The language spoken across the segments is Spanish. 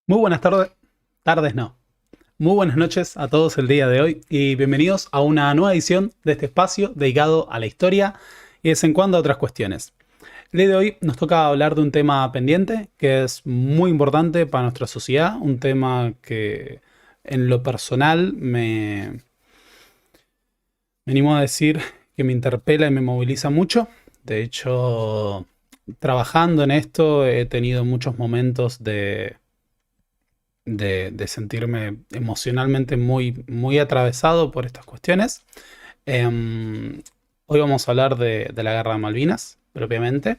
Muy buenas tardes no. Muy buenas noches a todos el día de hoy y bienvenidos a una nueva edición de este espacio dedicado a la historia y de vez en cuando a otras cuestiones. El día de hoy nos toca hablar de un tema pendiente que es muy importante para nuestra sociedad, un tema que en lo personal me animo a decir que me interpela y me moviliza mucho. De hecho, trabajando en esto he tenido muchos momentos de sentirme emocionalmente muy atravesado por estas cuestiones. Hoy vamos a hablar de la Guerra de Malvinas, propiamente,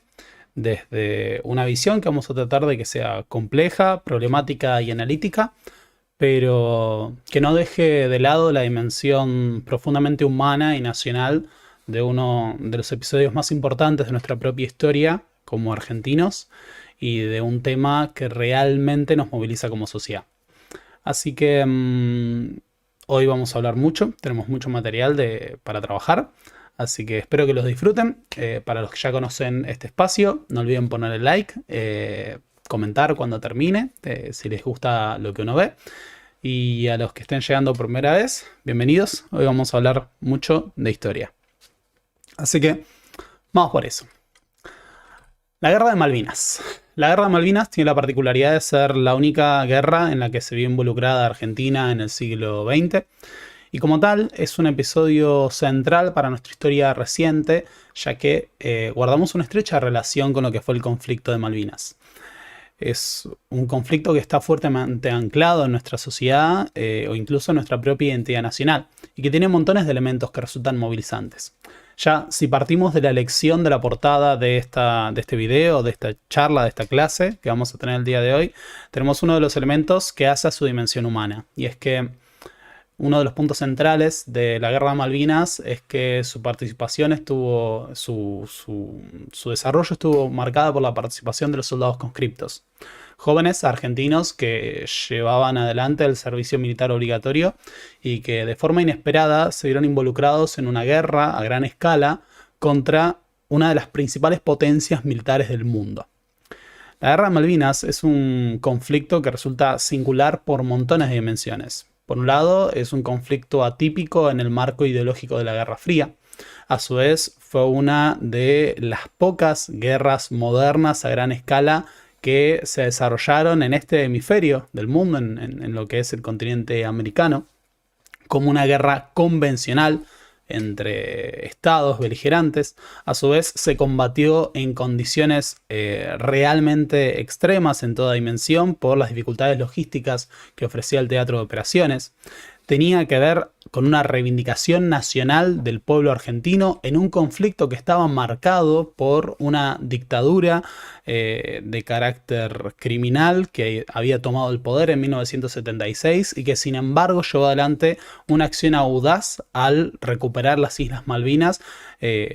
desde una visión que vamos a tratar de que sea compleja, problemática y analítica, pero que no deje de lado la dimensión profundamente humana y nacional de uno de los episodios más importantes de nuestra propia historia como argentinos y de un tema que realmente nos moviliza como sociedad. Así que hoy vamos a hablar mucho, tenemos mucho material para trabajar, así que espero que los disfruten. Para los que ya conocen este espacio, no olviden poner el like, comentar cuando termine, si les gusta lo que uno ve. Y a los que estén llegando por primera vez, bienvenidos. Hoy vamos a hablar mucho de historia. Así que vamos por eso. La Guerra de Malvinas. La Guerra de Malvinas tiene la particularidad de ser la única guerra en la que se vio involucrada Argentina en el siglo XX. Y como tal, es un episodio central para nuestra historia reciente, ya que guardamos una estrecha relación con lo que fue el conflicto de Malvinas. Es un conflicto que está fuertemente anclado en nuestra sociedad o incluso en nuestra propia identidad nacional y que tiene montones de elementos que resultan movilizantes. Ya, si partimos de la elección de la portada de este video, de esta charla, de esta clase que vamos a tener el día de hoy, tenemos uno de los elementos que hace a su dimensión humana. Y es que uno de los puntos centrales de la Guerra de Malvinas es que su participación estuvo, su desarrollo estuvo marcada por la participación de los soldados conscriptos. Jóvenes argentinos que llevaban adelante el servicio militar obligatorio y que de forma inesperada se vieron involucrados en una guerra a gran escala contra una de las principales potencias militares del mundo. La Guerra de Malvinas es un conflicto que resulta singular por montones de dimensiones. Por un lado, es un conflicto atípico en el marco ideológico de la Guerra Fría. A su vez, fue una de las pocas guerras modernas a gran escala que se desarrollaron en este hemisferio del mundo, en lo que es el continente americano, como una guerra convencional entre estados beligerantes. A su vez, se combatió en condiciones realmente extremas en toda dimensión por las dificultades logísticas que ofrecía el teatro de operaciones. Tenía que ver con una reivindicación nacional del pueblo argentino en un conflicto que estaba marcado por una dictadura de carácter criminal que había tomado el poder en 1976 y que sin embargo llevó adelante una acción audaz al recuperar las Islas Malvinas,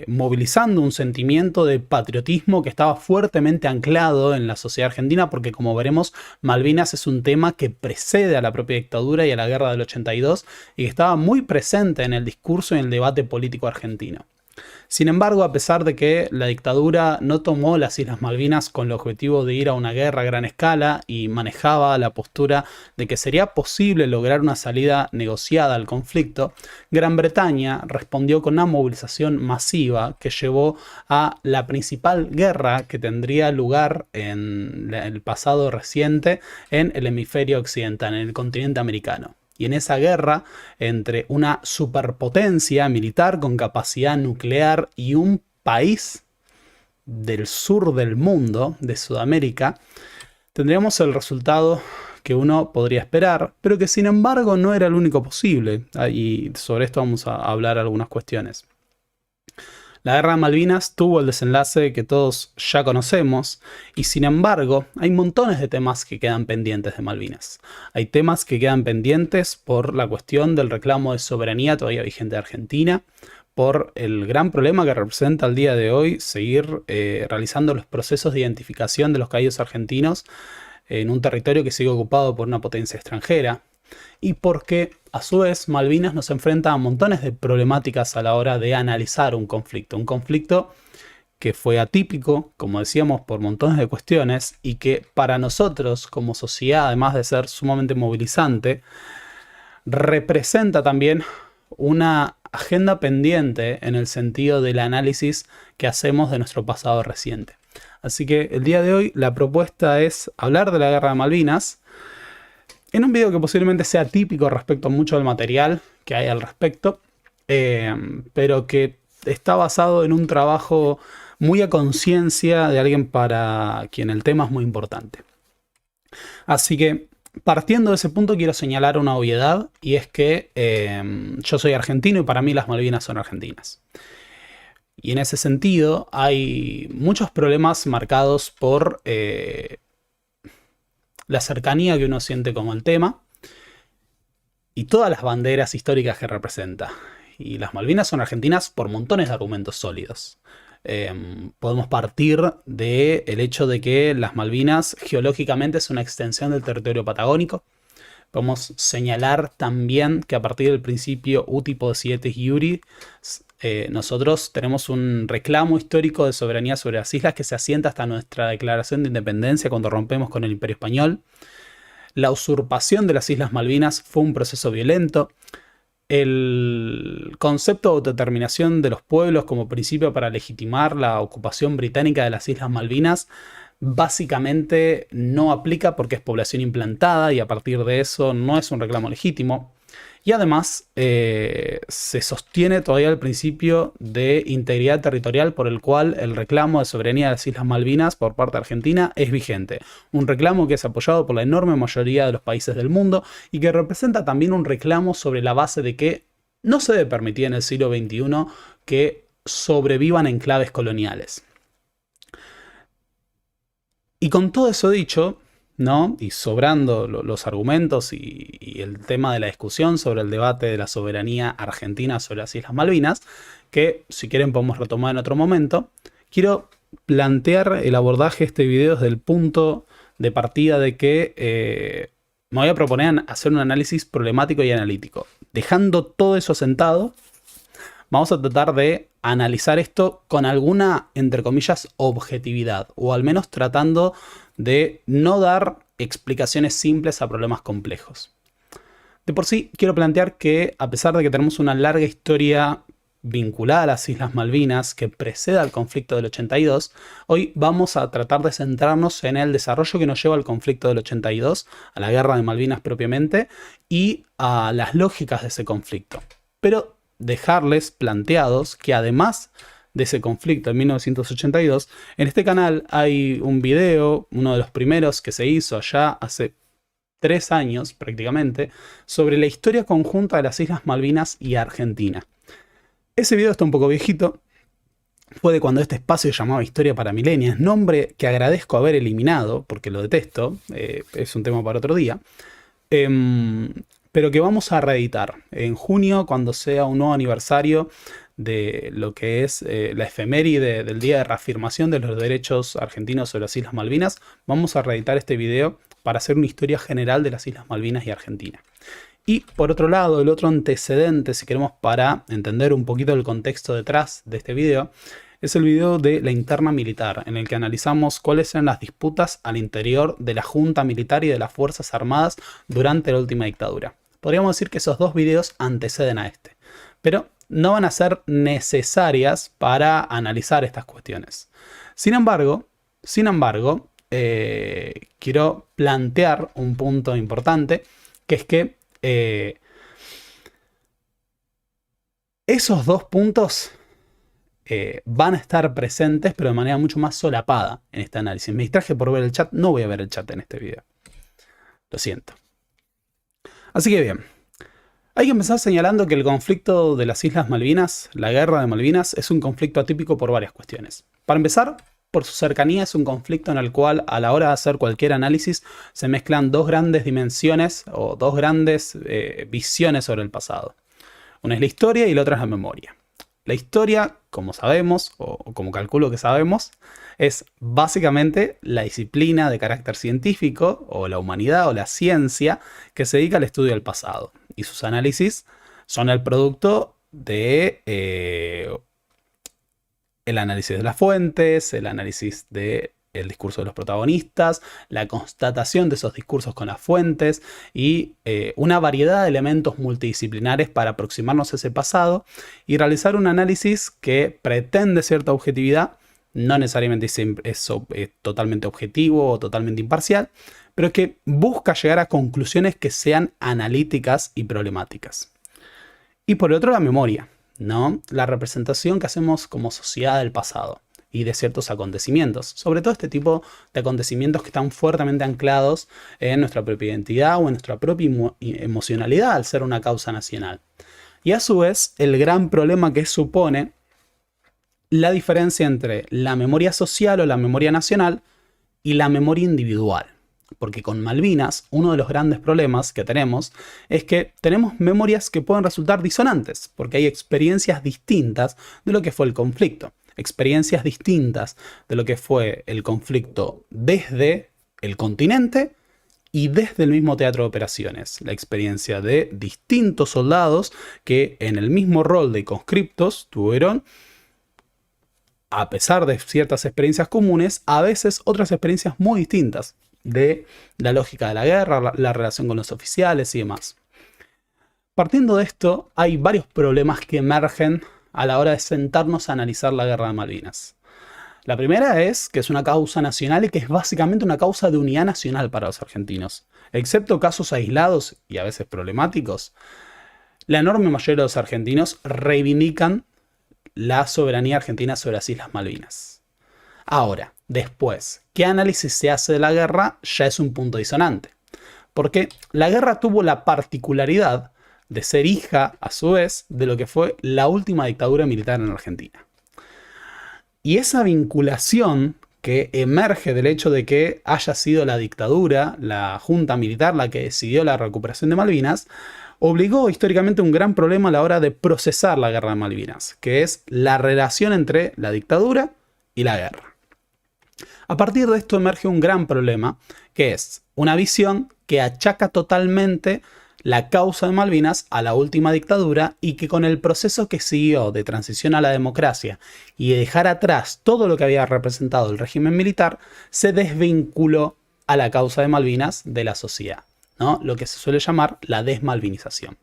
movilizando un sentimiento de patriotismo que estaba fuertemente anclado en la sociedad argentina, porque como veremos, Malvinas es un tema que precede a la propia dictadura y a la guerra del 82 y que estaba muy presente en el discurso y en el debate político argentino. Sin embargo, a pesar de que la dictadura no tomó las Islas Malvinas con el objetivo de ir a una guerra a gran escala y manejaba la postura de que sería posible lograr una salida negociada al conflicto, Gran Bretaña respondió con una movilización masiva que llevó a la principal guerra que tendría lugar en el pasado reciente en el hemisferio occidental, en el continente americano. Y en esa guerra entre una superpotencia militar con capacidad nuclear y un país del sur del mundo, de Sudamérica, tendríamos el resultado que uno podría esperar, pero que sin embargo no era el único posible. Y sobre esto vamos a hablar algunas cuestiones. La Guerra de Malvinas tuvo el desenlace que todos ya conocemos y sin embargo hay montones de temas que quedan pendientes de Malvinas. Hay temas que quedan pendientes por la cuestión del reclamo de soberanía todavía vigente de Argentina, por el gran problema que representa al día de hoy seguir realizando los procesos de identificación de los caídos argentinos en un territorio que sigue ocupado por una potencia extranjera, y porque a su vez Malvinas nos enfrenta a montones de problemáticas a la hora de analizar un conflicto que fue atípico, como decíamos, por montones de cuestiones, y que para nosotros como sociedad, además de ser sumamente movilizante, representa también una agenda pendiente en el sentido del análisis que hacemos de nuestro pasado reciente. Así que el día de hoy la propuesta es hablar de la Guerra de Malvinas en un video que posiblemente sea típico respecto a mucho del material que hay al respecto, pero que está basado en un trabajo muy a conciencia de alguien para quien el tema es muy importante. Así que, partiendo de ese punto, quiero señalar una obviedad, y es que yo soy argentino y para mí las Malvinas son argentinas. Y en ese sentido hay muchos problemas marcados por la cercanía que uno siente con el tema y todas las banderas históricas que representa. Y las Malvinas son argentinas por montones de argumentos sólidos. Podemos partir del hecho de que las Malvinas geológicamente es una extensión del territorio patagónico. Podemos señalar también que a partir del principio Uti Possidetis Iuris, nosotros tenemos un reclamo histórico de soberanía sobre las islas que se asienta hasta nuestra declaración de independencia cuando rompemos con el Imperio Español. La usurpación de las Islas Malvinas fue un proceso violento. El concepto de autodeterminación de los pueblos como principio para legitimar la ocupación británica de las Islas Malvinas básicamente no aplica porque es población implantada y a partir de eso no es un reclamo legítimo. Y además se sostiene todavía el principio de integridad territorial por el cual el reclamo de soberanía de las Islas Malvinas por parte de Argentina es vigente. Un reclamo que es apoyado por la enorme mayoría de los países del mundo y que representa también un reclamo sobre la base de que no se debe permitir en el siglo XXI que sobrevivan enclaves coloniales. Y con todo eso dicho, ¿no? Y sobrando los argumentos y el tema de la discusión sobre el debate de la soberanía argentina sobre las Islas Malvinas, que si quieren podemos retomar en otro momento, quiero plantear el abordaje de este video desde el punto de partida de que me voy a proponer hacer un análisis problemático y analítico. Dejando todo eso asentado, vamos a tratar de analizar esto con alguna, entre comillas, objetividad, o al menos tratando de no dar explicaciones simples a problemas complejos. De por sí, quiero plantear que, a pesar de que tenemos una larga historia vinculada a las Islas Malvinas que precede al conflicto del 82, hoy vamos a tratar de centrarnos en el desarrollo que nos lleva al conflicto del 82, a la Guerra de Malvinas propiamente, y a las lógicas de ese conflicto. Pero dejarles planteados que además de ese conflicto en 1982, en este canal hay un video, uno de los primeros que se hizo allá hace 3 años prácticamente, sobre la historia conjunta de las Islas Malvinas y Argentina. Ese video está un poco viejito, fue de cuando este espacio se llamaba Historia para Millennials, nombre que agradezco haber eliminado porque lo detesto, es un tema para otro día. Pero que vamos a reeditar en junio cuando sea un nuevo aniversario de lo que es la efeméride del Día de Reafirmación de los Derechos Argentinos sobre las Islas Malvinas. Vamos a reeditar este video para hacer una historia general de las Islas Malvinas y Argentina. Y por otro lado, el otro antecedente, si queremos, para entender un poquito el contexto detrás de este video, es el video de la interna militar, en el que analizamos cuáles eran las disputas al interior de la Junta Militar y de las Fuerzas Armadas durante la última dictadura. Podríamos decir que esos dos videos anteceden a este, pero no van a ser necesarias para analizar estas cuestiones. Sin embargo, quiero plantear un punto importante, que es que esos dos puntos van a estar presentes, pero de manera mucho más solapada en este análisis. Me distraje por ver el chat, no voy a ver el chat en este video. Lo siento. Así que bien, hay que empezar señalando que el conflicto de las Islas Malvinas, la Guerra de Malvinas, es un conflicto atípico por varias cuestiones. Para empezar, por su cercanía es un conflicto en el cual a la hora de hacer cualquier análisis se mezclan dos grandes dimensiones o dos grandes visiones sobre el pasado. Una es la historia y la otra es la memoria. La historia, como sabemos, o como calculo que sabemos, es básicamente la disciplina de carácter científico, o la humanidad, o la ciencia, que se dedica al estudio del pasado. Y sus análisis son el producto de el análisis de las fuentes, el análisis del discurso de los protagonistas, la constatación de esos discursos con las fuentes y una variedad de elementos multidisciplinares para aproximarnos a ese pasado y realizar un análisis que pretende cierta objetividad, no necesariamente es totalmente objetivo o totalmente imparcial, pero que busca llegar a conclusiones que sean analíticas y problemáticas. Y por otro, la memoria, ¿no? La representación que hacemos como sociedad del pasado y de ciertos acontecimientos, sobre todo este tipo de acontecimientos que están fuertemente anclados en nuestra propia identidad o en nuestra propia emocionalidad al ser una causa nacional. Y a su vez, el gran problema que supone la diferencia entre la memoria social o la memoria nacional y la memoria individual. Porque con Malvinas, uno de los grandes problemas que tenemos es que tenemos memorias que pueden resultar disonantes, porque hay experiencias distintas de lo que fue el conflicto. Experiencias distintas de lo que fue el conflicto desde el continente y desde el mismo teatro de operaciones. La experiencia de distintos soldados que en el mismo rol de conscriptos tuvieron, a pesar de ciertas experiencias comunes, a veces otras experiencias muy distintas de la lógica de la guerra, la relación con los oficiales y demás. Partiendo de esto, hay varios problemas que emergen a la hora de sentarnos a analizar la guerra de Malvinas. La primera es que es una causa nacional y que es básicamente una causa de unidad nacional para los argentinos. Excepto casos aislados y a veces problemáticos, la enorme mayoría de los argentinos reivindican la soberanía argentina sobre las Islas Malvinas. Ahora, después, ¿qué análisis se hace de la guerra? Ya es un punto disonante. Porque la guerra tuvo la particularidad de ser hija, a su vez, de lo que fue la última dictadura militar en Argentina. Y esa vinculación que emerge del hecho de que haya sido la dictadura, la junta militar, la que decidió la recuperación de Malvinas, obligó históricamente un gran problema a la hora de procesar la guerra de Malvinas, que es la relación entre la dictadura y la guerra. A partir de esto emerge un gran problema, que es una visión que achaca totalmente la causa de Malvinas a la última dictadura y que con el proceso que siguió de transición a la democracia y de dejar atrás todo lo que había representado el régimen militar, se desvinculó a la causa de Malvinas de la sociedad, ¿no? Lo que se suele llamar la desmalvinización.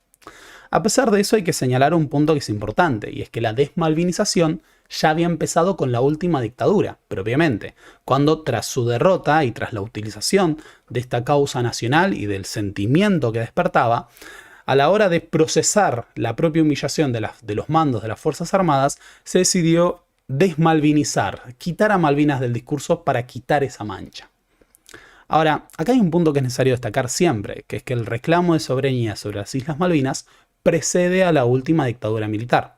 A pesar de eso hay que señalar un punto que es importante, y es que la desmalvinización ya había empezado con la última dictadura, propiamente, cuando tras su derrota y tras la utilización de esta causa nacional y del sentimiento que despertaba, a la hora de procesar la propia humillación de los mandos de las Fuerzas Armadas, se decidió desmalvinizar, quitar a Malvinas del discurso para quitar esa mancha. Ahora, acá hay un punto que es necesario destacar siempre, que es que el reclamo de soberanía sobre las Islas Malvinas precede a la última dictadura militar.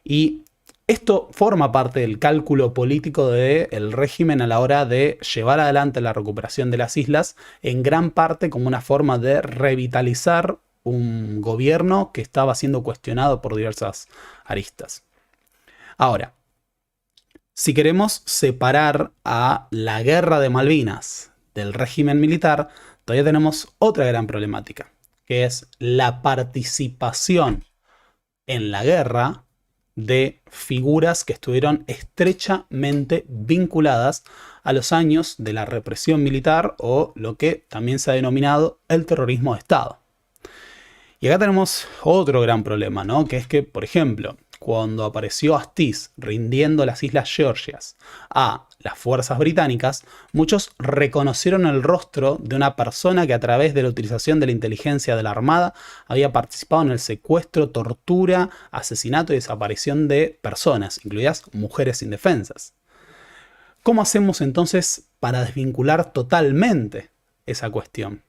Y esto forma parte del cálculo político del régimen a la hora de llevar adelante la recuperación de las islas, en gran parte como una forma de revitalizar un gobierno que estaba siendo cuestionado por diversas aristas. Ahora, si queremos separar a la guerra de Malvinas del régimen militar, todavía tenemos otra gran problemática, que es la participación en la guerra de figuras que estuvieron estrechamente vinculadas a los años de la represión militar o lo que también se ha denominado el terrorismo de Estado. Y acá tenemos otro gran problema, ¿no? Que es que, por ejemplo, cuando apareció Astiz rindiendo las Islas Georgias a las fuerzas británicas, muchos reconocieron el rostro de una persona que a través de la utilización de la inteligencia de la Armada había participado en el secuestro, tortura, asesinato y desaparición de personas, incluidas mujeres indefensas. ¿Cómo hacemos entonces para desvincular totalmente esa cuestión?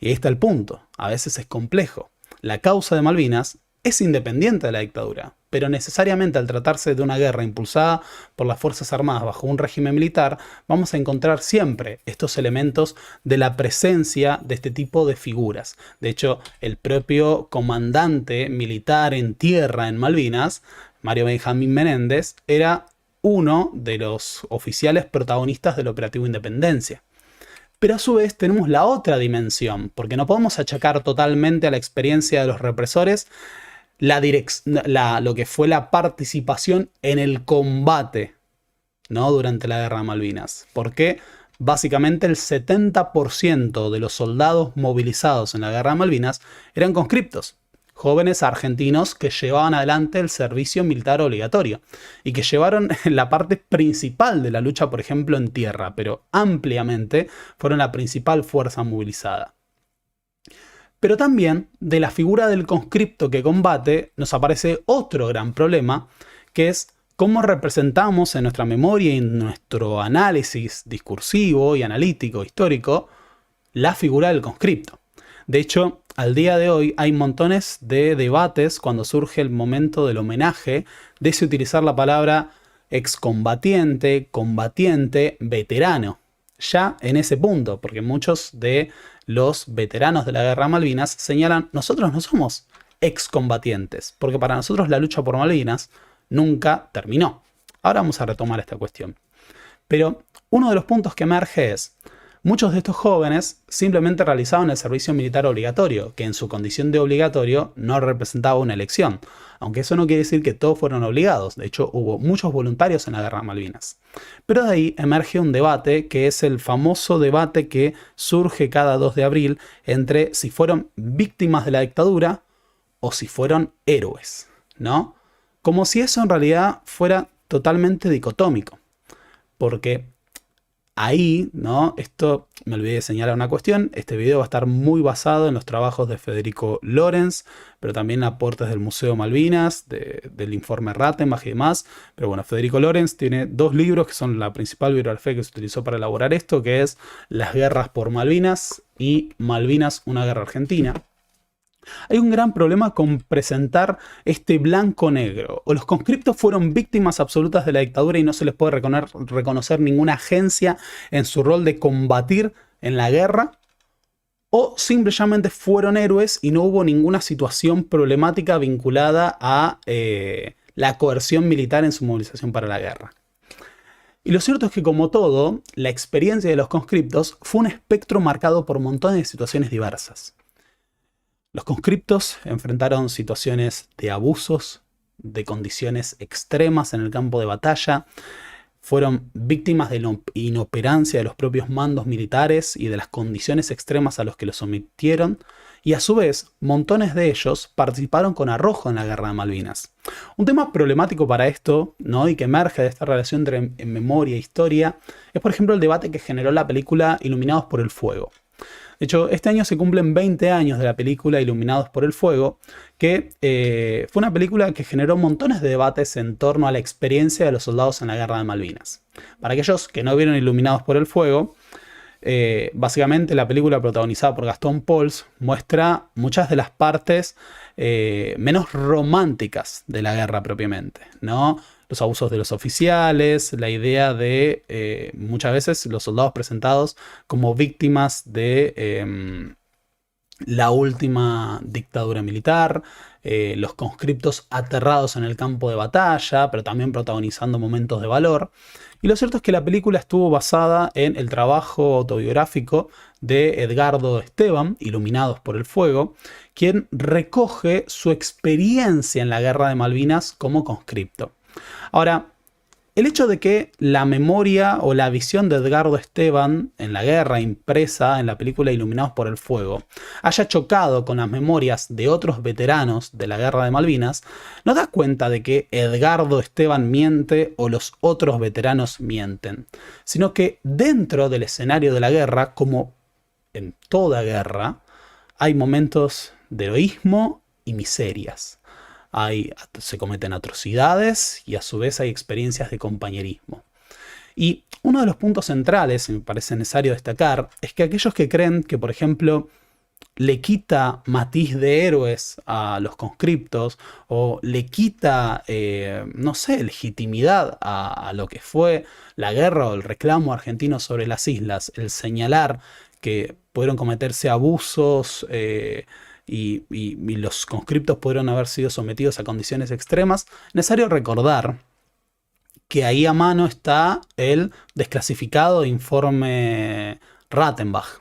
Y ahí está el punto, a veces es complejo. La causa de Malvinas es independiente de la dictadura, pero necesariamente al tratarse de una guerra impulsada por las Fuerzas Armadas bajo un régimen militar, vamos a encontrar siempre estos elementos de la presencia de este tipo de figuras. De hecho, el propio comandante militar en tierra en Malvinas, Mario Benjamín Menéndez, era uno de los oficiales protagonistas del Operativo Independencia. Pero a su vez tenemos la otra dimensión, porque no podemos achacar totalmente a la experiencia de los represores lo que fue la participación en el combate, ¿no? Durante la Guerra de Malvinas. Porque básicamente el 70% de los soldados movilizados en la Guerra de Malvinas eran conscriptos, jóvenes argentinos que llevaban adelante el servicio militar obligatorio y que llevaron la parte principal de la lucha, por ejemplo, en tierra, pero ampliamente fueron la principal fuerza movilizada. Pero también de la figura del conscripto que combate nos aparece otro gran problema, que es cómo representamos en nuestra memoria y en nuestro análisis discursivo y analítico histórico la figura del conscripto. De hecho, al día de hoy hay montones de debates cuando surge el momento del homenaje de si utilizar la palabra excombatiente, combatiente, veterano. Ya en ese punto, porque muchos de los veteranos de la Guerra de Malvinas señalan: nosotros no somos excombatientes, porque para nosotros la lucha por Malvinas nunca terminó. Ahora vamos a retomar esta cuestión. Pero uno de los puntos que emerge es: muchos de estos jóvenes simplemente realizaban el servicio militar obligatorio, que en su condición de obligatorio no representaba una elección. Aunque eso no quiere decir que todos fueron obligados. De hecho, hubo muchos voluntarios en la Guerra de Malvinas. Pero de ahí emerge un debate que es el famoso debate que surge cada 2 de abril entre si fueron víctimas de la dictadura o si fueron héroes, ¿no? Como si eso en realidad fuera totalmente dicotómico. Porque ahí, ¿no? Esto, me olvidé de señalar una cuestión. Este video va a estar muy basado en los trabajos de Federico Lorenz, pero también aportes del Museo Malvinas, del informe Rattenbach y demás. Pero bueno, Federico Lorenz tiene 2 libros que son la principal bibliografía que se utilizó para elaborar esto, que es Las guerras por Malvinas y Malvinas, una guerra argentina. Hay un gran problema con presentar este blanco-negro. O los conscriptos fueron víctimas absolutas de la dictadura y no se les puede reconocer ninguna agencia en su rol de combatir en la guerra, o simplemente fueron héroes y no hubo ninguna situación problemática vinculada a la coerción militar en su movilización para la guerra. Y lo cierto es que, como todo, la experiencia de los conscriptos fue un espectro marcado por montones de situaciones diversas. Los conscriptos enfrentaron situaciones de abusos, de condiciones extremas en el campo de batalla, fueron víctimas de la inoperancia de los propios mandos militares y de las condiciones extremas a los que los sometieron, y a su vez, montones de ellos participaron con arrojo en la Guerra de Malvinas. Un tema problemático para esto, ¿no? Y que emerge de esta relación entre memoria e historia, es por ejemplo el debate que generó la película Iluminados por el Fuego. De hecho, este año se cumplen 20 años de la película Iluminados por el Fuego, que fue una película que generó montones de debates en torno a la experiencia de los soldados en la Guerra de Malvinas. Para aquellos que no vieron Iluminados por el Fuego, básicamente la película, protagonizada por Gastón Pauls, muestra muchas de las partes menos románticas de la guerra propiamente, ¿no? Los abusos de los oficiales, la idea de muchas veces los soldados presentados como víctimas de la última dictadura militar, los conscriptos aterrados en el campo de batalla, pero también protagonizando momentos de valor. Y lo cierto es que la película estuvo basada en el trabajo autobiográfico de Edgardo Esteban, Iluminados por el Fuego, quien recoge su experiencia en la Guerra de Malvinas como conscripto. Ahora, el hecho de que la memoria o la visión de Edgardo Esteban en la guerra impresa en la película Iluminados por el Fuego haya chocado con las memorias de otros veteranos de la Guerra de Malvinas, no da cuenta de que Edgardo Esteban miente o los otros veteranos mienten, sino que dentro del escenario de la guerra, como en toda guerra, hay momentos de heroísmo y miserias. Se cometen atrocidades y a su vez hay experiencias de compañerismo. Y uno de los puntos centrales, me parece necesario destacar, es que aquellos que creen que, por ejemplo, le quita matiz de héroes a los conscriptos o le quita, no sé, legitimidad a lo que fue la guerra o el reclamo argentino sobre las islas, el señalar que pudieron cometerse abusos y los conscriptos pudieron haber sido sometidos a condiciones extremas, necesario recordar que ahí a mano está el desclasificado informe Rattenbach.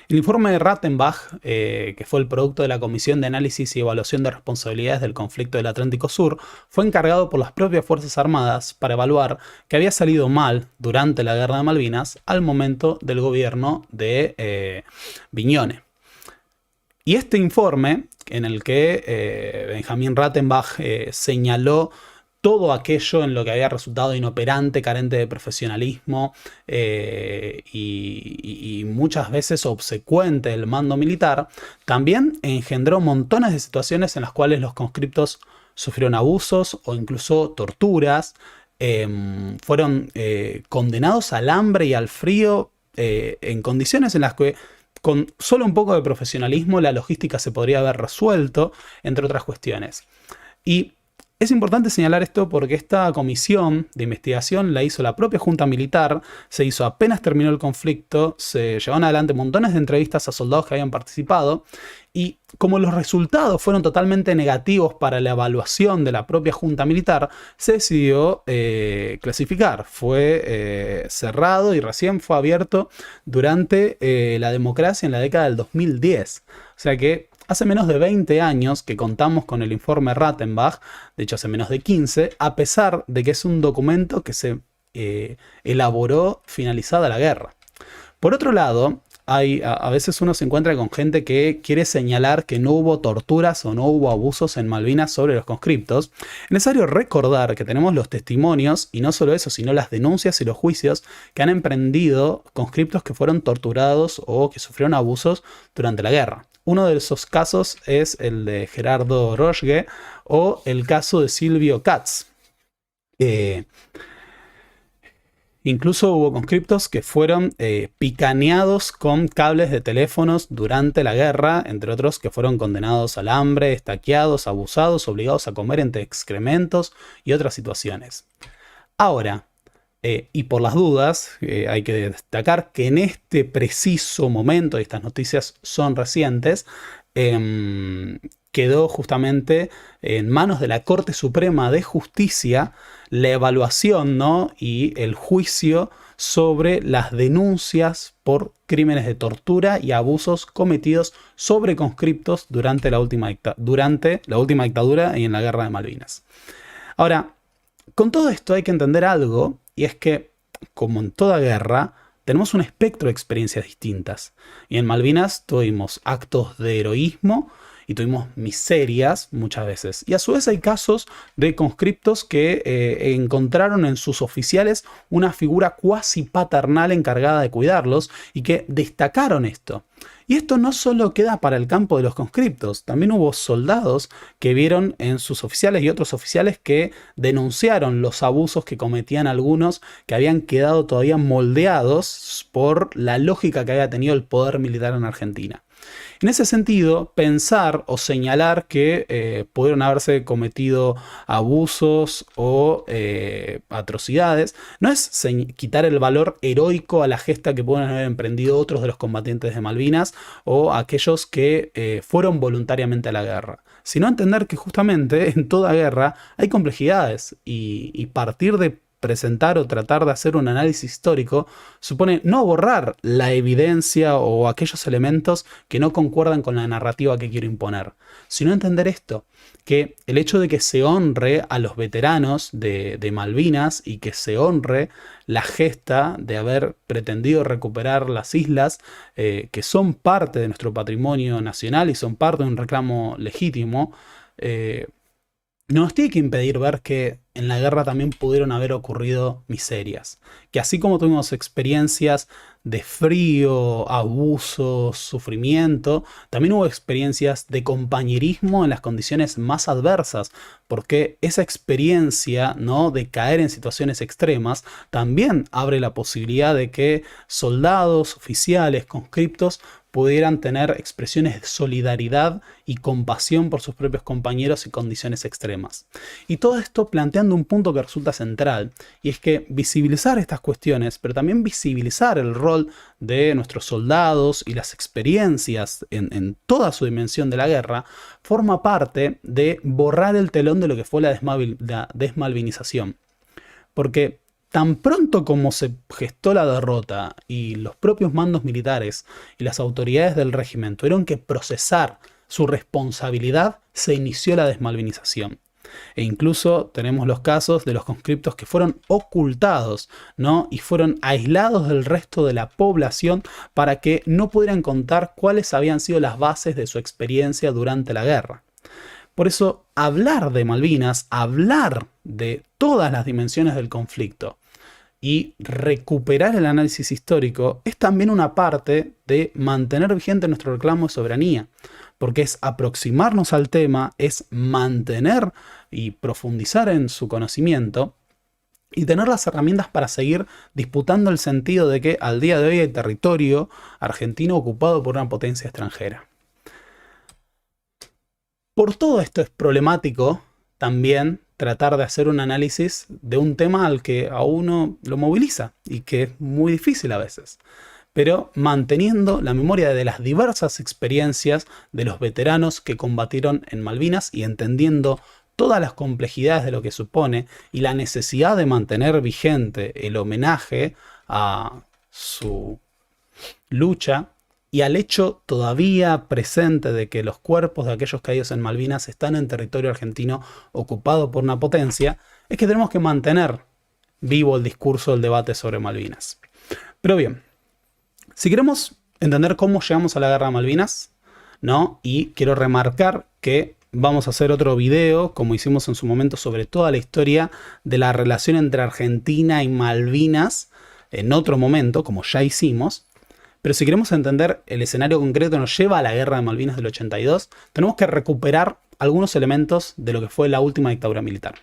El informe de Rattenbach, que fue el producto de la Comisión de Análisis y Evaluación de Responsabilidades del Conflicto del Atlántico Sur, fue encargado por las propias Fuerzas Armadas para evaluar qué había salido mal durante la Guerra de Malvinas al momento del gobierno de Viñone. Y este informe, en el que Benjamin Rattenbach señaló todo aquello en lo que había resultado inoperante, carente de profesionalismo y muchas veces obsecuente del mando militar, también engendró montones de situaciones en las cuales los conscriptos sufrieron abusos o incluso torturas, fueron condenados al hambre y al frío en condiciones en las que con solo un poco de profesionalismo la logística se podría haber resuelto, entre otras cuestiones. Y es importante señalar esto porque esta comisión de investigación la hizo la propia Junta Militar, se hizo apenas terminó el conflicto, se llevaron adelante montones de entrevistas a soldados que habían participado y como los resultados fueron totalmente negativos para la evaluación de la propia Junta Militar, se decidió clasificar. Fue cerrado y recién fue abierto durante la democracia en la década del 2010. O sea que hace menos de 20 años que contamos con el informe Rattenbach, de hecho hace menos de 15, a pesar de que es un documento que se elaboró finalizada la guerra. Por otro lado, a veces uno se encuentra con gente que quiere señalar que no hubo torturas o no hubo abusos en Malvinas sobre los conscriptos. Es necesario recordar que tenemos los testimonios, y no solo eso, sino las denuncias y los juicios que han emprendido conscriptos que fueron torturados o que sufrieron abusos durante la guerra. Uno de esos casos es el de Gerardo Rochge o el caso de Silvio Katz. Incluso hubo conscriptos que fueron picaneados con cables de teléfonos durante la guerra, entre otros que fueron condenados al hambre, estaqueados, abusados, obligados a comer entre excrementos y otras situaciones. Ahora, y por las dudas, hay que destacar que en este preciso momento, y estas noticias son recientes, quedó justamente en manos de la Corte Suprema de Justicia la evaluación, ¿no?, y el juicio sobre las denuncias por crímenes de tortura y abusos cometidos sobre conscriptos durante la última dictadura y en la Guerra de Malvinas. Ahora, con todo esto hay que entender algo, y es que, como en toda guerra, tenemos un espectro de experiencias distintas. Y en Malvinas tuvimos actos de heroísmo y tuvimos miserias muchas veces. Y a su vez hay casos de conscriptos que encontraron en sus oficiales una figura cuasi paternal encargada de cuidarlos y que destacaron esto. Y esto no solo queda para el campo de los conscriptos, también hubo soldados que vieron en sus oficiales y otros oficiales que denunciaron los abusos que cometían algunos que habían quedado todavía moldeados por la lógica que había tenido el poder militar en Argentina. En ese sentido, pensar o señalar que pudieron haberse cometido abusos o atrocidades no es quitar el valor heroico a la gesta que pueden haber emprendido otros de los combatientes de Malvinas o aquellos que fueron voluntariamente a la guerra, sino entender que justamente en toda guerra hay complejidades y partir de presentar o tratar de hacer un análisis histórico supone no borrar la evidencia o aquellos elementos que no concuerdan con la narrativa que quiero imponer, sino entender esto, que el hecho de que se honre a los veteranos de Malvinas y que se honre la gesta de haber pretendido recuperar las islas que son parte de nuestro patrimonio nacional y son parte de un reclamo legítimo, no nos tiene que impedir ver que en la guerra también pudieron haber ocurrido miserias. Que así como tuvimos experiencias de frío, abuso, sufrimiento, también hubo experiencias de compañerismo en las condiciones más adversas. Porque esa experiencia, ¿no?, de caer en situaciones extremas también abre la posibilidad de que soldados, oficiales, conscriptos pudieran tener expresiones de solidaridad y compasión por sus propios compañeros y condiciones extremas. Y todo esto planteando un punto que resulta central, y es que visibilizar estas cuestiones, pero también visibilizar el rol de nuestros soldados y las experiencias en toda su dimensión de la guerra, forma parte de borrar el telón de lo que fue la desmalvinización. Porque tan pronto como se gestó la derrota y los propios mandos militares y las autoridades del régimen tuvieron que procesar su responsabilidad, se inició la desmalvinización. E incluso tenemos los casos de los conscriptos que fueron ocultados, ¿no? Y fueron aislados del resto de la población para que no pudieran contar cuáles habían sido las bases de su experiencia durante la guerra. Por eso, hablar de Malvinas, hablar de todas las dimensiones del conflicto y recuperar el análisis histórico es también una parte de mantener vigente nuestro reclamo de soberanía, porque es aproximarnos al tema, es mantener y profundizar en su conocimiento y tener las herramientas para seguir disputando el sentido de que al día de hoy hay territorio argentino ocupado por una potencia extranjera. Por todo esto es problemático también tratar de hacer un análisis de un tema al que a uno lo moviliza y que es muy difícil a veces, pero manteniendo la memoria de las diversas experiencias de los veteranos que combatieron en Malvinas y entendiendo todas las complejidades de lo que supone y la necesidad de mantener vigente el homenaje a su lucha y al hecho todavía presente de que los cuerpos de aquellos caídos en Malvinas están en territorio argentino ocupado por una potencia, es que tenemos que mantener vivo el discurso del debate sobre Malvinas. Pero bien, si queremos entender cómo llegamos a la guerra de Malvinas, ¿no? Y quiero remarcar que vamos a hacer otro video, como hicimos en su momento, sobre toda la historia de la relación entre Argentina y Malvinas, en otro momento, como ya hicimos. Pero si queremos entender el escenario concreto que nos lleva a la guerra de Malvinas del 82, tenemos que recuperar algunos elementos de lo que fue la última dictadura militar.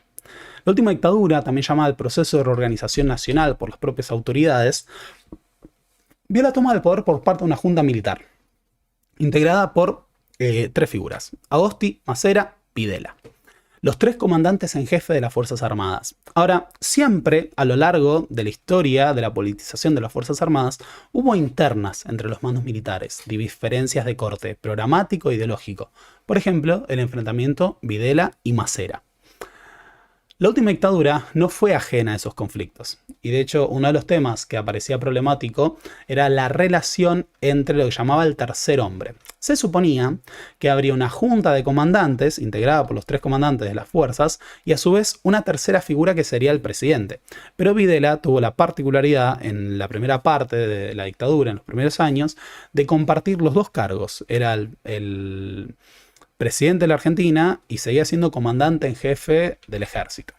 La última dictadura, también llamada el proceso de reorganización nacional por las propias autoridades, vio la toma del poder por parte de una junta militar, integrada por tres figuras: Agosti, Macera, Videla. Los tres comandantes en jefe de las Fuerzas Armadas. Ahora, siempre a lo largo de la historia de la politización de las Fuerzas Armadas, hubo internas entre los mandos militares, diferencias de corte programático e ideológico. Por ejemplo, el enfrentamiento Videla y Macera. La última dictadura no fue ajena a esos conflictos. Y de hecho, uno de los temas que aparecía problemático era la relación entre lo que llamaba el tercer hombre. Se suponía que habría una junta de comandantes, integrada por los tres comandantes de las fuerzas, y a su vez una tercera figura que sería el presidente. Pero Videla tuvo la particularidad, en la primera parte de la dictadura, en los primeros años, de compartir los dos cargos. Era el presidente de la Argentina y seguía siendo comandante en jefe del ejército.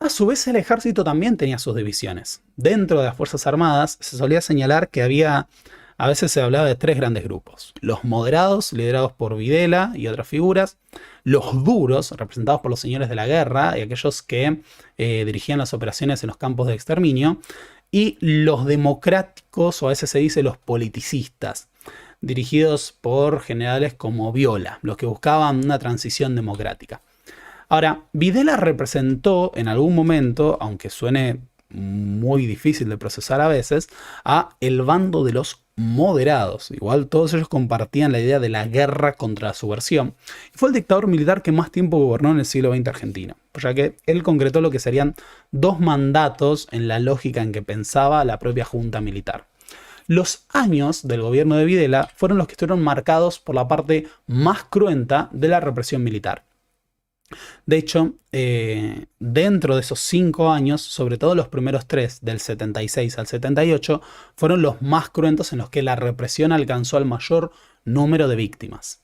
A su vez, el ejército también tenía sus divisiones. Dentro de las Fuerzas Armadas se solía señalar que a veces se hablaba de tres grandes grupos: los moderados, liderados por Videla y otras figuras; los duros, representados por los señores de la guerra y aquellos que dirigían las operaciones en los campos de exterminio; y los democráticos, o a veces se dice los politicistas, dirigidos por generales como Viola, los que buscaban una transición democrática. Ahora, Videla representó en algún momento, aunque suene muy difícil de procesar a veces, a el bando de los moderados. Igual todos ellos compartían la idea de la guerra contra la subversión. Y fue el dictador militar que más tiempo gobernó en el siglo XX argentino, ya que él concretó lo que serían 2 mandatos en la lógica en que pensaba la propia junta militar. Los años del gobierno de Videla fueron los que estuvieron marcados por la parte más cruenta de la represión militar. De hecho, dentro de esos 5 años, sobre todo los primeros 3, del 76 al 78, fueron los más cruentos en los que la represión alcanzó al mayor número de víctimas.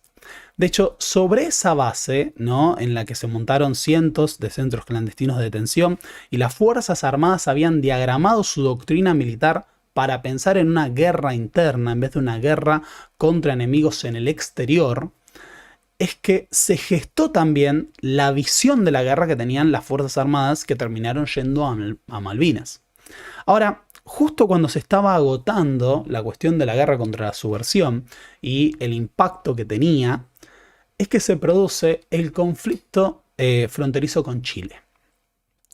De hecho, sobre esa base, ¿no?, en la que se montaron cientos de centros clandestinos de detención y las Fuerzas Armadas habían diagramado su doctrina militar para pensar en una guerra interna en vez de una guerra contra enemigos en el exterior, es que se gestó también la visión de la guerra que tenían las Fuerzas Armadas, que terminaron yendo a Malvinas. Ahora, justo cuando se estaba agotando la cuestión de la guerra contra la subversión y el impacto que tenía, es que se produce el conflicto fronterizo con Chile.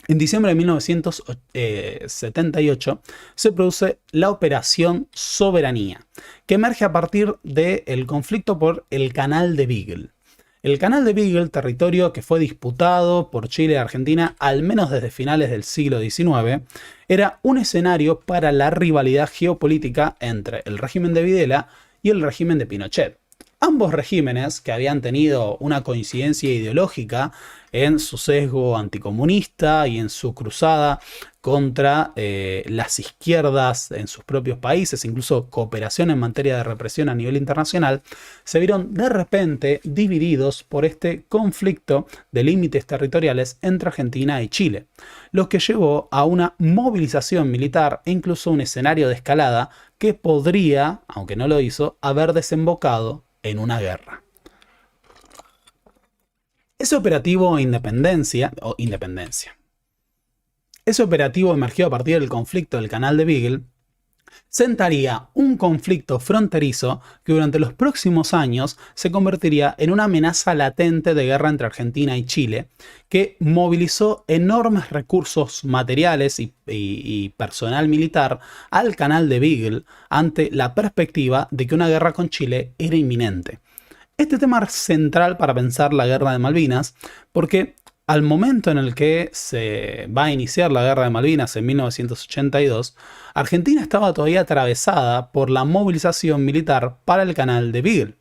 En diciembre de 1978 se produce la Operación Soberanía, que emerge a partir del conflicto por el Canal de Beagle. El canal de Beagle, territorio que fue disputado por Chile y Argentina al menos desde finales del siglo XIX, era un escenario para la rivalidad geopolítica entre el régimen de Videla y el régimen de Pinochet. Ambos regímenes, que habían tenido una coincidencia ideológica en su sesgo anticomunista y en su cruzada contra las izquierdas en sus propios países, incluso cooperación en materia de represión a nivel internacional, se vieron de repente divididos por este conflicto de límites territoriales entre Argentina y Chile, lo que llevó a una movilización militar e incluso un escenario de escalada que podría, aunque no lo hizo, haber desembocado en una guerra. Ese operativo Ese operativo emergió a partir del conflicto del Canal de Beagle, sentaría un conflicto fronterizo que durante los próximos años se convertiría en una amenaza latente de guerra entre Argentina y Chile, que movilizó enormes recursos materiales y personal militar al Canal de Beagle ante la perspectiva de que una guerra con Chile era inminente. Este tema es central para pensar la Guerra de Malvinas, porque al momento en el que se va a iniciar la Guerra de Malvinas en 1982, Argentina estaba todavía atravesada por la movilización militar para el Canal de Beagle.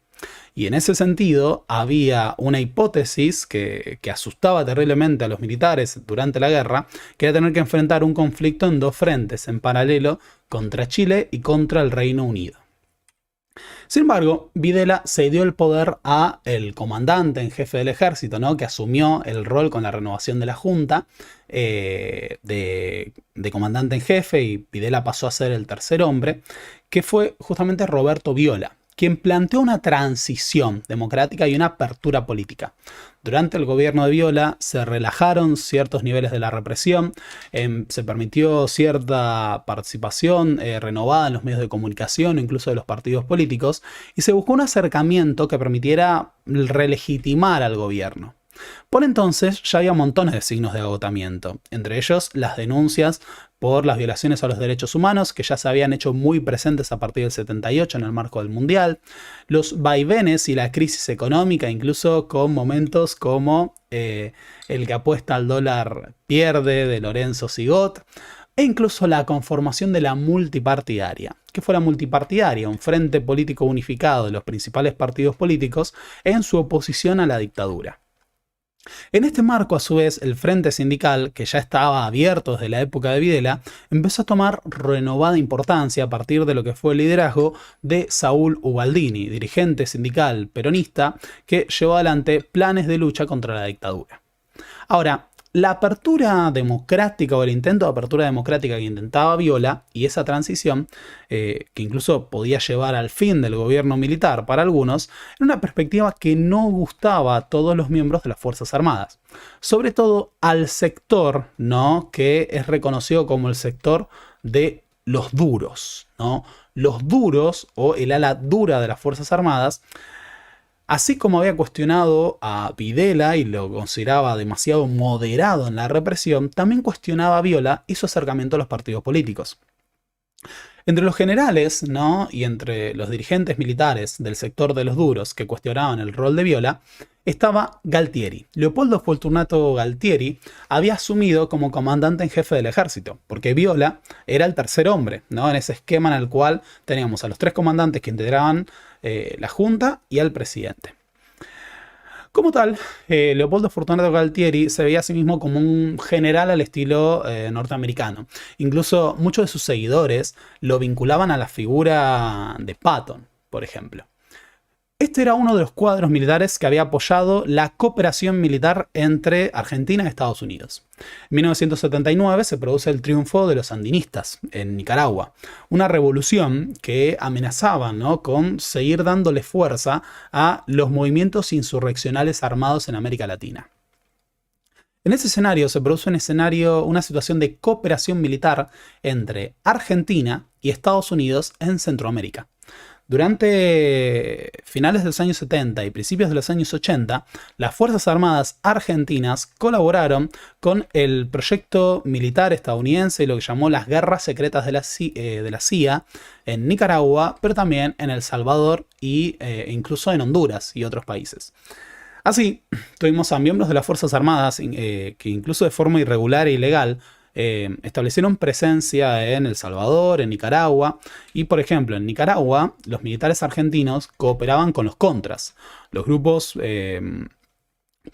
Y en ese sentido había una hipótesis que asustaba terriblemente a los militares durante la guerra, que era tener que enfrentar un conflicto en dos frentes en paralelo contra Chile y contra el Reino Unido. Sin embargo, Videla cedió el poder a el comandante en jefe del ejército, ¿no?, que asumió el rol con la renovación de la Junta de comandante en jefe, y Videla pasó a ser el tercer hombre, que fue justamente Roberto Viola, quien planteó una transición democrática y una apertura política. Durante el gobierno de Viola se relajaron ciertos niveles de la represión, se permitió cierta participación renovada en los medios de comunicación, incluso de los partidos políticos, y se buscó un acercamiento que permitiera relegitimar al gobierno. Por entonces ya había montones de signos de agotamiento, entre ellos las denuncias por las violaciones a los derechos humanos, que ya se habían hecho muy presentes a partir del 78 en el marco del Mundial, los vaivenes y la crisis económica, incluso con momentos como el que apuesta al dólar pierde, de Lorenzo Sigot, e incluso la conformación de la multipartidaria. ¿Qué fue la multipartidaria? Un frente político unificado de los principales partidos políticos en su oposición a la dictadura. En este marco, a su vez, el Frente Sindical, que ya estaba abierto desde la época de Videla, empezó a tomar renovada importancia a partir de lo que fue el liderazgo de Saúl Ubaldini, dirigente sindical peronista, que llevó adelante planes de lucha contra la dictadura. Ahora, la apertura democrática o el intento de apertura democrática que intentaba Viola y esa transición, que incluso podía llevar al fin del gobierno militar para algunos, era una perspectiva que no gustaba a todos los miembros de las Fuerzas Armadas. Sobre todo al sector, ¿no?, que es reconocido como el sector de los duros, ¿no? Los duros, o el ala dura de las Fuerzas Armadas, así como había cuestionado a Videla y lo consideraba demasiado moderado en la represión, también cuestionaba a Viola y su acercamiento a los partidos políticos. Entre los generales, ¿no?, y entre los dirigentes militares del sector de los duros que cuestionaban el rol de Viola, estaba Galtieri. Leopoldo Fortunato Galtieri había asumido como comandante en jefe del ejército, porque Viola era el tercer hombre, ¿no?, en ese esquema en el cual teníamos a los tres comandantes que integraban la Junta y al presidente. Como tal, Leopoldo Fortunato Galtieri se veía a sí mismo como un general al estilo norteamericano. Incluso muchos de sus seguidores lo vinculaban a la figura de Patton, por ejemplo. Este era uno de los cuadros militares que había apoyado la cooperación militar entre Argentina y Estados Unidos. En 1979 se produce el triunfo de los sandinistas en Nicaragua, una revolución que amenazaba, ¿no?, con seguir dándole fuerza a los movimientos insurreccionales armados en América Latina. En ese escenario se produce una situación de cooperación militar entre Argentina y Estados Unidos en Centroamérica. Durante finales de los años 70 y principios de los años 80, las Fuerzas Armadas argentinas colaboraron con el proyecto militar estadounidense y lo que llamó las guerras secretas de la CIA en Nicaragua, pero también en El Salvador e incluso en Honduras y otros países. Así, tuvimos a miembros de las Fuerzas Armadas que incluso de forma irregular e ilegal establecieron presencia en El Salvador, en Nicaragua, y por ejemplo en Nicaragua los militares argentinos cooperaban con los contras, los grupos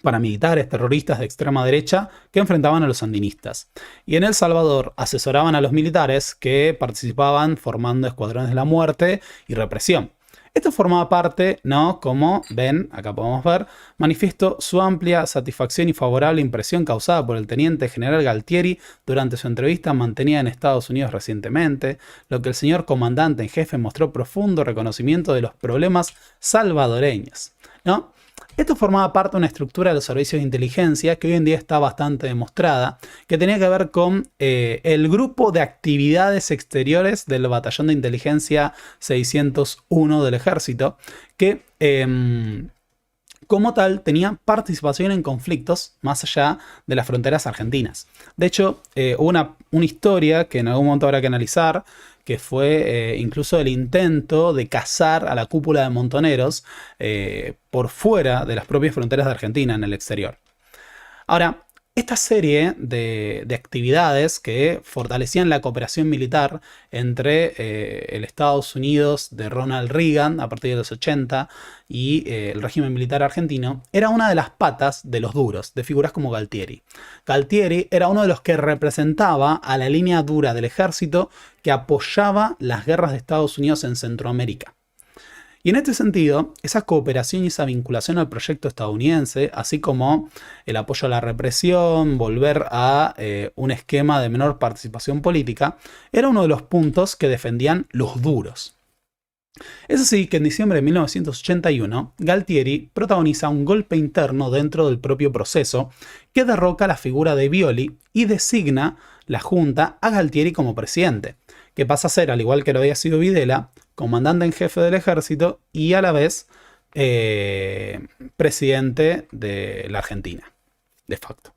paramilitares terroristas de extrema derecha que enfrentaban a los sandinistas. Y en El Salvador asesoraban a los militares que participaban formando escuadrones de la muerte y represión. Esto formaba parte, ¿no? Como ven, acá podemos ver, manifiesto su amplia satisfacción y favorable impresión causada por el teniente general Galtieri durante su entrevista mantenida en Estados Unidos recientemente, lo que el señor comandante en jefe mostró profundo reconocimiento de los problemas salvadoreños, ¿no? Esto formaba parte de una estructura de los servicios de inteligencia que hoy en día está bastante demostrada, que tenía que ver con el grupo de actividades exteriores del Batallón de Inteligencia 601 del Ejército, que como tal tenía participación en conflictos más allá de las fronteras argentinas. De hecho, hubo una historia que en algún momento habrá que analizar, que fue incluso el intento de cazar a la cúpula de Montoneros por fuera de las propias fronteras de Argentina, en el exterior. Ahora, esta serie de actividades que fortalecían la cooperación militar entre el Estados Unidos de Ronald Reagan a partir de los 80 y el régimen militar argentino, era una de las patas de los duros, de figuras como Galtieri. Galtieri era uno de los que representaba a la línea dura del ejército que apoyaba las guerras de Estados Unidos en Centroamérica. Y en este sentido, esa cooperación y esa vinculación al proyecto estadounidense, así como el apoyo a la represión, volver a un esquema de menor participación política, era uno de los puntos que defendían los duros. Es así que en diciembre de 1981, Galtieri protagoniza un golpe interno dentro del propio proceso que derroca la figura de Violi y designa la Junta a Galtieri como presidente, que pasa a ser, al igual que lo había sido Videla, comandante en jefe del ejército y a la vez presidente de la Argentina, de facto.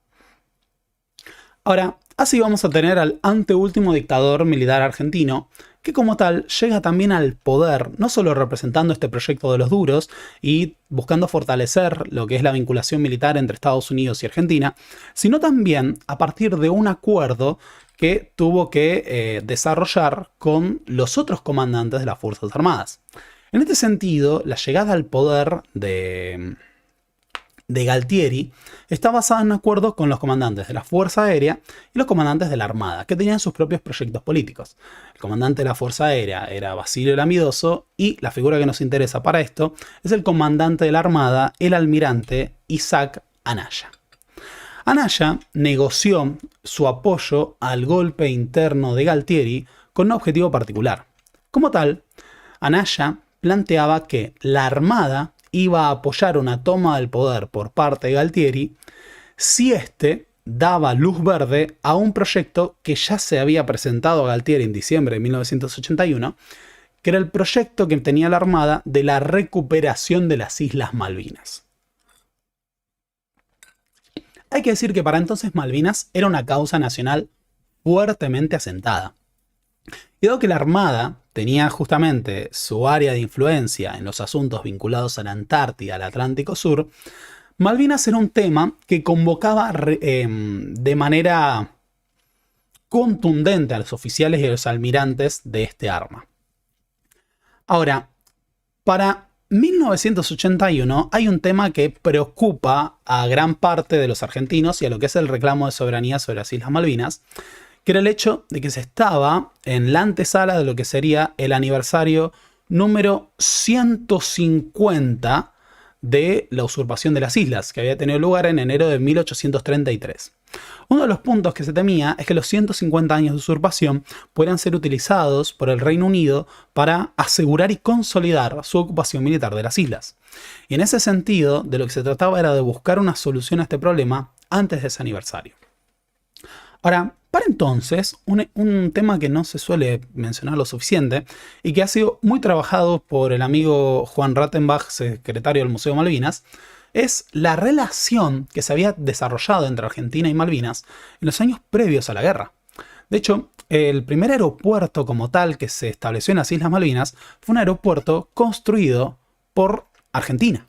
Ahora, así vamos a tener al anteúltimo dictador militar argentino, que como tal llega también al poder, no solo representando este proyecto de los duros y buscando fortalecer lo que es la vinculación militar entre Estados Unidos y Argentina, sino también a partir de un acuerdo que tuvo que desarrollar con los otros comandantes de las Fuerzas Armadas. En este sentido, la llegada al poder de Galtieri está basada en un acuerdo con los comandantes de la Fuerza Aérea y los comandantes de la Armada, que tenían sus propios proyectos políticos. El comandante de la Fuerza Aérea era Basilio Lamidoso y la figura que nos interesa para esto es el comandante de la Armada, el almirante Isaac Anaya. Anaya negoció su apoyo al golpe interno de Galtieri con un objetivo particular. Como tal, Anaya planteaba que la Armada iba a apoyar una toma del poder por parte de Galtieri si éste daba luz verde a un proyecto que ya se había presentado a Galtieri en diciembre de 1981, que era el proyecto que tenía la Armada de la recuperación de las Islas Malvinas. Hay que decir que para entonces Malvinas era una causa nacional fuertemente asentada. Y dado que la Armada tenía justamente su área de influencia en los asuntos vinculados a la Antártida, al Atlántico Sur, Malvinas era un tema que convocaba de manera contundente a los oficiales y a los almirantes de este arma. Ahora, para 1981 hay un tema que preocupa a gran parte de los argentinos y a lo que es el reclamo de soberanía sobre las Islas Malvinas, que era el hecho de que se estaba en la antesala de lo que sería el aniversario número 150 de la usurpación de las islas, que había tenido lugar en enero de 1833. Uno de los puntos que se temía es que los 150 años de usurpación puedan ser utilizados por el Reino Unido para asegurar y consolidar su ocupación militar de las islas. Y en ese sentido, de lo que se trataba era de buscar una solución a este problema antes de ese aniversario. Ahora, para entonces, un tema que no se suele mencionar lo suficiente y que ha sido muy trabajado por el amigo Juan Rattenbach, secretario del Museo Malvinas, es la relación que se había desarrollado entre Argentina y Malvinas en los años previos a la guerra. De hecho, el primer aeropuerto como tal que se estableció en las Islas Malvinas fue un aeropuerto construido por Argentina.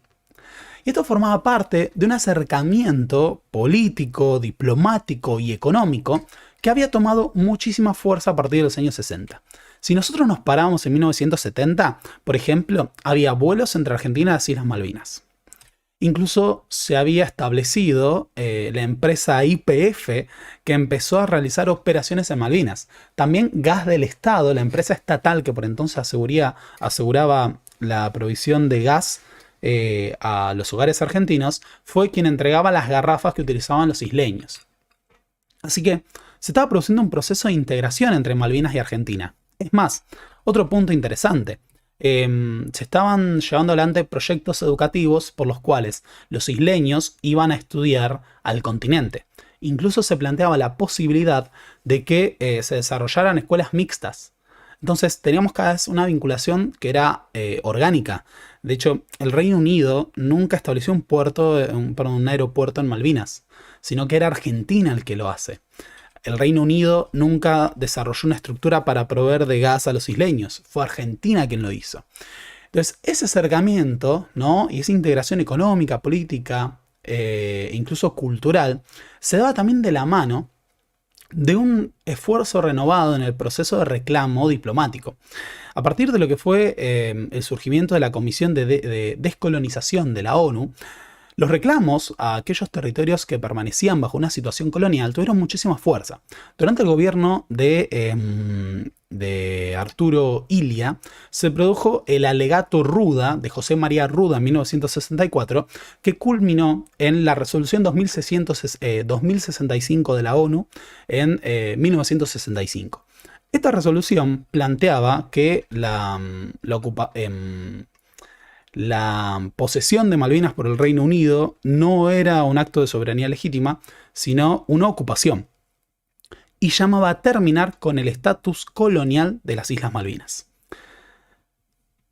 Y esto formaba parte de un acercamiento político, diplomático y económico que había tomado muchísima fuerza a partir de los años 60. Si nosotros nos paramos en 1970, por ejemplo, había vuelos entre Argentina y las Islas Malvinas. Incluso se había establecido la empresa YPF, que empezó a realizar operaciones en Malvinas. También Gas del Estado, la empresa estatal que por entonces aseguraba la provisión de gas a los hogares argentinos, fue quien entregaba las garrafas que utilizaban los isleños. Así que se estaba produciendo un proceso de integración entre Malvinas y Argentina. Es más, otro punto interesante. Se estaban llevando adelante proyectos educativos por los cuales los isleños iban a estudiar al continente. Incluso se planteaba la posibilidad de que se desarrollaran escuelas mixtas. Entonces teníamos cada vez una vinculación que era orgánica. De hecho, el Reino Unido nunca estableció un aeropuerto en Malvinas, sino que era Argentina el que lo hace. El Reino Unido nunca desarrolló una estructura para proveer de gas a los isleños. Fue Argentina quien lo hizo. Entonces, ese acercamiento, ¿no? Y esa integración económica, política, incluso cultural, se daba también de la mano de un esfuerzo renovado en el proceso de reclamo diplomático. A partir de lo que fue el surgimiento de la Comisión de Descolonización de la ONU, los reclamos a aquellos territorios que permanecían bajo una situación colonial tuvieron muchísima fuerza. Durante el gobierno de Arturo Illia se produjo el alegato Ruda de José María Ruda en 1964, que culminó en la resolución 2065 de la ONU en 1965. Esta resolución planteaba que la posesión de Malvinas por el Reino Unido no era un acto de soberanía legítima, sino una ocupación. Y llamaba a terminar con el estatus colonial de las Islas Malvinas.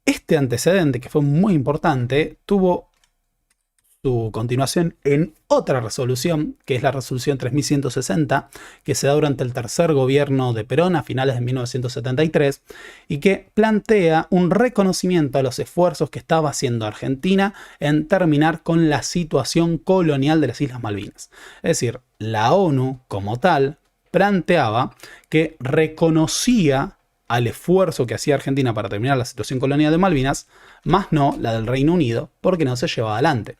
Este antecedente, que fue muy importante, tuvo su continuación en otra resolución, que es la resolución 3160, que se da durante el tercer gobierno de Perón a finales de 1973, y que plantea un reconocimiento a los esfuerzos que estaba haciendo Argentina en terminar con la situación colonial de las Islas Malvinas. Es decir, la ONU como tal planteaba que reconocía al esfuerzo que hacía Argentina para terminar la situación colonial de Malvinas, más no la del Reino Unido, porque no se llevaba adelante.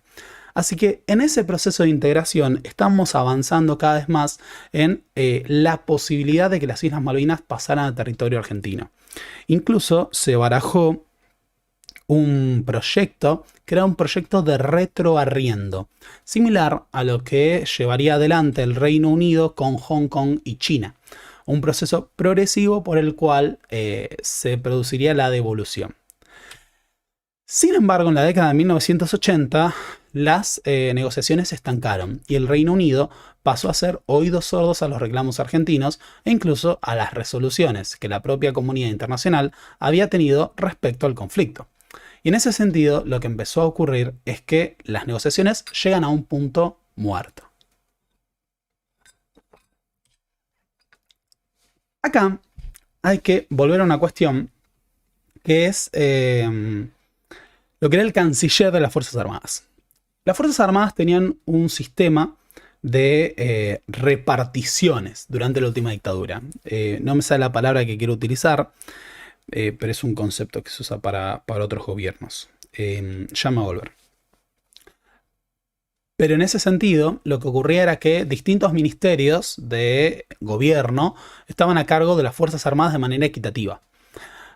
Así que en ese proceso de integración estamos avanzando cada vez más en la posibilidad de que las Islas Malvinas pasaran a territorio argentino. Incluso se barajó un proyecto que era un proyecto de retroarriendo, similar a lo que llevaría adelante el Reino Unido con Hong Kong y China. Un proceso progresivo por el cual se produciría la devolución. Sin embargo, en la década de 1980, las negociaciones se estancaron y el Reino Unido pasó a ser oídos sordos a los reclamos argentinos e incluso a las resoluciones que la propia comunidad internacional había tenido respecto al conflicto. Y en ese sentido, lo que empezó a ocurrir es que las negociaciones llegan a un punto muerto. Acá hay que volver a una cuestión que es lo que era el canciller de las Fuerzas Armadas. Las Fuerzas Armadas tenían un sistema de reparticiones durante la última dictadura. No me sale la palabra que quiero utilizar, pero es un concepto que se usa para otros gobiernos. Ya me voy a volver. Pero en ese sentido, lo que ocurría era que distintos ministerios de gobierno estaban a cargo de las Fuerzas Armadas de manera equitativa.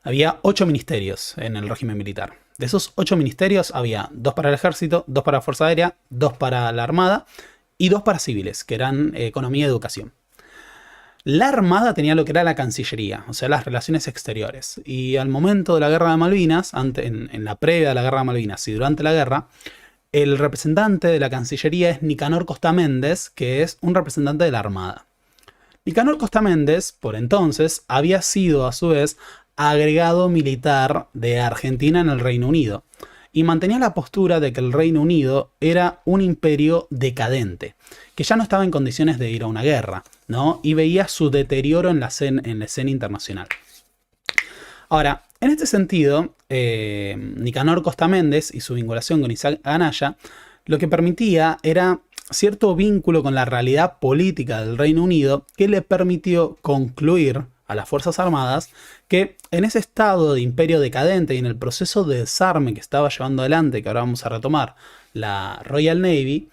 Había 8 ministerios en el régimen militar. De esos 8 ministerios había 2 para el ejército, 2 para la Fuerza Aérea, 2 para la Armada y 2 para civiles, que eran economía y educación. La Armada tenía lo que era la Cancillería, o sea, las relaciones exteriores. Y al momento de la Guerra de Malvinas, en la previa de la Guerra de Malvinas y durante la guerra, el representante de la Cancillería es Nicanor Costa Méndez, que es un representante de la Armada. Nicanor Costa Méndez, por entonces, había sido a su vez agregado militar de Argentina en el Reino Unido y mantenía la postura de que el Reino Unido era un imperio decadente, que ya no estaba en condiciones de ir a una guerra, ¿no? Y veía su deterioro en la escena internacional. Ahora, En este sentido, Nicanor Costa Méndez y su vinculación con Isaac Anaya lo que permitía era cierto vínculo con la realidad política del Reino Unido que le permitió concluir a las Fuerzas Armadas que en ese estado de imperio decadente y en el proceso de desarme que estaba llevando adelante, que ahora vamos a retomar, la Royal Navy,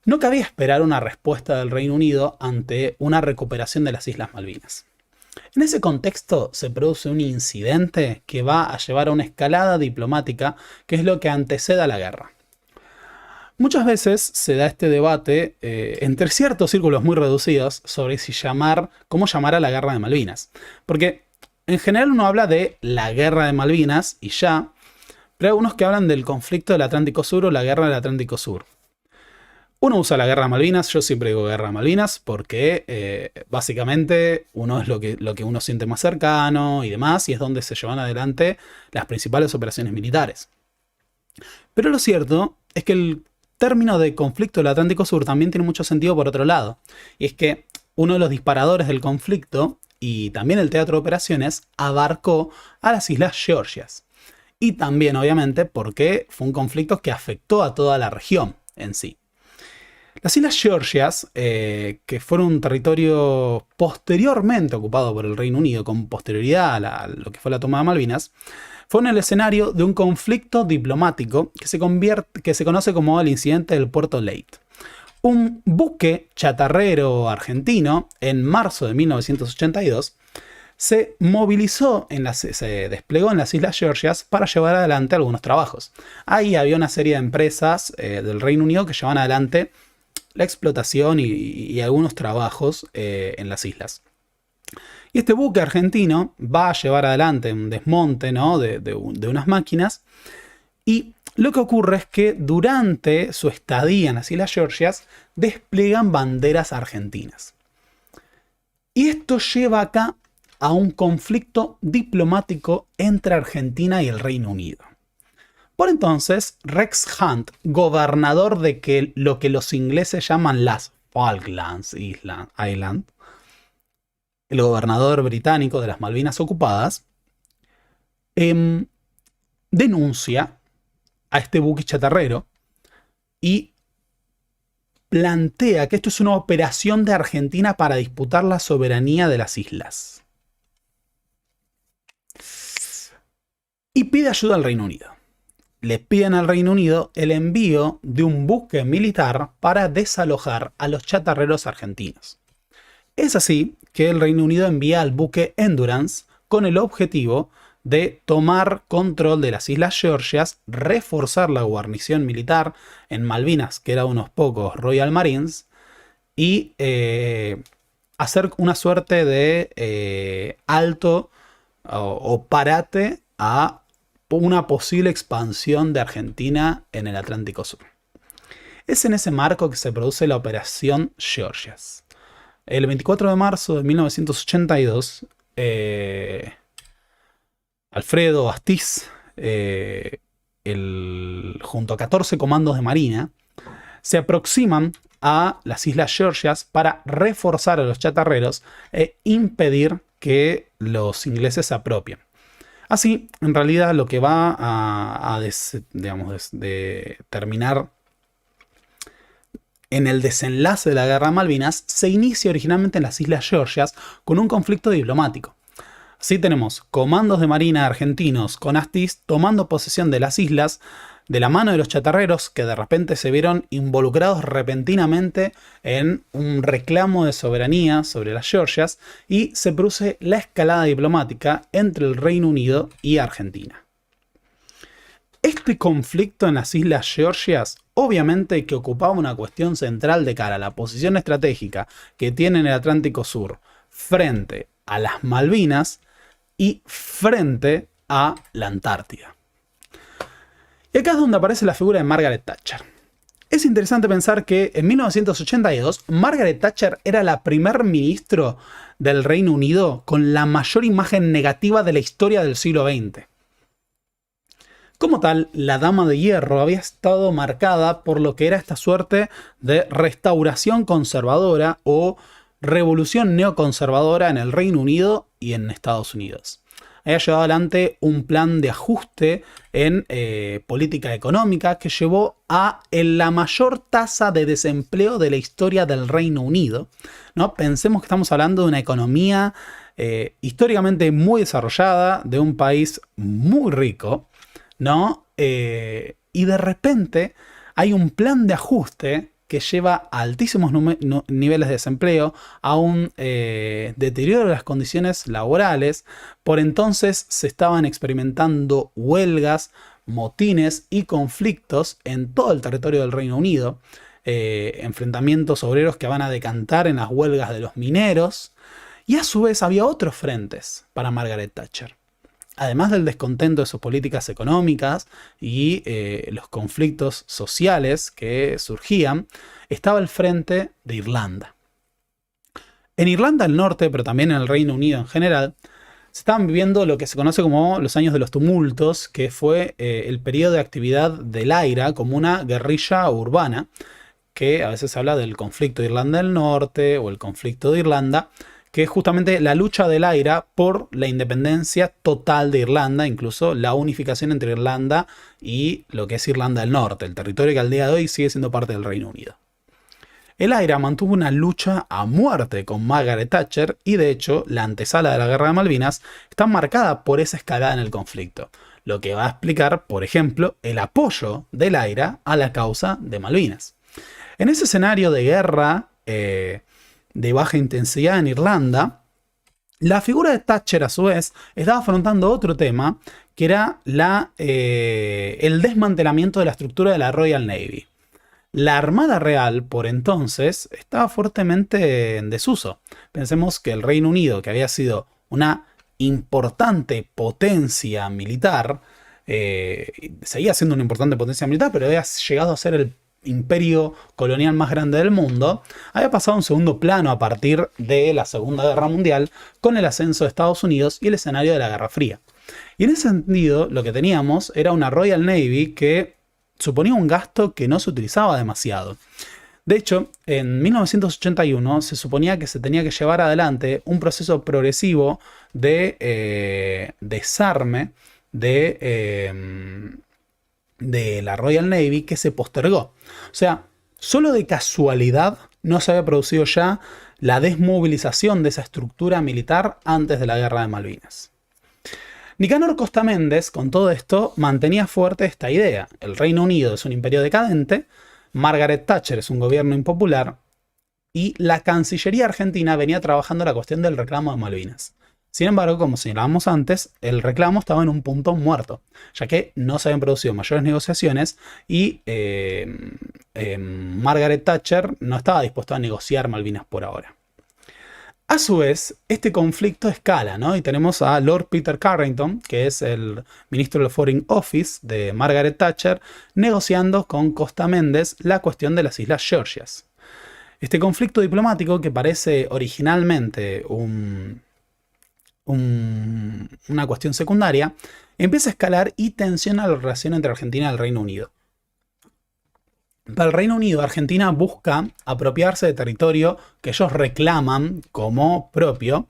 no cabía esperar una respuesta del Reino Unido ante una recuperación de las Islas Malvinas. En ese contexto se produce un incidente que va a llevar a una escalada diplomática, que es lo que antecede a la guerra. Muchas veces se da este debate entre ciertos círculos muy reducidos sobre cómo llamar a la guerra de Malvinas. Porque en general uno habla de la guerra de Malvinas y ya, pero hay algunos que hablan del conflicto del Atlántico Sur o la guerra del Atlántico Sur. Uno usa la guerra de Malvinas, yo siempre digo guerra de Malvinas, porque básicamente uno es lo que uno siente más cercano y demás, y es donde se llevan adelante las principales operaciones militares. Pero lo cierto es que el término de conflicto del Atlántico Sur también tiene mucho sentido por otro lado, y es que uno de los disparadores del conflicto, y también el teatro de operaciones, abarcó a las Islas Georgias. Y también, obviamente, porque fue un conflicto que afectó a toda la región en sí. Las Islas Georgias, que fueron un territorio posteriormente ocupado por el Reino Unido con posterioridad a lo que fue la toma de Malvinas, fueron el escenario de un conflicto diplomático que se conoce como el incidente del Puerto Leyte. Un buque chatarrero argentino, en marzo de 1982, se desplegó en las Islas Georgias para llevar adelante algunos trabajos. Ahí había una serie de empresas del Reino Unido que llevaban adelante la explotación y algunos trabajos en las islas. Y este buque argentino va a llevar adelante un desmonte, ¿no?, de unas máquinas. Y lo que ocurre es que durante su estadía en las Islas Georgias despliegan banderas argentinas. Y esto lleva acá a un conflicto diplomático entre Argentina y el Reino Unido. Por entonces, Rex Hunt, gobernador de lo que los ingleses llaman las Falklands Island, el gobernador británico de las Malvinas ocupadas, denuncia a este buque chatarrero y plantea que esto es una operación de Argentina para disputar la soberanía de las islas. Y pide ayuda al Reino Unido. Le piden al Reino Unido el envío de un buque militar para desalojar a los chatarreros argentinos. Es así que el Reino Unido envía al buque Endurance con el objetivo de tomar control de las Islas Georgias, reforzar la guarnición militar en Malvinas, que eran unos pocos Royal Marines, y hacer una suerte de alto o parate a una posible expansión de Argentina en el Atlántico Sur. Es en ese marco que se produce la Operación Georgias. El 24 de marzo de 1982, Alfredo Astiz, junto a 14 comandos de marina, se aproximan a las Islas Georgias para reforzar a los chatarreros e impedir que los ingleses se apropien. Así, en realidad, lo que va a terminar en el desenlace de la Guerra de Malvinas se inicia originalmente en las Islas Georgias con un conflicto diplomático. Así tenemos comandos de marina argentinos con Astiz tomando posesión de las islas de la mano de los chatarreros que de repente se vieron involucrados repentinamente en un reclamo de soberanía sobre las Georgias y se produce la escalada diplomática entre el Reino Unido y Argentina. Este conflicto en las Islas Georgias, obviamente que ocupaba una cuestión central de cara a la posición estratégica que tiene en el Atlántico Sur frente a las Malvinas y frente a la Antártida. Y acá es donde aparece la figura de Margaret Thatcher. Es interesante pensar que en 1982 Margaret Thatcher era la primer ministro del Reino Unido con la mayor imagen negativa de la historia del siglo XX. Como tal, la Dama de Hierro había estado marcada por lo que era esta suerte de restauración conservadora o revolución neoconservadora en el Reino Unido y en Estados Unidos. había llevado adelante un plan de ajuste en política económica que llevó a la mayor tasa de desempleo de la historia del Reino Unido, ¿no? Pensemos que estamos hablando de una economía históricamente muy desarrollada, de un país muy rico, ¿no? Y de repente hay un plan de ajuste que lleva a altísimos niveles de desempleo, a un deterioro de las condiciones laborales. Por entonces se estaban experimentando huelgas, motines y conflictos en todo el territorio del Reino Unido. Enfrentamientos obreros que van a decantar en las huelgas de los mineros. Y a su vez había otros frentes para Margaret Thatcher. Además del descontento de sus políticas económicas y los conflictos sociales que surgían, estaba el frente de Irlanda. En Irlanda del Norte, pero también en el Reino Unido en general, se estaban viviendo lo que se conoce como los años de los tumultos, que fue el periodo de actividad del IRA como una guerrilla urbana, que a veces se habla del conflicto de Irlanda del Norte o el conflicto de Irlanda, que es justamente la lucha del IRA por la independencia total de Irlanda, incluso la unificación entre Irlanda y lo que es Irlanda del Norte, el territorio que al día de hoy sigue siendo parte del Reino Unido. El IRA mantuvo una lucha a muerte con Margaret Thatcher y de hecho la antesala de la Guerra de Malvinas está marcada por esa escalada en el conflicto, lo que va a explicar, por ejemplo, el apoyo del IRA a la causa de Malvinas. En ese escenario de guerra de baja intensidad en Irlanda, la figura de Thatcher a su vez estaba afrontando otro tema, que era el desmantelamiento de la estructura de la Royal Navy. La Armada Real, por entonces, estaba fuertemente en desuso. Pensemos que el Reino Unido, que había sido una importante potencia militar, seguía siendo una importante potencia militar, pero había llegado a ser el imperio colonial más grande del mundo, había pasado a un segundo plano a partir de la Segunda Guerra Mundial con el ascenso de Estados Unidos y el escenario de la Guerra Fría. Y en ese sentido, lo que teníamos era una Royal Navy que suponía un gasto que no se utilizaba demasiado. De hecho, en 1981 se suponía que se tenía que llevar adelante un proceso progresivo de desarme de la Royal Navy que se postergó. O sea, solo de casualidad no se había producido ya la desmovilización de esa estructura militar antes de la Guerra de Malvinas. Nicanor Costa Méndez, con todo esto, mantenía fuerte esta idea. El Reino Unido es un imperio decadente, Margaret Thatcher es un gobierno impopular y la Cancillería argentina venía trabajando la cuestión del reclamo de Malvinas. Sin embargo, como señalábamos antes, el reclamo estaba en un punto muerto, ya que no se habían producido mayores negociaciones y Margaret Thatcher no estaba dispuesta a negociar Malvinas por ahora. A su vez, este conflicto escala, ¿no? Y tenemos a Lord Peter Carrington, que es el ministro del Foreign Office de Margaret Thatcher, negociando con Costa Méndez la cuestión de las Islas Georgias. Este conflicto diplomático, que parece originalmente una cuestión secundaria, empieza a escalar y tensiona la relación entre Argentina y el Reino Unido. Para el Reino Unido, Argentina busca apropiarse de territorio que ellos reclaman como propio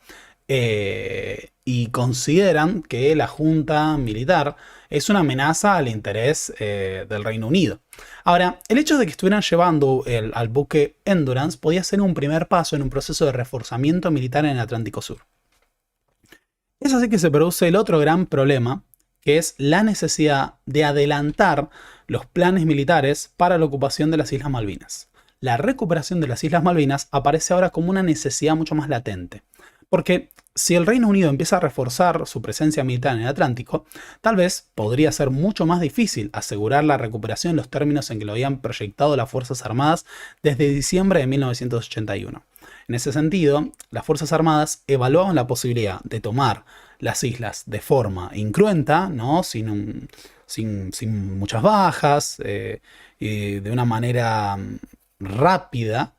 y consideran que la junta militar es una amenaza al interés del Reino Unido. Ahora, el hecho de que estuvieran llevando al buque Endurance podía ser un primer paso en un proceso de reforzamiento militar en el Atlántico Sur. Es así que se produce el otro gran problema, que es la necesidad de adelantar los planes militares para la ocupación de las Islas Malvinas. La recuperación de las Islas Malvinas aparece ahora como una necesidad mucho más latente, porque si el Reino Unido empieza a reforzar su presencia militar en el Atlántico, tal vez podría ser mucho más difícil asegurar la recuperación en los términos en que lo habían proyectado las Fuerzas Armadas desde diciembre de 1981. En ese sentido, las Fuerzas Armadas evaluaban la posibilidad de tomar las islas de forma incruenta, ¿no? sin muchas bajas, y de una manera rápida,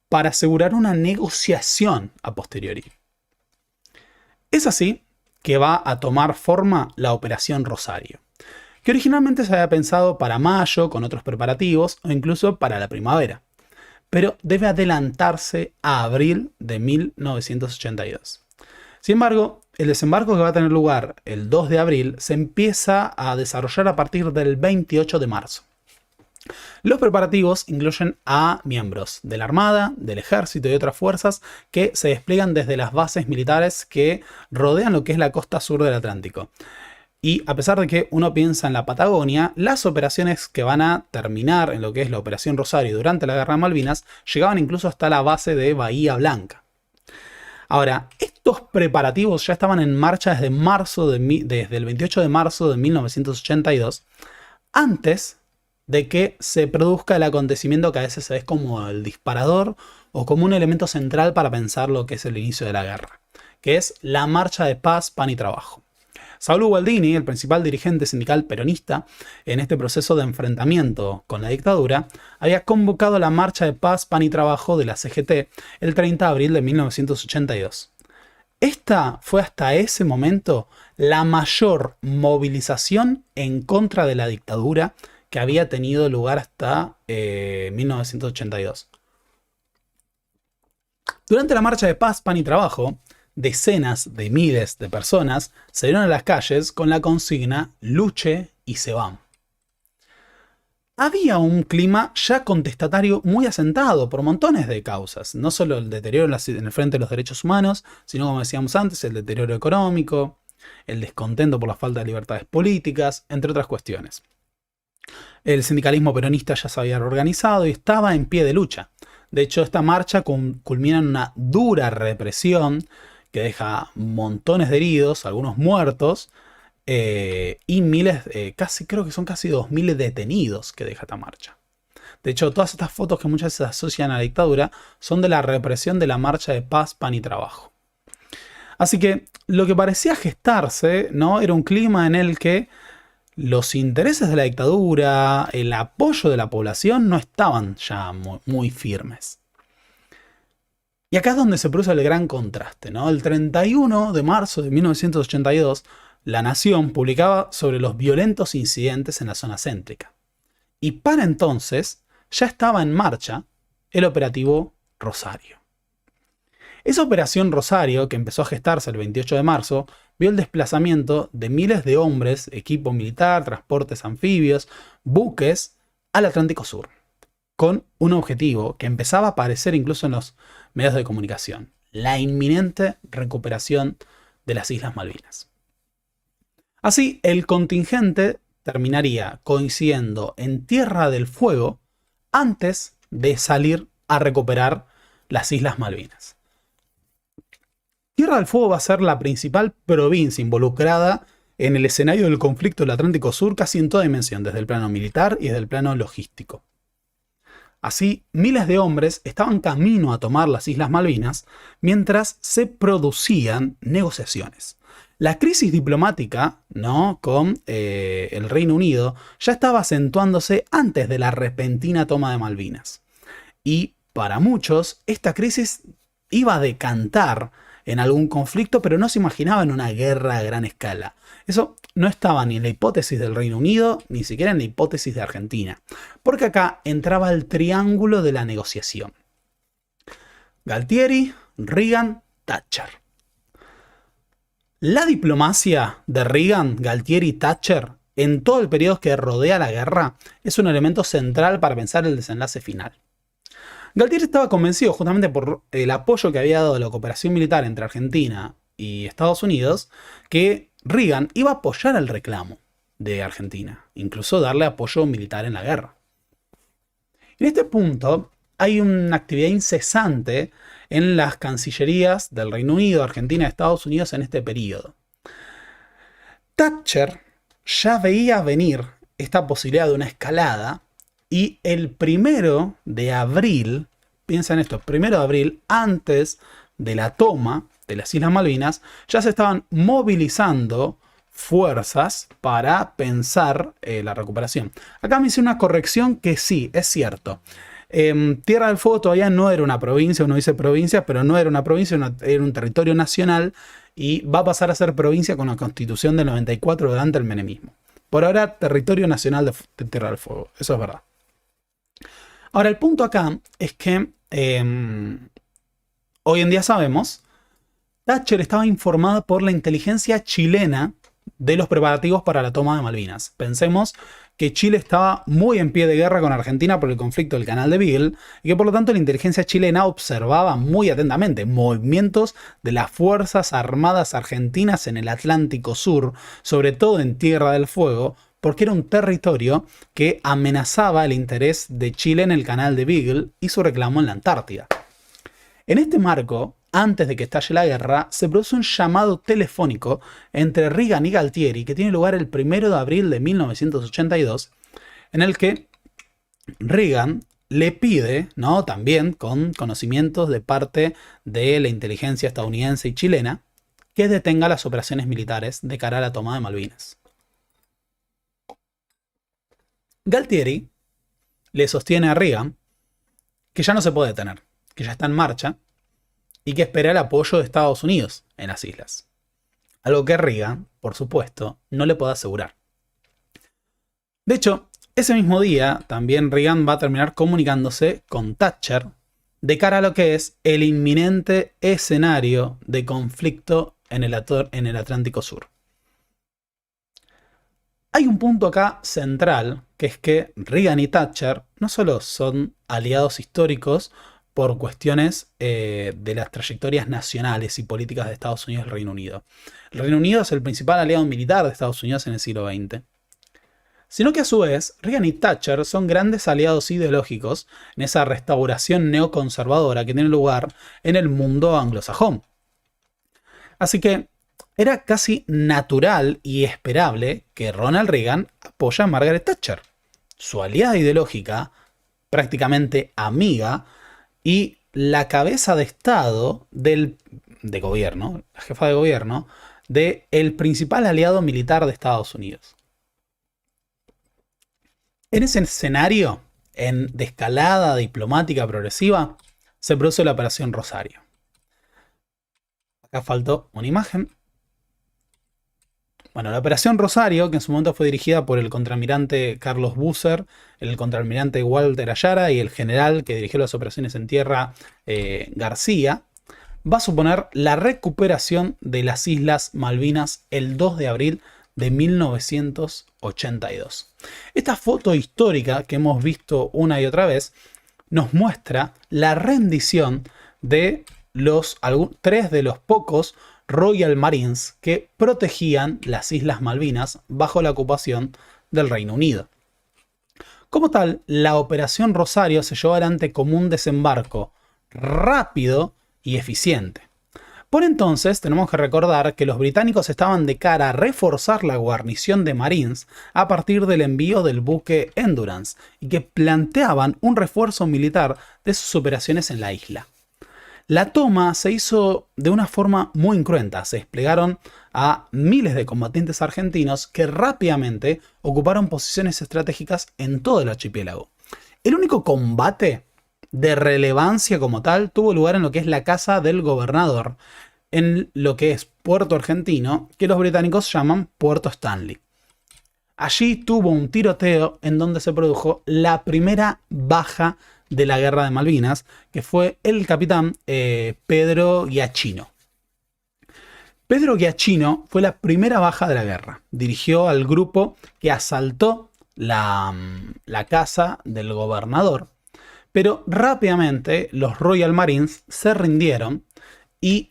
para asegurar una negociación a posteriori. Es así que va a tomar forma la Operación Rosario, que originalmente se había pensado para mayo con otros preparativos o incluso para la primavera, pero debe adelantarse a abril de 1982. Sin embargo, el desembarco que va a tener lugar el 2 de abril se empieza a desarrollar a partir del 28 de marzo. Los preparativos incluyen a miembros de la Armada, del Ejército y otras fuerzas que se despliegan desde las bases militares que rodean lo que es la costa sur del Atlántico. Y a pesar de que uno piensa en la Patagonia, las operaciones que van a terminar en lo que es la Operación Rosario durante la Guerra de Malvinas llegaban incluso hasta la base de Bahía Blanca. Ahora, estos preparativos ya estaban en marcha desde el 28 de marzo de 1982, antes de que se produzca el acontecimiento que a veces se ve como el disparador o como un elemento central para pensar lo que es el inicio de la guerra, que es la Marcha de Paz, Pan y Trabajo. Saulo Gualdini, el principal dirigente sindical peronista en este proceso de enfrentamiento con la dictadura, había convocado la Marcha de Paz, Pan y Trabajo de la CGT el 30 de abril de 1982. Esta fue hasta ese momento la mayor movilización en contra de la dictadura que había tenido lugar hasta 1982. Durante la Marcha de Paz, Pan y Trabajo, decenas de miles de personas salieron a las calles con la consigna "Luche y se van". Había un clima ya contestatario muy asentado por montones de causas, no solo el deterioro en el frente de los derechos humanos, sino, como decíamos antes, el deterioro económico, el descontento por la falta de libertades políticas, entre otras cuestiones. El sindicalismo peronista ya se había reorganizado y estaba en pie de lucha. De hecho, esta marcha culmina en una dura represión que deja montones de heridos, algunos muertos, y miles, creo que son casi 2000 detenidos que deja esta marcha. De hecho, todas estas fotos que muchas veces asocian a la dictadura son de la represión de la Marcha de Paz, Pan y Trabajo. Así que lo que parecía gestarse, ¿no?, era un clima en el que los intereses de la dictadura, el apoyo de la población no estaban ya muy firmes. Y acá es donde se produce el gran contraste, ¿no? El 31 de marzo de 1982, La Nación publicaba sobre los violentos incidentes en la zona céntrica. Y para entonces ya estaba en marcha el operativo Rosario. Esa operación Rosario, que empezó a gestarse el 28 de marzo, vio el desplazamiento de miles de hombres, equipo militar, transportes anfibios, buques, al Atlántico Sur, con un objetivo que empezaba a aparecer incluso en los medios de comunicación: la inminente recuperación de las Islas Malvinas. Así, el contingente terminaría coincidiendo en Tierra del Fuego antes de salir a recuperar las Islas Malvinas. Tierra del Fuego va a ser la principal provincia involucrada en el escenario del conflicto del Atlántico Sur casi en toda dimensión, desde el plano militar y desde el plano logístico. Así, miles de hombres estaban camino a tomar las Islas Malvinas mientras se producían negociaciones. La crisis diplomática, ¿no?, con el Reino Unido ya estaba acentuándose antes de la repentina toma de Malvinas. Y para muchos, esta crisis iba a decantar en algún conflicto, pero no se imaginaba en una guerra a gran escala. Eso no estaba ni en la hipótesis del Reino Unido, ni siquiera en la hipótesis de Argentina, porque acá entraba el triángulo de la negociación: Galtieri, Reagan, Thatcher. La diplomacia de Reagan, Galtieri y Thatcher en todo el periodo que rodea la guerra es un elemento central para pensar el desenlace final. Galtieri estaba convencido, justamente por el apoyo que había dado la cooperación militar entre Argentina y Estados Unidos, que Reagan iba a apoyar el reclamo de Argentina, incluso darle apoyo militar en la guerra. En este punto hay una actividad incesante en las cancillerías del Reino Unido, Argentina y Estados Unidos en este periodo. Thatcher ya veía venir esta posibilidad de una escalada, y el 1 de abril, piensa en esto, 1 de abril, antes de la toma de las Islas Malvinas, ya se estaban movilizando fuerzas para pensar la recuperación. Acá me hice una corrección que sí, es cierto. Tierra del Fuego todavía no era una provincia, uno dice provincia, pero no era una provincia, era un territorio nacional, y va a pasar a ser provincia con la Constitución del 94 durante el menemismo. Por ahora, territorio nacional de Tierra del Fuego, eso es verdad. Ahora, el punto acá es que hoy en día sabemos Thatcher estaba informada por la inteligencia chilena de los preparativos para la toma de Malvinas. Pensemos que Chile estaba muy en pie de guerra con Argentina por el conflicto del Canal de Beagle y que por lo tanto la inteligencia chilena observaba muy atentamente movimientos de las Fuerzas Armadas Argentinas en el Atlántico Sur, sobre todo en Tierra del Fuego, porque era un territorio que amenazaba el interés de Chile en el Canal de Beagle y su reclamo en la Antártida. En este marco, antes de que estalle la guerra, se produce un llamado telefónico entre Reagan y Galtieri que tiene lugar el 1 de abril de 1982, en el que Reagan le pide, ¿no?, también con conocimientos de parte de la inteligencia estadounidense y chilena, que detenga las operaciones militares de cara a la toma de Malvinas. Galtieri le sostiene a Reagan que ya no se puede detener, que ya está en marcha y que espera el apoyo de Estados Unidos en las islas. Algo que Reagan, por supuesto, no le puede asegurar. De hecho, ese mismo día también Reagan va a terminar comunicándose con Thatcher de cara a lo que es el inminente escenario de conflicto en el Atlántico Sur. Hay un punto acá central, que es que Reagan y Thatcher no solo son aliados históricos por cuestiones de las trayectorias nacionales y políticas de Estados Unidos y el Reino Unido. El Reino Unido es el principal aliado militar de Estados Unidos en el siglo XX. Sino que a su vez, Reagan y Thatcher son grandes aliados ideológicos en esa restauración neoconservadora que tiene lugar en el mundo anglosajón. Así que era casi natural y esperable que Ronald Reagan apoye a Margaret Thatcher, su aliada ideológica, prácticamente amiga, y la cabeza de Estado de gobierno, la jefa de gobierno, del principal aliado militar de Estados Unidos. En ese escenario, de escalada diplomática progresiva, se produce la Operación Rosario. Acá faltó una imagen. Bueno, la Operación Rosario, que en su momento fue dirigida por el contraalmirante Carlos Busser, el contraalmirante Walter Ayara y el general que dirigió las operaciones en tierra, García, va a suponer la recuperación de las Islas Malvinas el 2 de abril de 1982. Esta foto histórica que hemos visto una y otra vez nos muestra la rendición de tres de los pocos Royal Marines que protegían las Islas Malvinas bajo la ocupación del Reino Unido. Como tal, la Operación Rosario se llevó adelante como un desembarco rápido y eficiente. Por entonces, tenemos que recordar que los británicos estaban de cara a reforzar la guarnición de Marines a partir del envío del buque Endurance y que planteaban un refuerzo militar de sus operaciones en la isla. La toma se hizo de una forma muy incruenta. Se desplegaron a miles de combatientes argentinos que rápidamente ocuparon posiciones estratégicas en todo el archipiélago. El único combate de relevancia como tal tuvo lugar en lo que es la casa del gobernador, en lo que es Puerto Argentino, que los británicos llaman Puerto Stanley. Allí tuvo un tiroteo en donde se produjo la primera baja de la Guerra de Malvinas, que fue el capitán Pedro Giacchino. Pedro Giacchino fue la primera baja de la guerra. Dirigió al grupo que asaltó la casa del gobernador, pero rápidamente los Royal Marines se rindieron y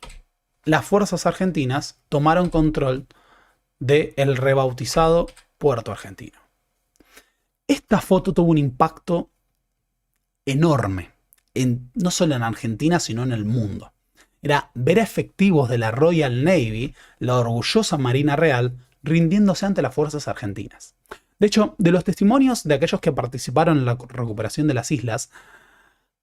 las fuerzas argentinas tomaron control del rebautizado Puerto Argentino. Esta foto tuvo un impacto enorme, no solo en Argentina, sino en el mundo. Era ver a efectivos de la Royal Navy, la orgullosa Marina Real, rindiéndose ante las fuerzas argentinas. De hecho, de los testimonios de aquellos que participaron en la recuperación de las islas,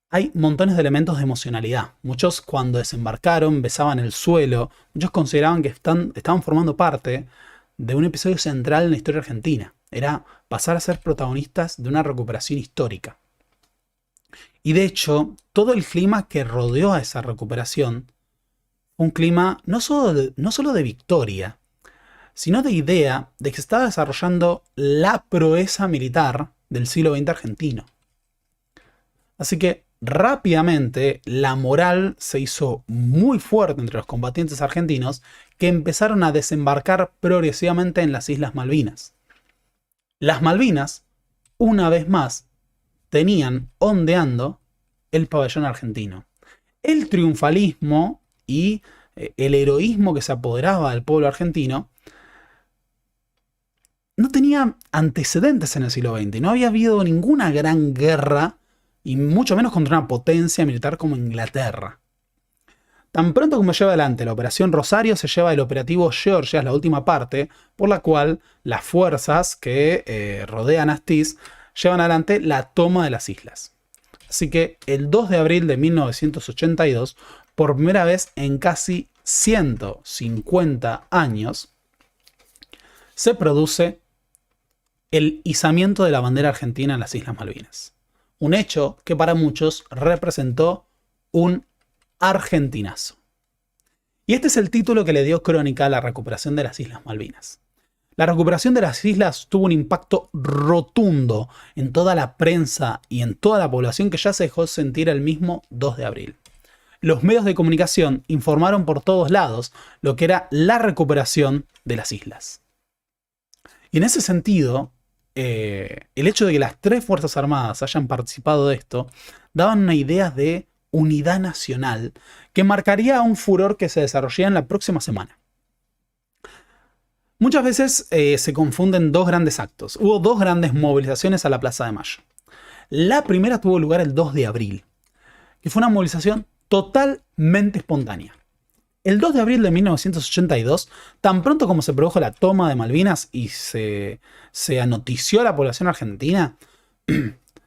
hay montones de elementos de emocionalidad. Muchos, cuando desembarcaron, besaban el suelo. Muchos consideraban que estaban formando parte de un episodio central en la historia argentina. Era pasar a ser protagonistas de una recuperación histórica. Y de hecho, todo el clima que rodeó a esa recuperación, un clima no solo de victoria, sino de idea de que se estaba desarrollando la proeza militar del siglo XX argentino. Así que rápidamente la moral se hizo muy fuerte entre los combatientes argentinos, que empezaron a desembarcar progresivamente en las Islas Malvinas. Las Malvinas, una vez más, tenían ondeando el pabellón argentino. El triunfalismo y el heroísmo que se apoderaba del pueblo argentino no tenía antecedentes en el siglo XX. No había habido ninguna gran guerra, y mucho menos contra una potencia militar como Inglaterra. Tan pronto como lleva adelante la Operación Rosario, se lleva el operativo Georgia, la última parte, por la cual las fuerzas que rodean a Astiz llevan adelante la toma de las islas. Así que el 2 de abril de 1982, por primera vez en casi 150 años, se produce el izamiento de la bandera argentina en las Islas Malvinas. Un hecho que para muchos representó un argentinazo. Y este es el título que le dio Crónica a la recuperación de las Islas Malvinas. La recuperación de las islas tuvo un impacto rotundo en toda la prensa y en toda la población, que ya se dejó sentir el mismo 2 de abril. Los medios de comunicación informaron por todos lados lo que era la recuperación de las islas. Y en ese sentido, el hecho de que las tres Fuerzas Armadas hayan participado de esto daban una idea de unidad nacional que marcaría un furor que se desarrollaría en la próxima semana. Muchas veces se confunden dos grandes actos. Hubo dos grandes movilizaciones a la Plaza de Mayo. La primera tuvo lugar el 2 de abril, que fue una movilización totalmente espontánea. El 2 de abril de 1982, tan pronto como se produjo la toma de Malvinas y se anotició a la población argentina,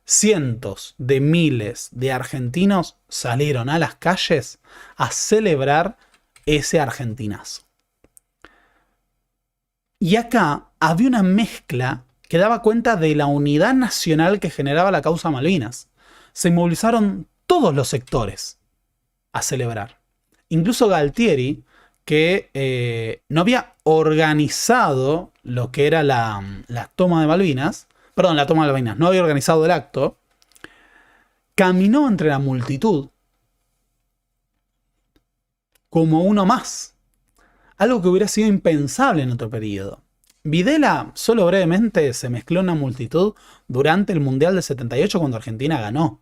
cientos de miles de argentinos salieron a las calles a celebrar ese argentinazo. Y acá había una mezcla que daba cuenta de la unidad nacional que generaba la causa Malvinas. Se movilizaron todos los sectores a celebrar. Incluso Galtieri, que no había organizado lo que era la toma de Malvinas, no había organizado el acto, caminó entre la multitud como uno más. Algo que hubiera sido impensable en otro periodo. Videla, solo brevemente, se mezcló en una multitud durante el Mundial del 78 cuando Argentina ganó,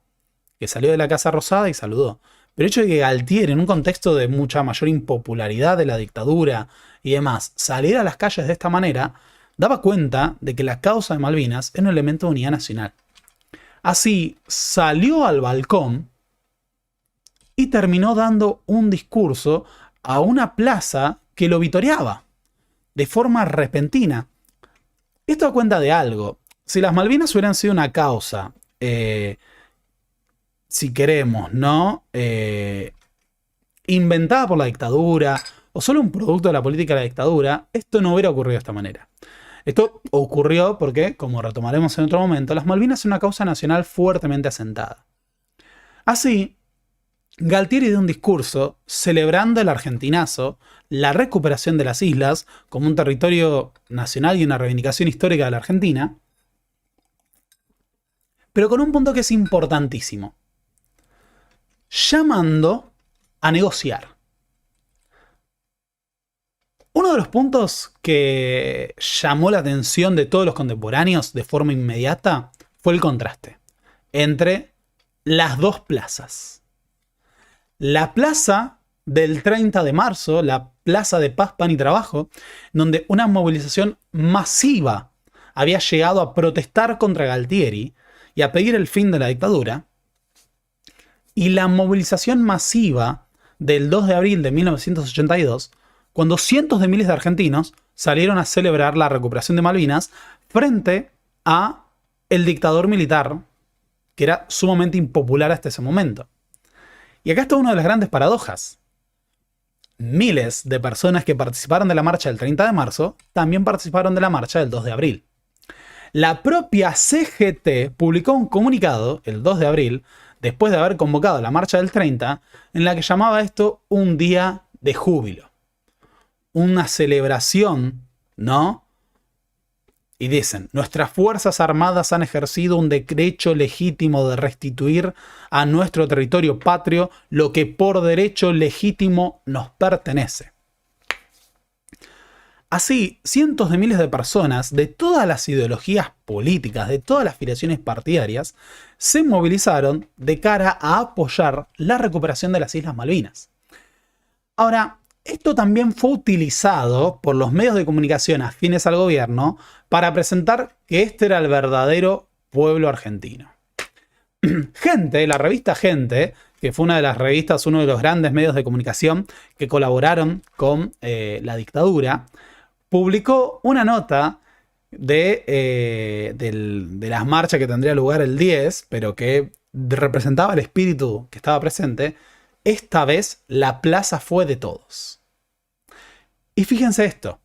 que salió de la Casa Rosada y saludó. Pero el hecho de que Galtieri, en un contexto de mucha mayor impopularidad de la dictadura y demás, saliera a las calles de esta manera, daba cuenta de que la causa de Malvinas era un elemento de unidad nacional. Así, salió al balcón y terminó dando un discurso a una plaza que lo vitoreaba de forma repentina. Esto da cuenta de algo. Si las Malvinas hubieran sido una causa, si queremos, ¿no? Inventada por la dictadura o solo un producto de la política de la dictadura, esto no hubiera ocurrido de esta manera. Esto ocurrió porque, como retomaremos en otro momento, las Malvinas son una causa nacional fuertemente asentada. Así, Galtieri dio un discurso celebrando el argentinazo, la recuperación de las islas como un territorio nacional y una reivindicación histórica de la Argentina, pero con un punto que es importantísimo: llamando a negociar. Uno de los puntos que llamó la atención de todos los contemporáneos de forma inmediata fue el contraste entre las dos plazas. La plaza del 30 de marzo, la plaza de Paz, Pan y Trabajo, donde una movilización masiva había llegado a protestar contra Galtieri y a pedir el fin de la dictadura, y la movilización masiva del 2 de abril de 1982, cuando cientos de miles de argentinos salieron a celebrar la recuperación de Malvinas frente a el dictador militar, que era sumamente impopular hasta ese momento. Y acá está una de las grandes paradojas. Miles de personas que participaron de la marcha del 30 de marzo también participaron de la marcha del 2 de abril. La propia CGT publicó un comunicado el 2 de abril, después de haber convocado la marcha del 30, en la que llamaba esto un día de júbilo. Una celebración, ¿no?, Y dicen, nuestras Fuerzas Armadas han ejercido un derecho legítimo de restituir a nuestro territorio patrio lo que por derecho legítimo nos pertenece. Así, cientos de miles de personas de todas las ideologías políticas, de todas las filiaciones partidarias, se movilizaron de cara a apoyar la recuperación de las Islas Malvinas. Ahora, esto también fue utilizado por los medios de comunicación afines al gobierno para presentar que este era el verdadero pueblo argentino. Gente, la revista Gente, que fue una de las revistas, uno de los grandes medios de comunicación que colaboraron con la dictadura, publicó una nota de las marchas que tendría lugar el 10, pero que representaba el espíritu que estaba presente. Esta vez la plaza fue de todos. Y fíjense esto.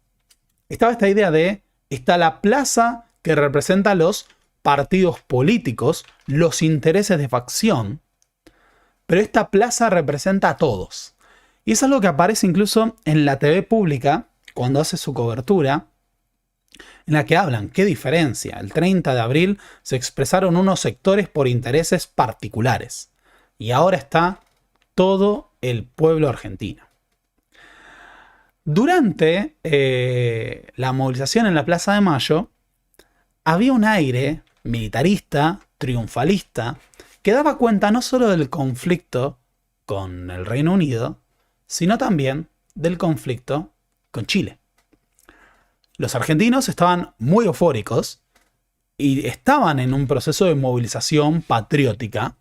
Estaba esta idea de, está la plaza que representa los partidos políticos, los intereses de facción, pero esta plaza representa a todos. Y es algo que aparece incluso en la TV pública, cuando hace su cobertura, en la que hablan, qué diferencia, el 30 de abril se expresaron unos sectores por intereses particulares, y ahora está todo el pueblo argentino. Durante la movilización en la Plaza de Mayo, había un aire militarista, triunfalista, que daba cuenta no solo del conflicto con el Reino Unido, sino también del conflicto con Chile. Los argentinos estaban muy eufóricos y estaban en un proceso de movilización patriótica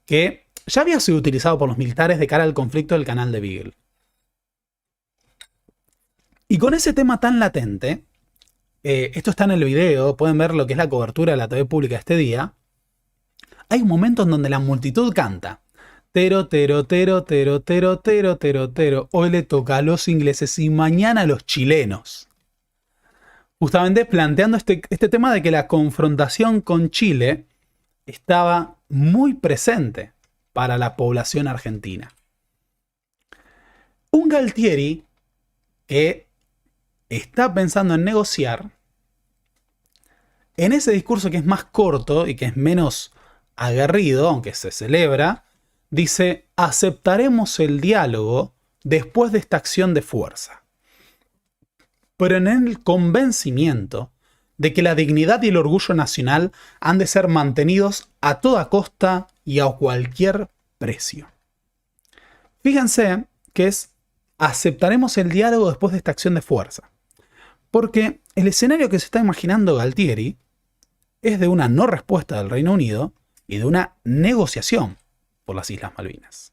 que ya había sido utilizado por los militares de cara al conflicto del Canal de Beagle. Y con ese tema tan latente, esto está en el video, pueden ver lo que es la cobertura de la TV pública este día, hay un momento en donde la multitud canta. Tero, tero, tero, tero, tero, tero, tero, tero. Hoy le toca a los ingleses y mañana a los chilenos. Justamente planteando este tema de que la confrontación con Chile estaba muy presente para la población argentina. Un Galtieri que está pensando en negociar, en ese discurso que es más corto y que es menos aguerrido, aunque se celebra, dice, aceptaremos el diálogo después de esta acción de fuerza, pero en el convencimiento de que la dignidad y el orgullo nacional han de ser mantenidos a toda costa y a cualquier precio. Fíjense que es, aceptaremos el diálogo después de esta acción de fuerza, porque el escenario que se está imaginando Galtieri es de una no respuesta del Reino Unido y de una negociación por las Islas Malvinas.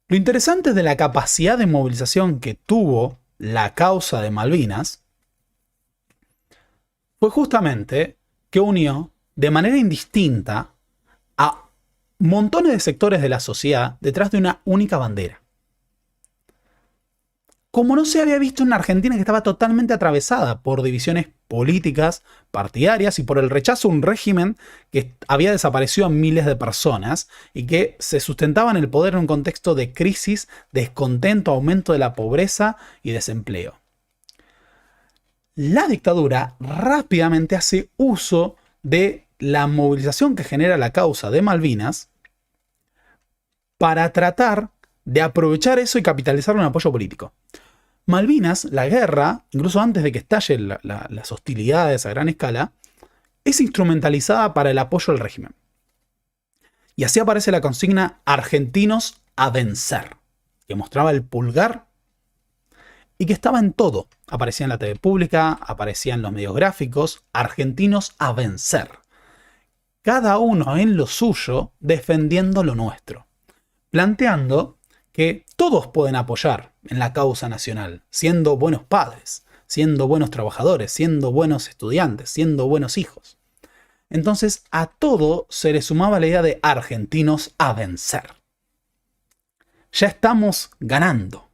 Lo interesante de la capacidad de movilización que tuvo la causa de Malvinas fue justamente que unió de manera indistinta a montones de sectores de la sociedad detrás de una única bandera. Como no se había visto en una Argentina que estaba totalmente atravesada por divisiones políticas, partidarias y por el rechazo a un régimen que había desaparecido a miles de personas y que se sustentaba en el poder en un contexto de crisis, descontento, aumento de la pobreza y desempleo. La dictadura rápidamente hace uso de la movilización que genera la causa de Malvinas para tratar de aprovechar eso y capitalizar un apoyo político. Malvinas, la guerra, incluso antes de que estallen las hostilidades a gran escala, es instrumentalizada para el apoyo al régimen. Y así aparece la consigna argentinos a vencer, que mostraba el pulgar y que estaba en todo. Aparecía en la TV pública, aparecía en los medios gráficos, argentinos a vencer. Cada uno en lo suyo defendiendo lo nuestro, planteando que todos pueden apoyar en la causa nacional, siendo buenos padres, siendo buenos trabajadores, siendo buenos estudiantes, siendo buenos hijos. Entonces a todo se le sumaba la idea de argentinos a vencer. Ya estamos ganando.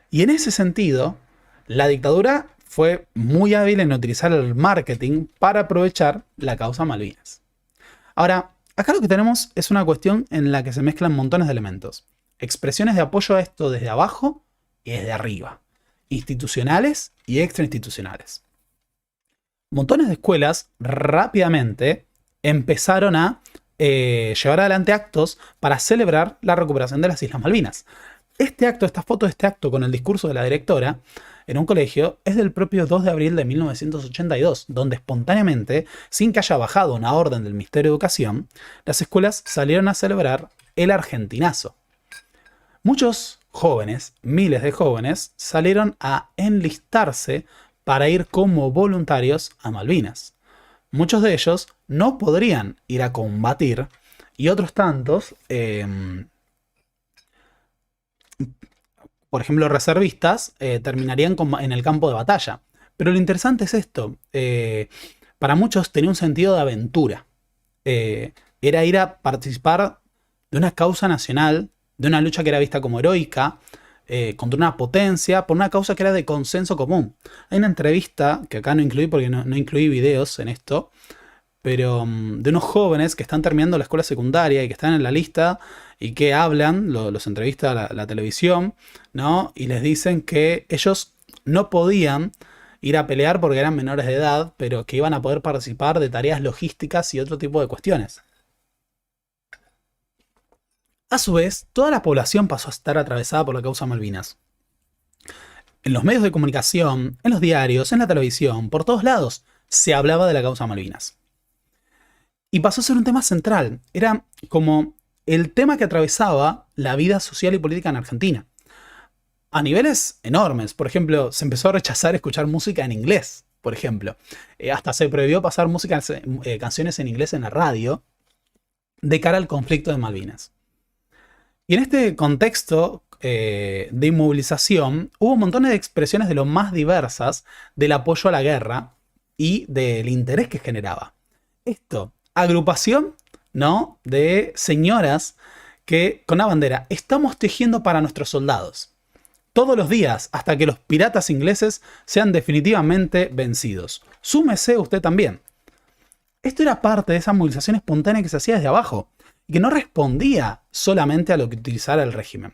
Y en ese sentido, la dictadura fue muy hábil en utilizar el marketing para aprovechar la causa Malvinas. Ahora, acá lo que tenemos es una cuestión en la que se mezclan montones de elementos. Expresiones de apoyo a esto desde abajo y desde arriba. institucionales y extrainstitucionales. Montones de escuelas rápidamente empezaron a llevar adelante actos para celebrar la recuperación de las Islas Malvinas. Esta foto de este acto con el discurso de la directora en un colegio es del propio 2 de abril de 1982, donde espontáneamente, sin que haya bajado una orden del Ministerio de Educación, las escuelas salieron a celebrar el argentinazo. Muchos jóvenes, miles de jóvenes, salieron a enlistarse para ir como voluntarios a Malvinas. Muchos de ellos no podrían ir a combatir y otros tantos, por ejemplo reservistas, terminarían en el campo de batalla. Pero lo interesante es esto, para muchos tenía un sentido de aventura. Era ir a participar de una causa nacional, de una lucha que era vista como heroica, contra una potencia, por una causa que era de consenso común. Hay una entrevista, que acá no incluí porque no incluí videos en esto, pero de unos jóvenes que están terminando la escuela secundaria y que están en la lista y que hablan, los entrevista la televisión, ¿no? Y les dicen que ellos no podían ir a pelear porque eran menores de edad, pero que iban a poder participar de tareas logísticas y otro tipo de cuestiones. A su vez, toda la población pasó a estar atravesada por la causa Malvinas. En los medios de comunicación, en los diarios, en la televisión, por todos lados, se hablaba de la causa Malvinas. Y pasó a ser un tema central. Era como el tema que atravesaba la vida social y política en Argentina. A niveles enormes. Por ejemplo, se empezó a rechazar escuchar música en inglés, por ejemplo. Hasta se prohibió pasar canciones en inglés en la radio de cara al conflicto de Malvinas. Y en este contexto de inmovilización hubo montones de expresiones de lo más diversas del apoyo a la guerra y del interés que generaba. Esto, agrupación, ¿no?, de señoras que con la bandera estamos tejiendo para nuestros soldados. Todos los días hasta que los piratas ingleses sean definitivamente vencidos. Súmese usted también. Esto era parte de esa movilización espontánea que se hacía desde abajo y que no respondía solamente a lo que utilizara el régimen.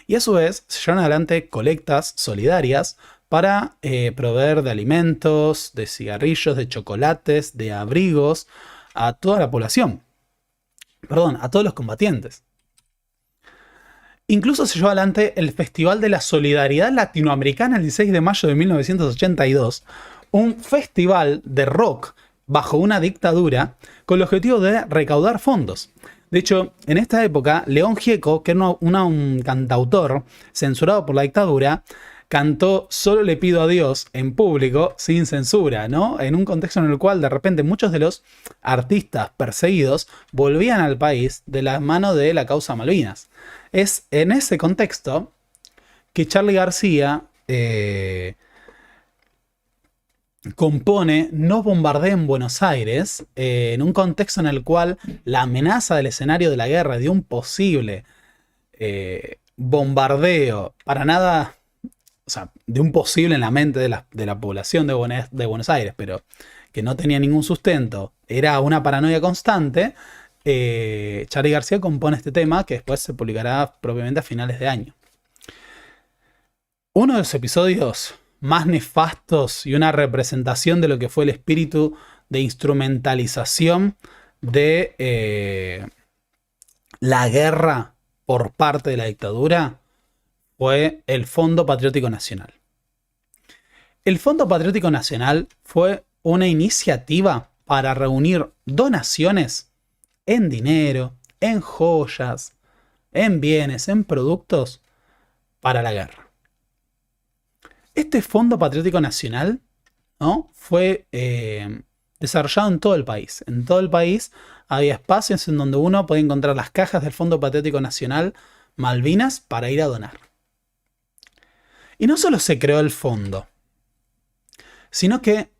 Y a su vez se llevaron adelante colectas solidarias para proveer de alimentos, de cigarrillos, de chocolates, de abrigos a toda la población. Perdón, a todos los combatientes. Incluso se llevó adelante el Festival de la Solidaridad Latinoamericana el 16 de mayo de 1982, un festival de rock bajo una dictadura con el objetivo de recaudar fondos. De hecho, en esta época, León Gieco, que era un cantautor censurado por la dictadura, cantó Solo le pido a Dios en público, sin censura, ¿no? En un contexto en el cual de repente muchos de los artistas perseguidos volvían al país de la mano de la causa Malvinas. Es en ese contexto que Charly García compone No bombardeen Buenos Aires, en un contexto en el cual la amenaza del escenario de la guerra, de un posible bombardeo, para nada, o sea, de un posible en la mente de la población de Buenos Aires, pero que no tenía ningún sustento, era una paranoia constante. Charly García compone este tema que después se publicará propiamente a finales de año. Uno de los episodios más nefastos y una representación de lo que fue el espíritu de instrumentalización de la guerra por parte de la dictadura fue el Fondo Patriótico Nacional. El Fondo Patriótico Nacional fue una iniciativa para reunir donaciones en dinero, en joyas, en bienes, en productos para la guerra. Este Fondo Patriótico Nacional, ¿no?, fue desarrollado en todo el país. En todo el país había espacios en donde uno podía encontrar las cajas del Fondo Patriótico Nacional Malvinas para ir a donar. Y no solo se creó el fondo, sino que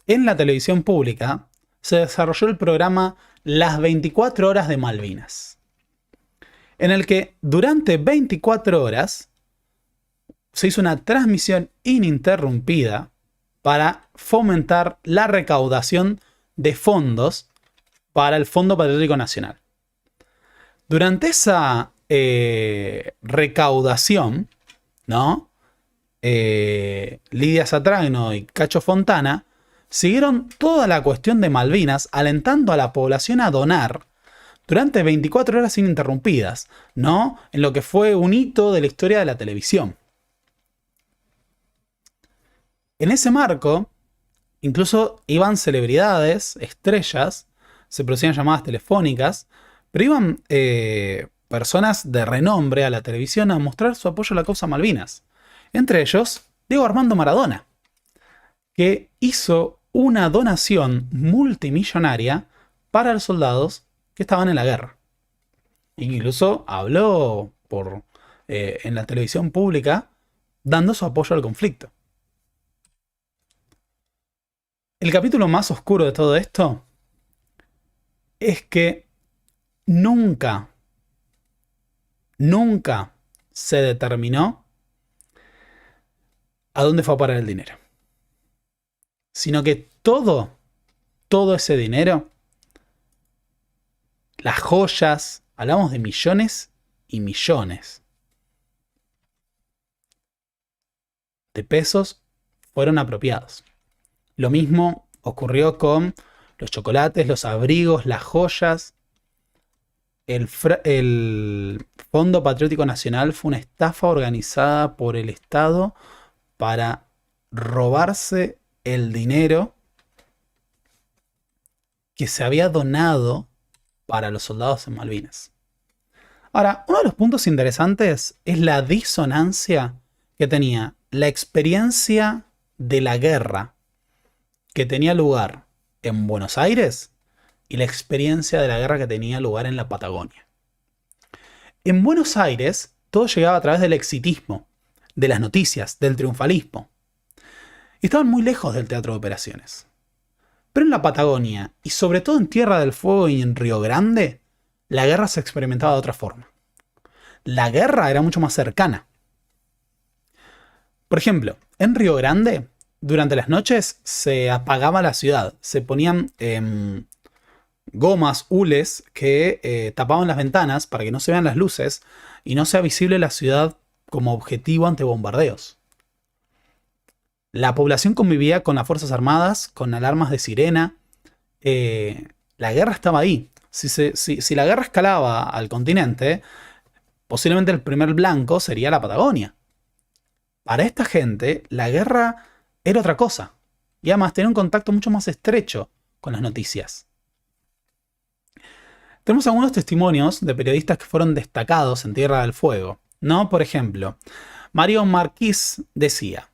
en la televisión pública se desarrolló el programa Las 24 horas de Malvinas, en el que durante 24 horas se hizo una transmisión ininterrumpida para fomentar la recaudación de fondos para el Fondo Patriótico Nacional. Durante esa recaudación, ¿no?, Lidia Satragno y Cacho Fontana siguieron toda la cuestión de Malvinas, alentando a la población a donar durante 24 horas ininterrumpidas, ¿no? En lo que fue un hito de la historia de la televisión. En ese marco, incluso iban celebridades, estrellas, se producían llamadas telefónicas, pero iban personas de renombre a la televisión a mostrar su apoyo a la causa Malvinas. Entre ellos, Diego Armando Maradona, que hizo una donación multimillonaria para los soldados que estaban en la guerra. Incluso habló en la televisión pública dando su apoyo al conflicto. El capítulo más oscuro de todo esto es que nunca se determinó a dónde fue a parar el dinero. Sino que todo ese dinero, las joyas, hablamos de millones y millones de pesos, fueron apropiados. Lo mismo ocurrió con los chocolates, los abrigos, las joyas. El Fondo Patriótico Nacional fue una estafa organizada por el Estado para robarse el dinero que se había donado para los soldados en Malvinas. Ahora, uno de los puntos interesantes es la disonancia que tenía la experiencia de la guerra que tenía lugar en Buenos Aires y la experiencia de la guerra que tenía lugar en la Patagonia. En Buenos Aires todo llegaba a través del exitismo, de las noticias, del triunfalismo. Y estaban muy lejos del teatro de operaciones. Pero en la Patagonia, y sobre todo en Tierra del Fuego y en Río Grande, la guerra se experimentaba de otra forma. La guerra era mucho más cercana. Por ejemplo, en Río Grande, durante las noches se apagaba la ciudad. Se ponían gomas, hules, que tapaban las ventanas para que no se vean las luces y no sea visible la ciudad como objetivo ante bombardeos. La población convivía con las Fuerzas Armadas, con alarmas de sirena. La guerra estaba ahí. Si la guerra escalaba al continente, posiblemente el primer blanco sería la Patagonia. Para esta gente, la guerra era otra cosa. Y además tenía un contacto mucho más estrecho con las noticias. Tenemos algunos testimonios de periodistas que fueron destacados en Tierra del Fuego, ¿no? Por ejemplo, Mario Marquís decía: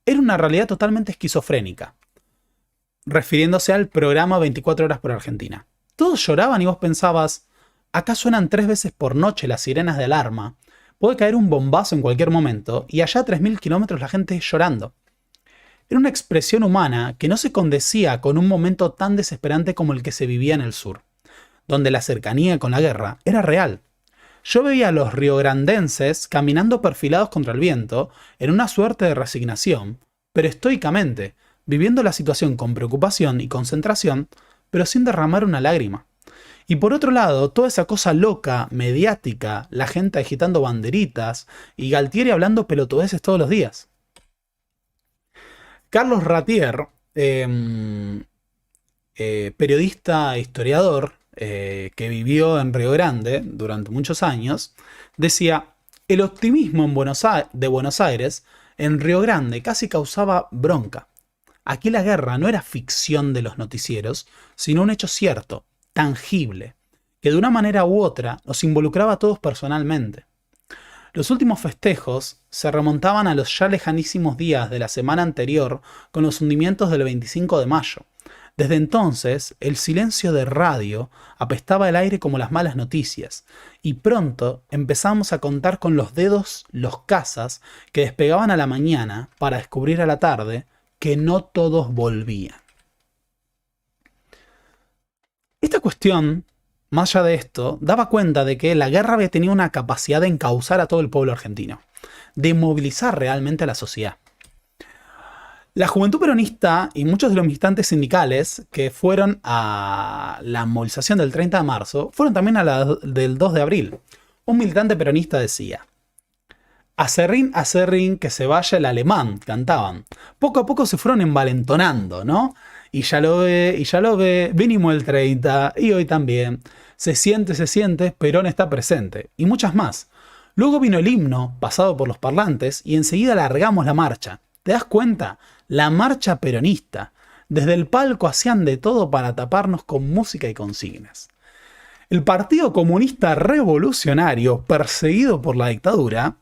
era una realidad totalmente esquizofrénica, refiriéndose al programa 24 horas por Argentina. Todos lloraban y vos pensabas, acá suenan 3 veces por noche las sirenas de alarma, puede caer un bombazo en cualquier momento, y allá a 3000 kilómetros la gente llorando. Era una expresión humana que no se condecía con un momento tan desesperante como el que se vivía en el sur, donde la cercanía con la guerra era real. Yo veía a los riograndenses caminando perfilados contra el viento, en una suerte de resignación, pero estoicamente, viviendo la situación con preocupación y concentración, pero sin derramar una lágrima. Y por otro lado, toda esa cosa loca, mediática, la gente agitando banderitas y Galtieri hablando pelotudeces todos los días. Carlos Ratier, periodista e historiador, que vivió en Río Grande durante muchos años, decía: el optimismo de Buenos Aires en Río Grande casi causaba bronca. Aquí la guerra no era ficción de los noticieros, sino un hecho cierto, tangible, que de una manera u otra nos involucraba a todos personalmente. Los últimos festejos se remontaban a los ya lejanísimos días de la semana anterior con los hundimientos del 25 de mayo. Desde entonces, el silencio de radio apestaba el aire como las malas noticias, y pronto empezamos a contar con los dedos los cazas que despegaban a la mañana para descubrir a la tarde que no todos volvían. Esta cuestión, más allá de esto, daba cuenta de que la guerra había tenido una capacidad de encauzar a todo el pueblo argentino, de movilizar realmente a la sociedad. La juventud peronista y muchos de los militantes sindicales que fueron a la movilización del 30 de marzo fueron también a la del 2 de abril. Un militante peronista decía: Acerrín, acerrín, que se vaya el alemán, cantaban. Poco a poco se fueron envalentonando, ¿no? Y ya lo ve, vinimos el 30, y hoy también. Se siente, Perón está presente. Y muchas más. Luego vino el himno, pasado por los parlantes, y enseguida largamos la marcha. ¿Te das cuenta? La marcha peronista. Desde el palco hacían de todo para taparnos con música y consignas. El Partido Comunista Revolucionario, perseguido por la dictadura,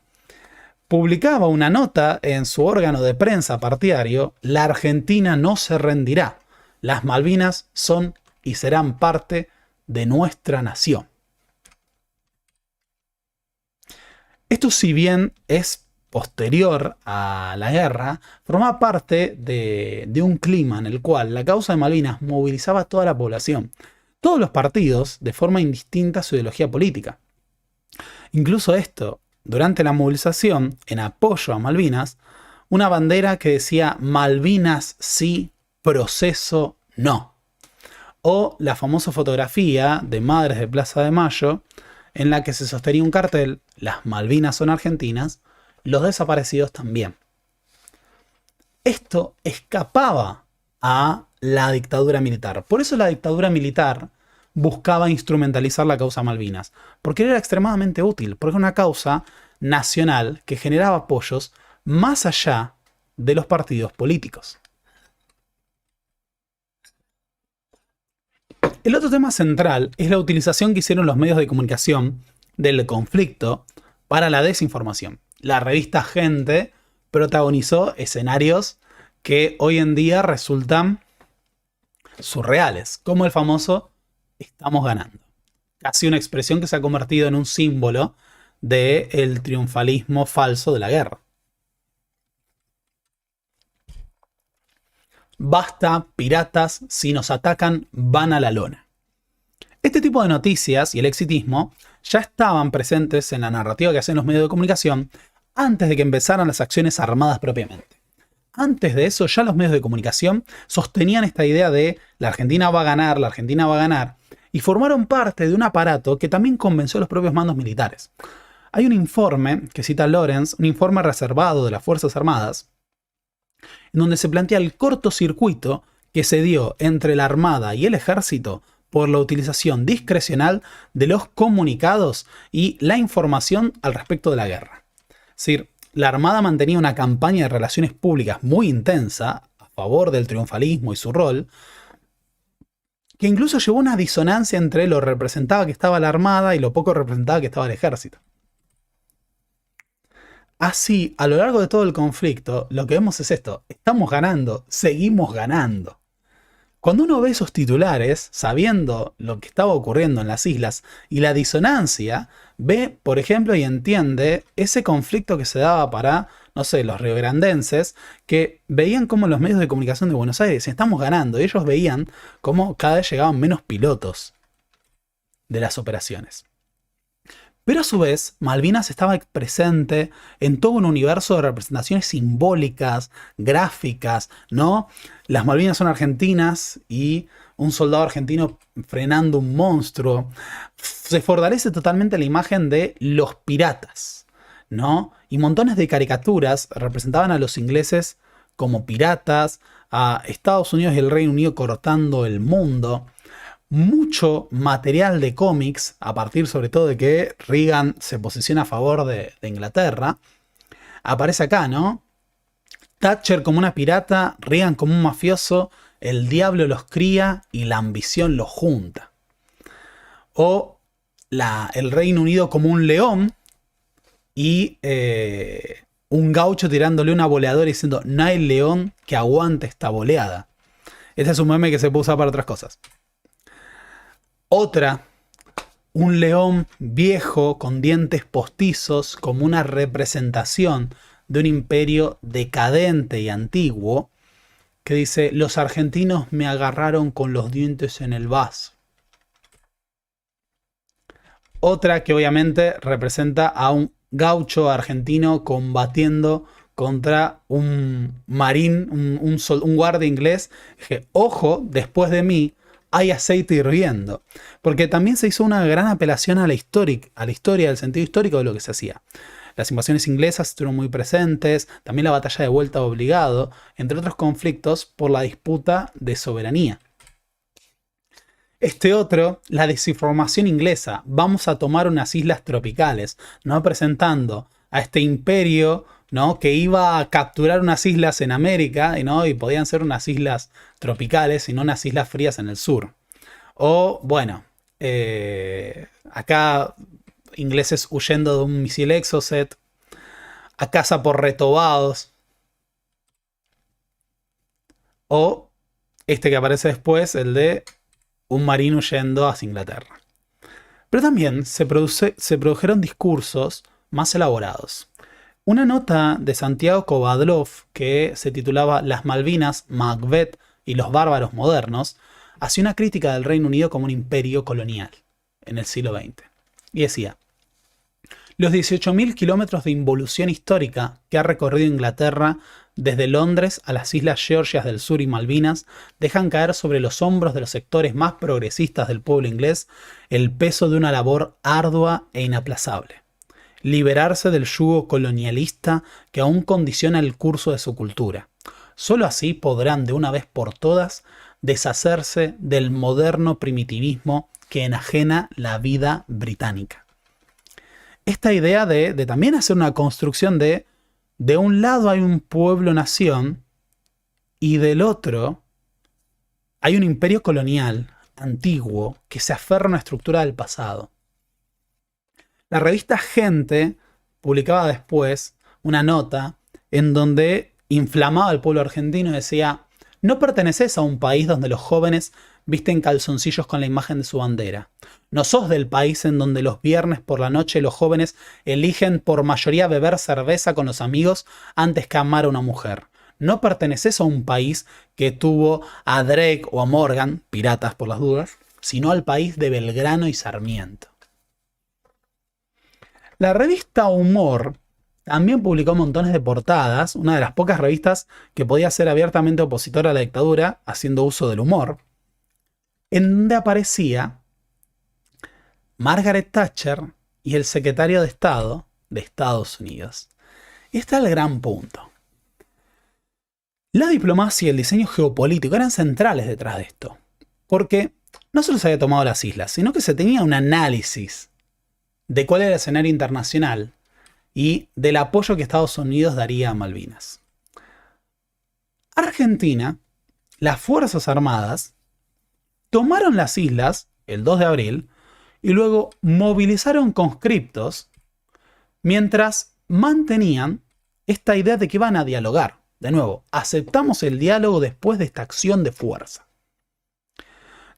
publicaba una nota en su órgano de prensa partidario: la Argentina no se rendirá. Las Malvinas son y serán parte de nuestra nación. Esto, si bien es posterior a la guerra, formaba parte de un clima en el cual la causa de Malvinas movilizaba a toda la población, todos los partidos, de forma indistinta a su ideología política. Incluso esto, durante la movilización, en apoyo a Malvinas, una bandera que decía Malvinas sí, proceso no. O la famosa fotografía de Madres de Plaza de Mayo, en la que se sostenía un cartel: las Malvinas son argentinas, los desaparecidos también. Esto escapaba a la dictadura militar. Por eso la dictadura militar buscaba instrumentalizar la causa Malvinas, porque era extremadamente útil, porque era una causa nacional que generaba apoyos más allá de los partidos políticos. El otro tema central es la utilización que hicieron los medios de comunicación del conflicto para la desinformación. La revista Gente protagonizó escenarios que hoy en día resultan surreales, como el famoso "estamos ganando", casi una expresión que se ha convertido en un símbolo del triunfalismo falso de la guerra. Basta, piratas, si nos atacan van a la lona. Este tipo de noticias y el exitismo ya estaban presentes en la narrativa que hacían los medios de comunicación antes de que empezaran las acciones armadas propiamente. Antes de eso, ya los medios de comunicación sostenían esta idea de la Argentina va a ganar, la Argentina va a ganar, y formaron parte de un aparato que también convenció a los propios mandos militares. Hay un informe que cita Lorenz, un informe reservado de las Fuerzas Armadas, en donde se plantea el cortocircuito que se dio entre la Armada y el Ejército por la utilización discrecional de los comunicados y la información al respecto de la guerra. Es decir, la Armada mantenía una campaña de relaciones públicas muy intensa a favor del triunfalismo y su rol, que incluso llevó a una disonancia entre lo representada que estaba la Armada y lo poco representada que estaba el Ejército. Así, a lo largo de todo el conflicto, lo que vemos es esto: estamos ganando, seguimos ganando. Cuando uno ve esos titulares, sabiendo lo que estaba ocurriendo en las islas y la disonancia, ve, por ejemplo, y entiende ese conflicto que se daba para, no sé, los riograndenses, que veían cómo los medios de comunicación de Buenos Aires estamos ganando, y ellos veían cómo cada vez llegaban menos pilotos de las operaciones. Pero a su vez, Malvinas estaba presente en todo un universo de representaciones simbólicas, gráficas, ¿no? Las Malvinas son argentinas y un soldado argentino frenando un monstruo. Se fortalece totalmente la imagen de los piratas, ¿no? Y montones de caricaturas representaban a los ingleses como piratas, a Estados Unidos y el Reino Unido cortando el mundo. Mucho material de cómics, a partir sobre todo de que Reagan se posiciona a favor de Inglaterra, aparece acá, ¿no? Thatcher como una pirata, Reagan como un mafioso, el diablo los cría y la ambición los junta. O el Reino Unido como un león y un gaucho tirándole una boleadora y diciendo: no hay león que aguante esta boleada. Ese es un meme que se puede usar para otras cosas. Otra, un león viejo con dientes postizos como una representación de un imperio decadente y antiguo, que dice: los argentinos me agarraron con los dientes en el vaso. Otra que obviamente representa a un gaucho argentino combatiendo contra un marín, un guardia inglés, que, ojo, después de mí hay aceite hirviendo. Porque también se hizo una gran apelación a la historia, al sentido histórico de lo que se hacía. las invasiones inglesas estuvieron muy presentes, también la batalla de Vuelta Obligado, entre otros conflictos por la disputa de soberanía. Este otro, la desinformación inglesa. Vamos a tomar unas islas tropicales, ¿no? Presentando a este imperio, ¿no? Que iba a capturar unas islas en América, ¿no? Y podían ser unas islas tropicales y no unas islas frías en el sur. O, bueno, acá ingleses huyendo de un misil Exocet, a casa por retobados. O este que aparece después, el de un marín huyendo hacia Inglaterra. Pero también se produjeron discursos más elaborados. Una nota de Santiago Kovadlov, que se titulaba Las Malvinas, Macbeth y los bárbaros modernos, hacía una crítica del Reino Unido como un imperio colonial en el siglo XX. Y decía: los 18.000 kilómetros de involución histórica que ha recorrido Inglaterra desde Londres a las Islas Georgias del Sur y Malvinas dejan caer sobre los hombros de los sectores más progresistas del pueblo inglés el peso de una labor ardua e inaplazable: liberarse del yugo colonialista que aún condiciona el curso de su cultura. Solo así podrán de una vez por todas deshacerse del moderno primitivismo que enajena la vida británica. Esta idea de también hacer una construcción de un lado hay un pueblo-nación y del otro hay un imperio colonial antiguo que se aferra a una estructura del pasado. La revista Gente publicaba después una nota en donde inflamaba al pueblo argentino y decía: no perteneces a un país donde los jóvenes visten calzoncillos con la imagen de su bandera. No sos del país en donde los viernes por la noche los jóvenes eligen por mayoría beber cerveza con los amigos antes que amar a una mujer. No perteneces a un país que tuvo a Drake o a Morgan, piratas por las dudas, sino al país de Belgrano y Sarmiento. La revista Humor también publicó montones de portadas, una de las pocas revistas que podía ser abiertamente opositora a la dictadura, haciendo uso del humor, en donde aparecía Margaret Thatcher y el secretario de Estado de Estados Unidos. Y está el gran punto. La diplomacia y el diseño geopolítico eran centrales detrás de esto, porque no solo se había tomado las islas, sino que se tenía un análisis de cuál era el escenario internacional y del apoyo que Estados Unidos daría a Malvinas. Argentina, las Fuerzas Armadas, tomaron las islas el 2 de abril y luego movilizaron conscriptos mientras mantenían esta idea de que iban a dialogar. De nuevo, aceptamos el diálogo después de esta acción de fuerza.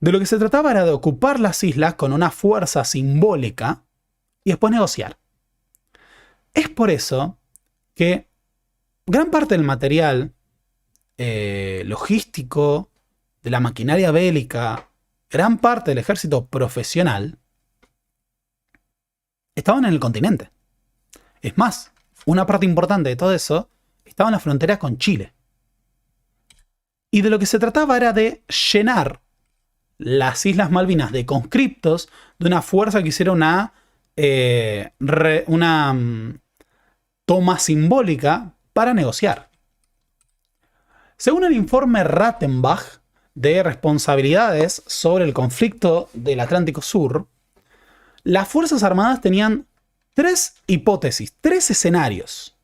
De lo que se trataba era de ocupar las islas con una fuerza simbólica y después negociar. Es por eso que gran parte del material logístico, de la maquinaria bélica, gran parte del ejército profesional, estaban en el continente. Es más, una parte importante de todo eso estaba en la frontera con Chile. Y de lo que se trataba era de llenar las Islas Malvinas de conscriptos de una fuerza que hiciera una toma simbólica para negociar. Según el informe Rattenbach de responsabilidades sobre el conflicto del Atlántico Sur, las Fuerzas Armadas tenían tres hipótesis, tres escenarios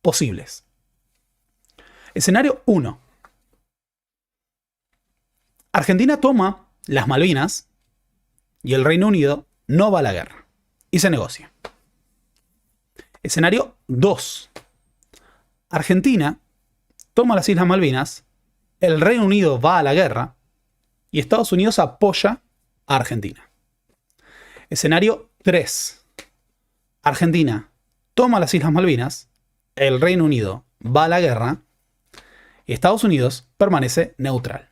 posibles. Escenario 1. Argentina toma las Malvinas y el Reino Unido no va a la guerra y se negocia. Escenario 2. Argentina toma las Islas Malvinas, el Reino Unido va a la guerra y Estados Unidos apoya a Argentina. Escenario 3. Argentina toma las Islas Malvinas, el Reino Unido va a la guerra y Estados Unidos permanece neutral.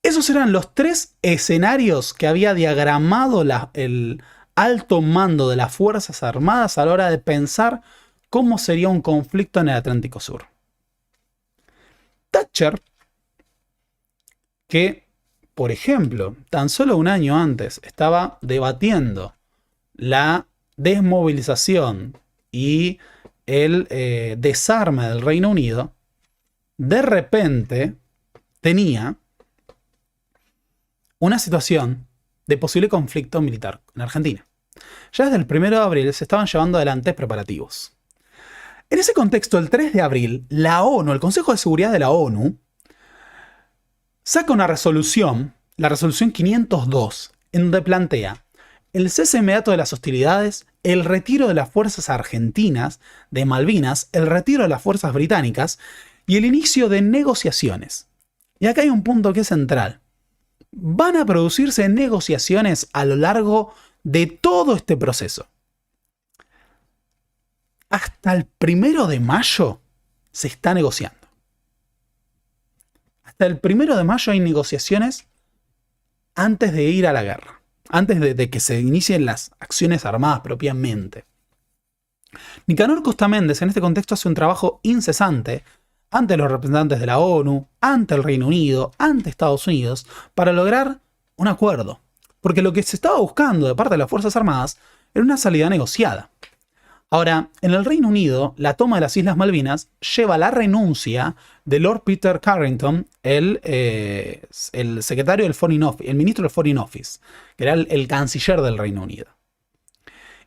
Esos eran los tres escenarios que había diagramado el alto mando de las Fuerzas Armadas a la hora de pensar cómo sería un conflicto en el Atlántico Sur. Thatcher, que, por ejemplo, tan solo un año antes estaba debatiendo la desmovilización y el desarme del Reino Unido, de repente tenía una situación de posible conflicto militar en Argentina. Ya desde el 1 de abril se estaban llevando adelante preparativos. En ese contexto, el 3 de abril, la ONU, el Consejo de Seguridad de la ONU, saca una resolución, la resolución 502, en donde plantea el cese inmediato de las hostilidades, el retiro de las fuerzas argentinas de Malvinas, el retiro de las fuerzas británicas y el inicio de negociaciones. Y acá hay un punto que es central. Van a producirse negociaciones a lo largo de todo este proceso. Hasta el 1 de mayo se está negociando. Hasta el 1 de mayo hay negociaciones antes de ir a la guerra, antes de que se inicien las acciones armadas propiamente. Nicanor Costa Méndez en este contexto hace un trabajo incesante ante los representantes de la ONU, ante el Reino Unido, ante Estados Unidos, para lograr un acuerdo. Porque lo que se estaba buscando de parte de las Fuerzas Armadas era una salida negociada. Ahora, en el Reino Unido, la toma de las Islas Malvinas lleva la renuncia de Lord Peter Carrington, el secretario del Foreign Office, el ministro del Foreign Office, que era el canciller del Reino Unido.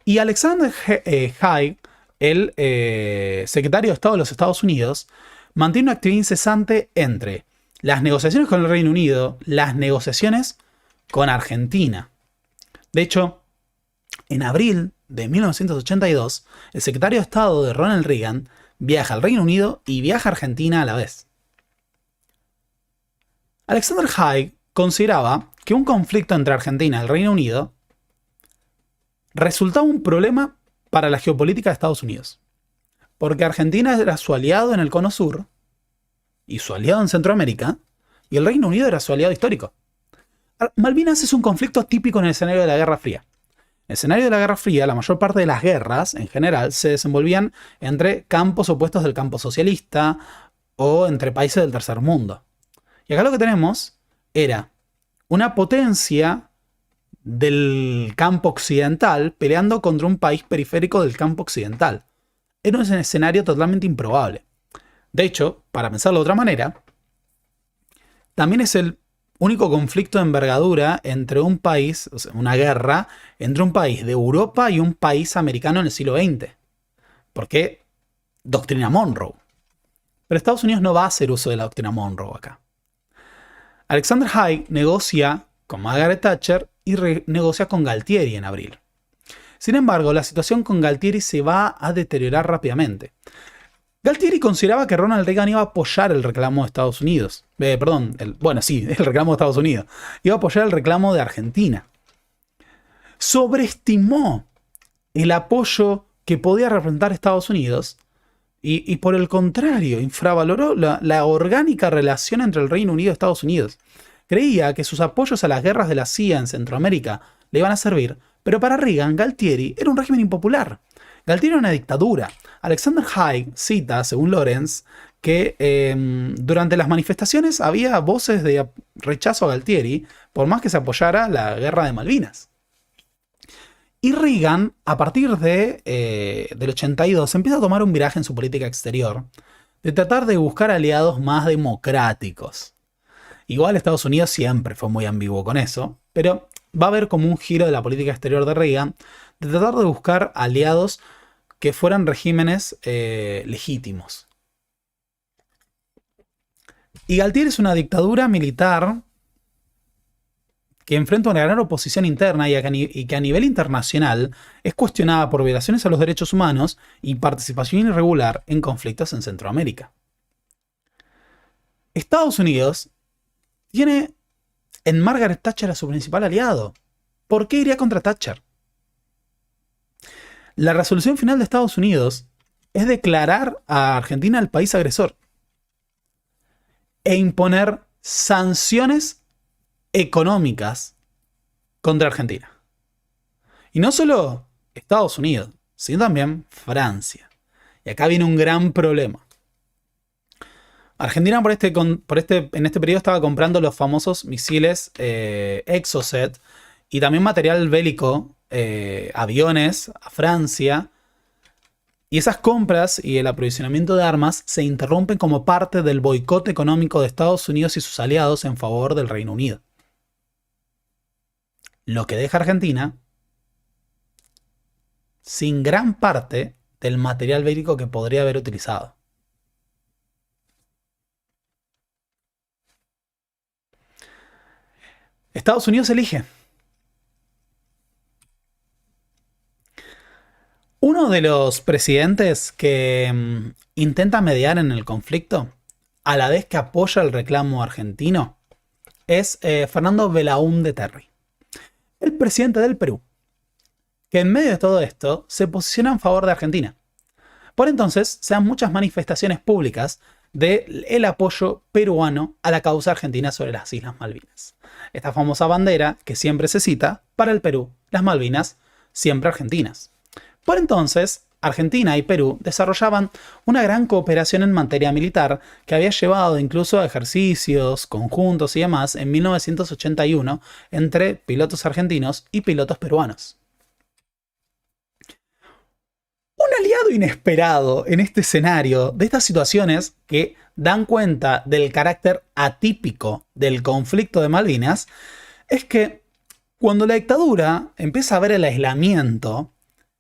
Y Alexander Haig, el secretario de Estado de los Estados Unidos, mantiene una actividad incesante entre las negociaciones con el Reino Unido, las negociaciones con Argentina. De hecho, en abril de 1982, el secretario de Estado de Ronald Reagan viaja al Reino Unido y viaja a Argentina a la vez. Alexander Haig consideraba que un conflicto entre Argentina y el Reino Unido resultaba un problema para la geopolítica de Estados Unidos, porque Argentina era su aliado en el Cono Sur y su aliado en Centroamérica, y el Reino Unido era su aliado histórico. Malvinas es un conflicto típico en el escenario de la Guerra Fría. En el escenario de la Guerra Fría, la mayor parte de las guerras, en general, se desenvolvían entre campos opuestos del campo socialista o entre países del tercer mundo. Y acá lo que tenemos era una potencia del campo occidental peleando contra un país periférico del campo occidental. Era un escenario totalmente improbable. De hecho, para pensarlo de otra manera, también es el único conflicto de envergadura entre un país, o sea, una guerra, entre un país de Europa y un país americano en el siglo XX. ¿Por qué? Doctrina Monroe. Pero Estados Unidos no va a hacer uso de la doctrina Monroe acá. Alexander Haig negocia con Margaret Thatcher y negocia con Galtieri en abril. Sin embargo, la situación con Galtieri se va a deteriorar rápidamente. Galtieri consideraba que Ronald Reagan iba a apoyar el reclamo de Estados Unidos. El reclamo de Estados Unidos. Iba a apoyar el reclamo de Argentina. Sobreestimó el apoyo que podía representar Estados Unidos y por el contrario, infravaloró la orgánica relación entre el Reino Unido y Estados Unidos. Creía que sus apoyos a las guerras de la CIA en Centroamérica le iban a servir, pero para Reagan, Galtieri era un régimen impopular. Galtieri era una dictadura. Alexander Haig cita, según Lorenz, que durante las manifestaciones había voces de rechazo a Galtieri, por más que se apoyara la guerra de Malvinas. Y Reagan, a partir del 82, empieza a tomar un viraje en su política exterior, de tratar de buscar aliados más democráticos. Igual Estados Unidos siempre fue muy ambiguo con eso, pero va a haber como un giro de la política exterior de Reagan, de tratar de buscar aliados que fueran regímenes legítimos. Y Galtieri es una dictadura militar que enfrenta una gran oposición interna y que a nivel internacional es cuestionada por violaciones a los derechos humanos y participación irregular en conflictos en Centroamérica. Estados Unidos tiene en Margaret Thatcher a su principal aliado. ¿Por qué iría contra Thatcher? La resolución final de Estados Unidos es declarar a Argentina el país agresor e imponer sanciones económicas contra Argentina. Y no solo Estados Unidos, sino también Francia. Y acá viene un gran problema. Argentina en este periodo estaba comprando los famosos misiles Exocet y también material bélico aviones a Francia. Y esas compras y el aprovisionamiento de armas se interrumpen como parte del boicot económico de Estados Unidos y sus aliados en favor del Reino Unido. Lo que deja a Argentina sin gran parte del material bélico que podría haber utilizado. Estados Unidos elige. Uno de los presidentes que intenta mediar en el conflicto, a la vez que apoya el reclamo argentino, es Fernando Belaúnde Terry, el presidente del Perú, que en medio de todo esto se posiciona en favor de Argentina. Por entonces se dan muchas manifestaciones públicas del apoyo peruano a la causa argentina sobre las Islas Malvinas. Esta famosa bandera que siempre se cita para el Perú, las Malvinas siempre argentinas. Por entonces, Argentina y Perú desarrollaban una gran cooperación en materia militar que había llevado incluso a ejercicios conjuntos y demás en 1981 entre pilotos argentinos y pilotos peruanos. Un aliado inesperado en este escenario de estas situaciones que dan cuenta del carácter atípico del conflicto de Malvinas es que cuando la dictadura empieza a ver el aislamiento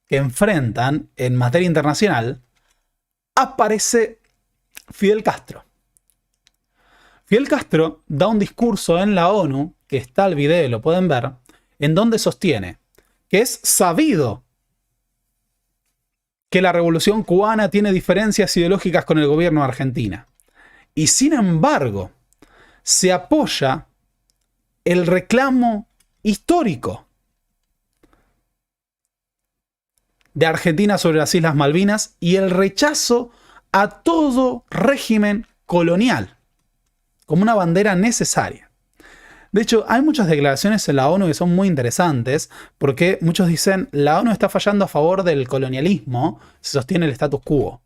que enfrentan en materia internacional, aparece Fidel Castro. Fidel Castro da un discurso en la ONU, que está el video, lo pueden ver, en donde sostiene que es sabido que la revolución cubana tiene diferencias ideológicas con el gobierno de Argentina. Y sin embargo, se apoya el reclamo histórico de Argentina sobre las Islas Malvinas y el rechazo a todo régimen colonial como una bandera necesaria. De hecho, hay muchas declaraciones en la ONU que son muy interesantes porque muchos dicen la ONU está fallando a favor del colonialismo, se sostiene el status quo.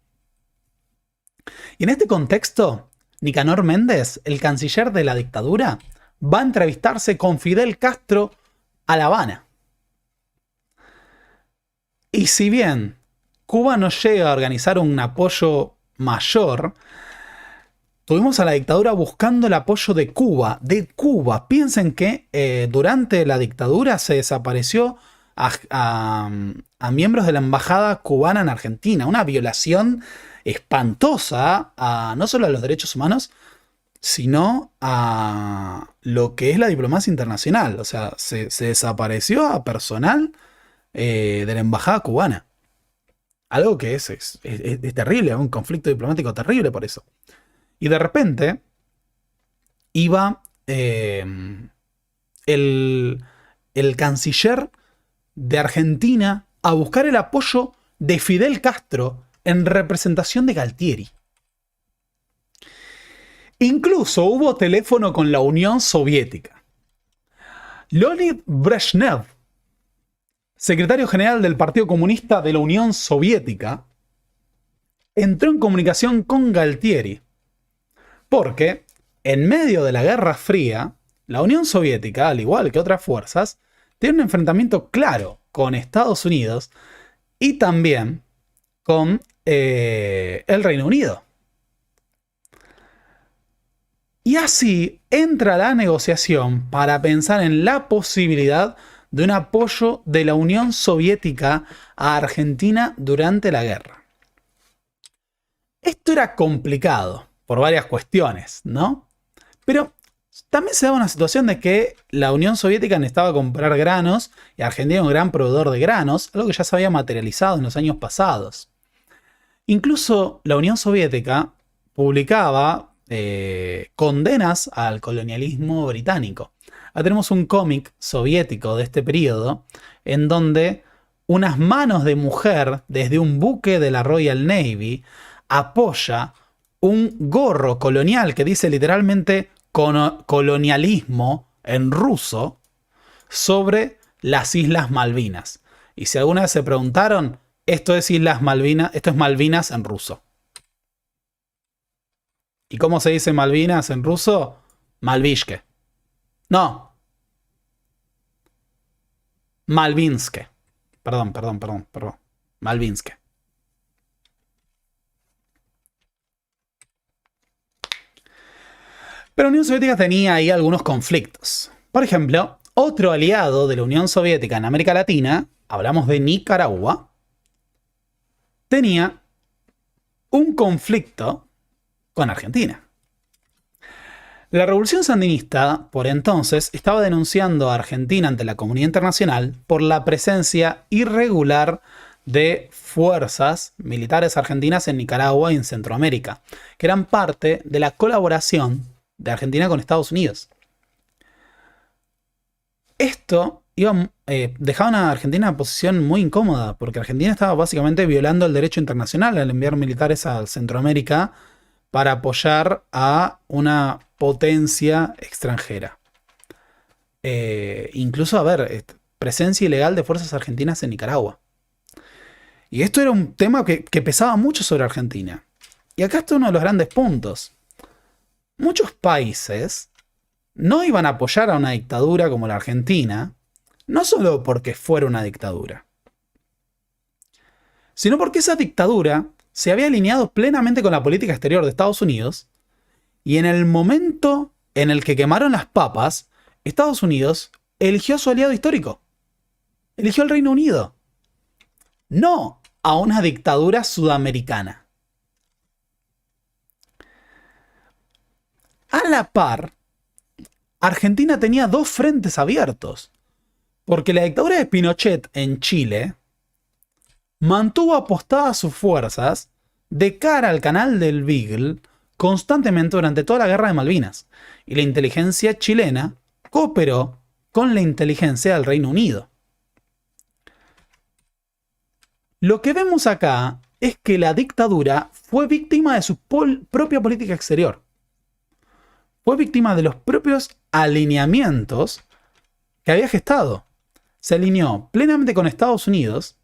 Y en este contexto, Nicanor Méndez, el canciller de la dictadura, va a entrevistarse con Fidel Castro a La Habana. Y si bien Cuba no llega a organizar un apoyo mayor, tuvimos a la dictadura buscando el apoyo de Cuba. Piensen que durante la dictadura se desapareció a miembros de la embajada cubana en Argentina. Una violación espantosa no solo a los derechos humanos, sino a lo que es la diplomacia internacional. O sea, se desapareció a personal de la embajada cubana. Algo que es terrible, un conflicto diplomático terrible por eso. Y de repente iba el canciller de Argentina a buscar el apoyo de Fidel Castro en representación de Galtieri. Incluso hubo teléfono con la Unión Soviética. Leonid Brezhnev, secretario general del Partido Comunista de la Unión Soviética, entró en comunicación con Galtieri. Porque, en medio de la Guerra Fría, la Unión Soviética, al igual que otras fuerzas, tiene un enfrentamiento claro con Estados Unidos y también con el Reino Unido. Y así entra la negociación para pensar en la posibilidad de un apoyo de la Unión Soviética a Argentina durante la guerra. Esto era complicado por varias cuestiones, ¿no? Pero también se daba una situación de que la Unión Soviética necesitaba comprar granos y Argentina era un gran proveedor de granos, algo que ya se había materializado en los años pasados. Incluso la Unión Soviética publicaba condenas al colonialismo británico. Ahora tenemos un cómic soviético de este periodo en donde unas manos de mujer desde un buque de la Royal Navy apoya un gorro colonial que dice literalmente colonialismo en ruso sobre las Islas Malvinas. Y si alguna vez se preguntaron, esto es Islas Malvinas, esto es Malvinas en ruso. ¿Y cómo se dice Malvinas en ruso? Malvishke. No. Malvinske. Perdón. Malvinske. Pero la Unión Soviética tenía ahí algunos conflictos. Por ejemplo, otro aliado de la Unión Soviética en América Latina, hablamos de Nicaragua, tenía un conflicto con Argentina. La revolución sandinista, por entonces, estaba denunciando a Argentina ante la comunidad internacional por la presencia irregular de fuerzas militares argentinas en Nicaragua y en Centroamérica, que eran parte de la colaboración de Argentina con Estados Unidos. Esto dejaba a Argentina en una posición muy incómoda, porque Argentina estaba básicamente violando el derecho internacional al enviar militares a Centroamérica para apoyar a una potencia extranjera. Incluso, presencia ilegal de fuerzas argentinas en Nicaragua. Y esto era un tema que pesaba mucho sobre Argentina. Y acá está uno de los grandes puntos. Muchos países no iban a apoyar a una dictadura como la Argentina, no solo porque fuera una dictadura, sino porque esa dictadura se había alineado plenamente con la política exterior de Estados Unidos, y en el momento en el que quemaron las papas, Estados Unidos eligió a su aliado histórico. Eligió al Reino Unido. No a una dictadura sudamericana. A la par, Argentina tenía dos frentes abiertos, porque la dictadura de Pinochet en Chile mantuvo apostadas sus fuerzas de cara al canal del Beagle constantemente durante toda la guerra de Malvinas, y la inteligencia chilena cooperó con la inteligencia del Reino Unido. Lo que vemos acá es que la dictadura fue víctima de su propia política exterior. Fue víctima de los propios alineamientos que había gestado. Se alineó plenamente con Estados Unidos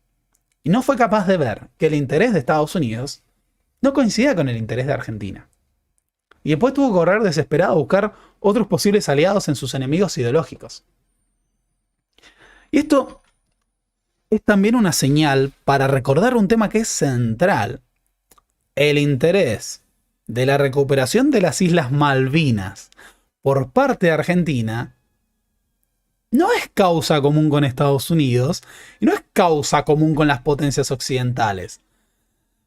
y no fue capaz de ver que el interés de Estados Unidos no coincidía con el interés de Argentina. Y después tuvo que correr desesperado a buscar otros posibles aliados en sus enemigos ideológicos. Y esto es también una señal para recordar un tema que es central: el interés de la recuperación de las Islas Malvinas por parte de Argentina no es causa común con Estados Unidos y no es causa común con las potencias occidentales.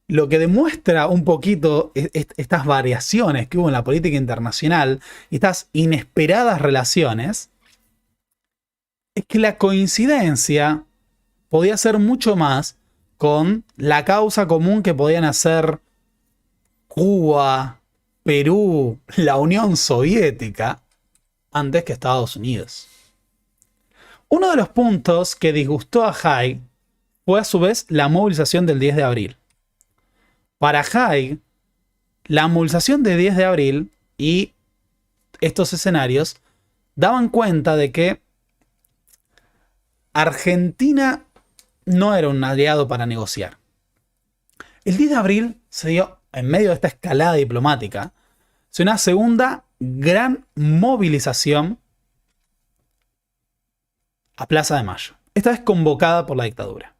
Lo que demuestra un poquito estas variaciones que hubo en la política internacional y estas inesperadas relaciones es que la coincidencia podía ser mucho más con la causa común que podían hacer Cuba, Perú, la Unión Soviética, antes que Estados Unidos. Uno de los puntos que disgustó a Haig fue a su vez la movilización del 10 de abril. Para Haig, la movilización del 10 de abril y estos escenarios daban cuenta de que Argentina no era un aliado para negociar. El 10 de abril se dio, en medio de esta escalada diplomática, una segunda gran movilización a Plaza de Mayo, esta vez convocada por la dictadura.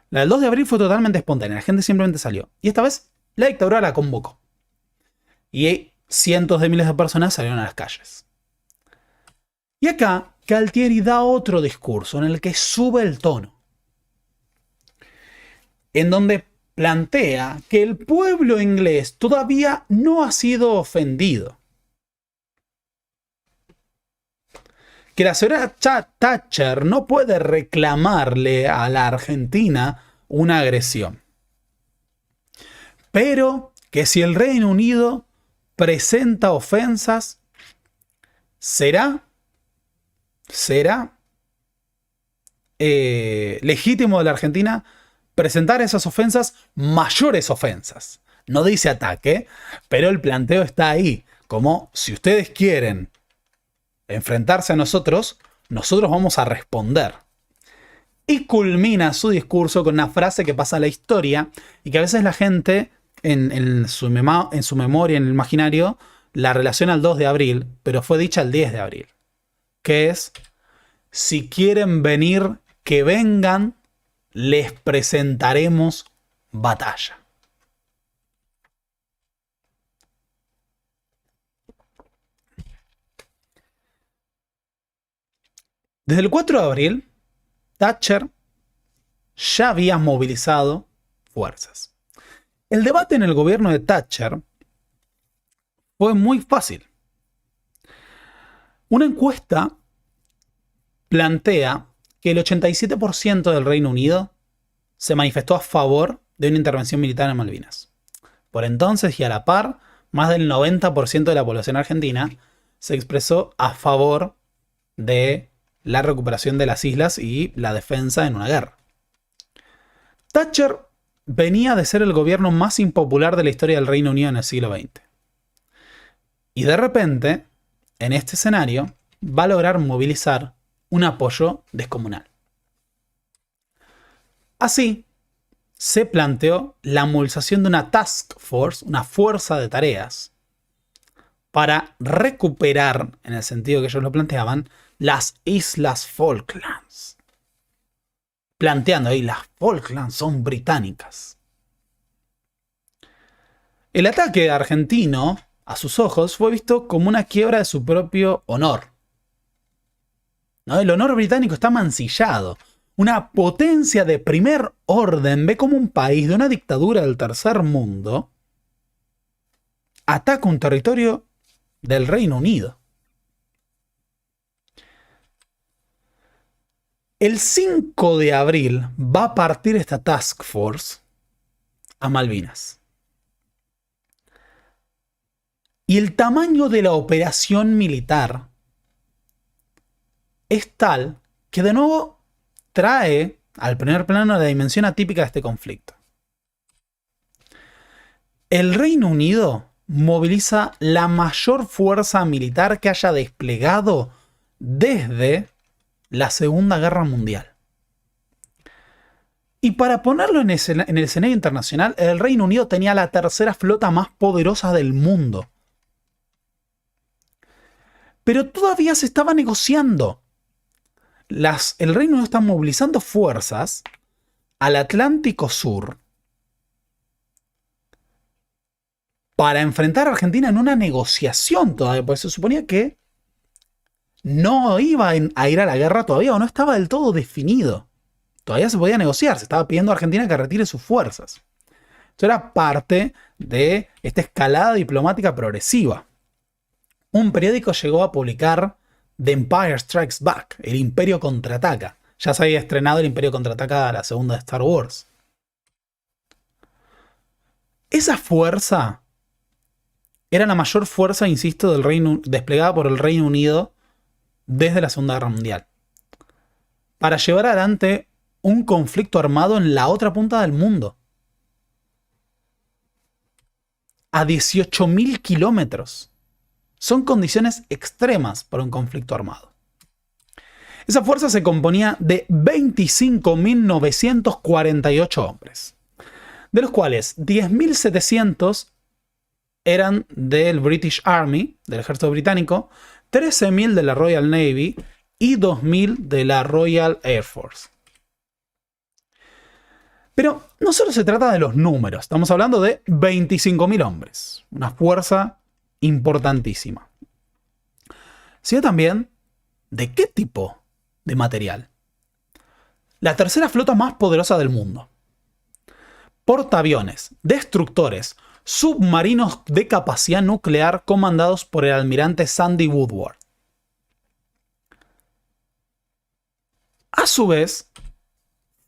La del 2 de abril fue totalmente espontánea, la gente simplemente salió. Y esta vez la dictadura la convocó. Y cientos de miles de personas salieron a las calles. Y acá Galtieri da otro discurso en el que sube el tono, en donde plantea que el pueblo inglés todavía no ha sido ofendido. Que la señora Thatcher no puede reclamarle a la Argentina una agresión. Pero que si el Reino Unido presenta ofensas, será legítimo de la Argentina presentar esas ofensas, mayores ofensas. No dice ataque, pero el planteo está ahí, como si ustedes quieren enfrentarse a nosotros, nosotros vamos a responder. Y culmina su discurso con una frase que pasa a la historia y que a veces la gente en su memoria, en el imaginario, la relaciona al 2 de abril, pero fue dicha el 10 de abril. Que es: si quieren venir, que vengan, les presentaremos batalla. Desde el 4 de abril, Thatcher ya había movilizado fuerzas. El debate en el gobierno de Thatcher fue muy fácil. Una encuesta plantea que el 87% del Reino Unido se manifestó a favor de una intervención militar en Malvinas. Por entonces y a la par, más del 90% de la población argentina se expresó a favor de la recuperación de las islas y la defensa en una guerra. Thatcher venía de ser el gobierno más impopular de la historia del Reino Unido en el siglo XX. Y de repente, en este escenario, va a lograr movilizar un apoyo descomunal. Así, se planteó la movilización de una task force, una fuerza de tareas, para recuperar, en el sentido que ellos lo planteaban, las Islas Falklands. Planteando ahí, las Falklands son británicas. El ataque argentino, a sus ojos, fue visto como una quiebra de su propio honor. ¿No? El honor británico está mancillado. Una potencia de primer orden ve como un país de una dictadura del tercer mundo ataca un territorio del Reino Unido. El 5 de abril va a partir esta Task Force a Malvinas. Y el tamaño de la operación militar es tal que de nuevo trae al primer plano la dimensión atípica de este conflicto. El Reino Unido moviliza la mayor fuerza militar que haya desplegado desde la Segunda Guerra Mundial. Y para ponerlo en el escenario internacional, el Reino Unido tenía la tercera flota más poderosa del mundo. Pero todavía se estaba negociando. El Reino Unido está movilizando fuerzas al Atlántico Sur para enfrentar a Argentina en una negociación todavía, porque se suponía que no iba a ir a la guerra todavía, o no estaba del todo definido. Todavía se podía negociar, se estaba pidiendo a Argentina que retire sus fuerzas. Esto era parte de esta escalada diplomática progresiva. Un periódico llegó a publicar The Empire Strikes Back, el Imperio Contraataca. Ya se había estrenado el Imperio Contraataca, la segunda de Star Wars. Esa fuerza era la mayor fuerza, insisto, desplegada por el Reino Unido desde la Segunda Guerra Mundial, para llevar adelante un conflicto armado en la otra punta del mundo. A 18.000 kilómetros. Son condiciones extremas para un conflicto armado. Esa fuerza se componía de 25.948 hombres, de los cuales 10.700 eran del British Army, del ejército británico, 13.000 de la Royal Navy y 2.000 de la Royal Air Force. Pero no solo se trata de los números, estamos hablando de 25.000 hombres, una fuerza importantísima, sino también de qué tipo de material. La tercera flota más poderosa del mundo. Portaaviones, destructores, submarinos de capacidad nuclear comandados por el almirante Sandy Woodward. A su vez,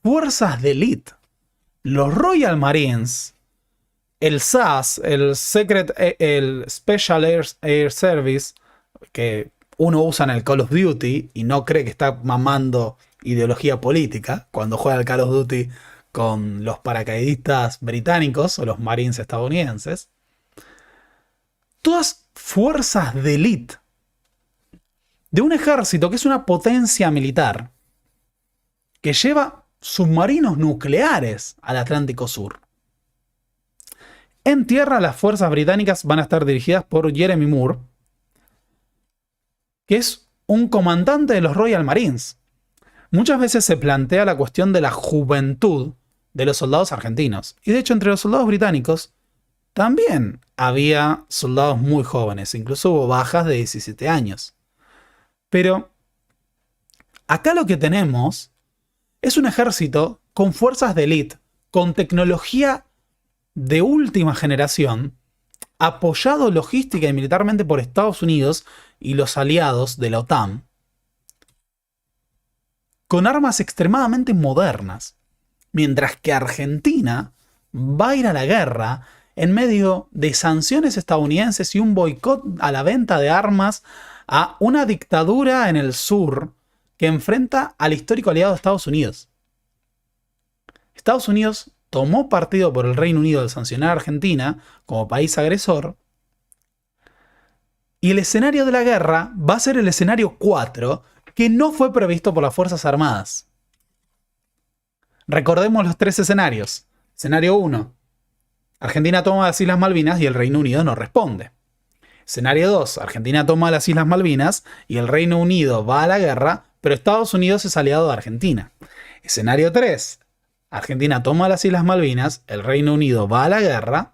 fuerzas de élite, los Royal Marines, el SAS, el Special Air Service, que uno usa en el Call of Duty y no cree que está mamando ideología política cuando juega al Call of Duty con los paracaidistas británicos o los marines estadounidenses. Todas fuerzas de élite de un ejército que es una potencia militar que lleva submarinos nucleares al Atlántico Sur. En tierra, las fuerzas británicas van a estar dirigidas por Jeremy Moore, que es un comandante de los Royal Marines. Muchas veces se plantea la cuestión de la juventud de los soldados argentinos. Y de hecho, entre los soldados británicos también había soldados muy jóvenes. Incluso hubo bajas de 17 años. Pero acá lo que tenemos es un ejército con fuerzas de élite, con tecnología de última generación, apoyado logística y militarmente por Estados Unidos y los aliados de la OTAN, con armas extremadamente modernas, mientras que Argentina va a ir a la guerra en medio de sanciones estadounidenses y un boicot a la venta de armas a una dictadura en el sur que enfrenta al histórico aliado de Estados Unidos. Estados Unidos tomó partido por el Reino Unido al sancionar a Argentina como país agresor, y el escenario de la guerra va a ser el escenario 4, que no fue previsto por las Fuerzas Armadas. Recordemos los 3 escenarios. Escenario 1. Argentina toma las Islas Malvinas y el Reino Unido no responde. Escenario 2. Argentina toma las Islas Malvinas y el Reino Unido va a la guerra, pero Estados Unidos es aliado de Argentina. Escenario 3. Argentina toma las Islas Malvinas, el Reino Unido va a la guerra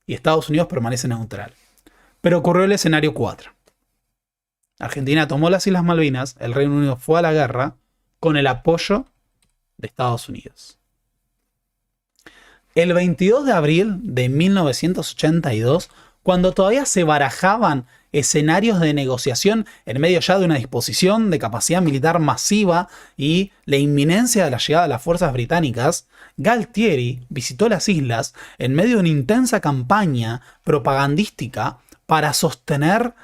y Estados Unidos permanece neutral. Pero ocurrió el escenario 4. Argentina tomó las Islas Malvinas, el Reino Unido fue a la guerra con el apoyo de Estados Unidos. El 22 de abril de 1982, cuando todavía se barajaban escenarios de negociación en medio ya de una disposición de capacidad militar masiva y la inminencia de la llegada de las fuerzas británicas, Galtieri visitó las islas en medio de una intensa campaña propagandística para sostener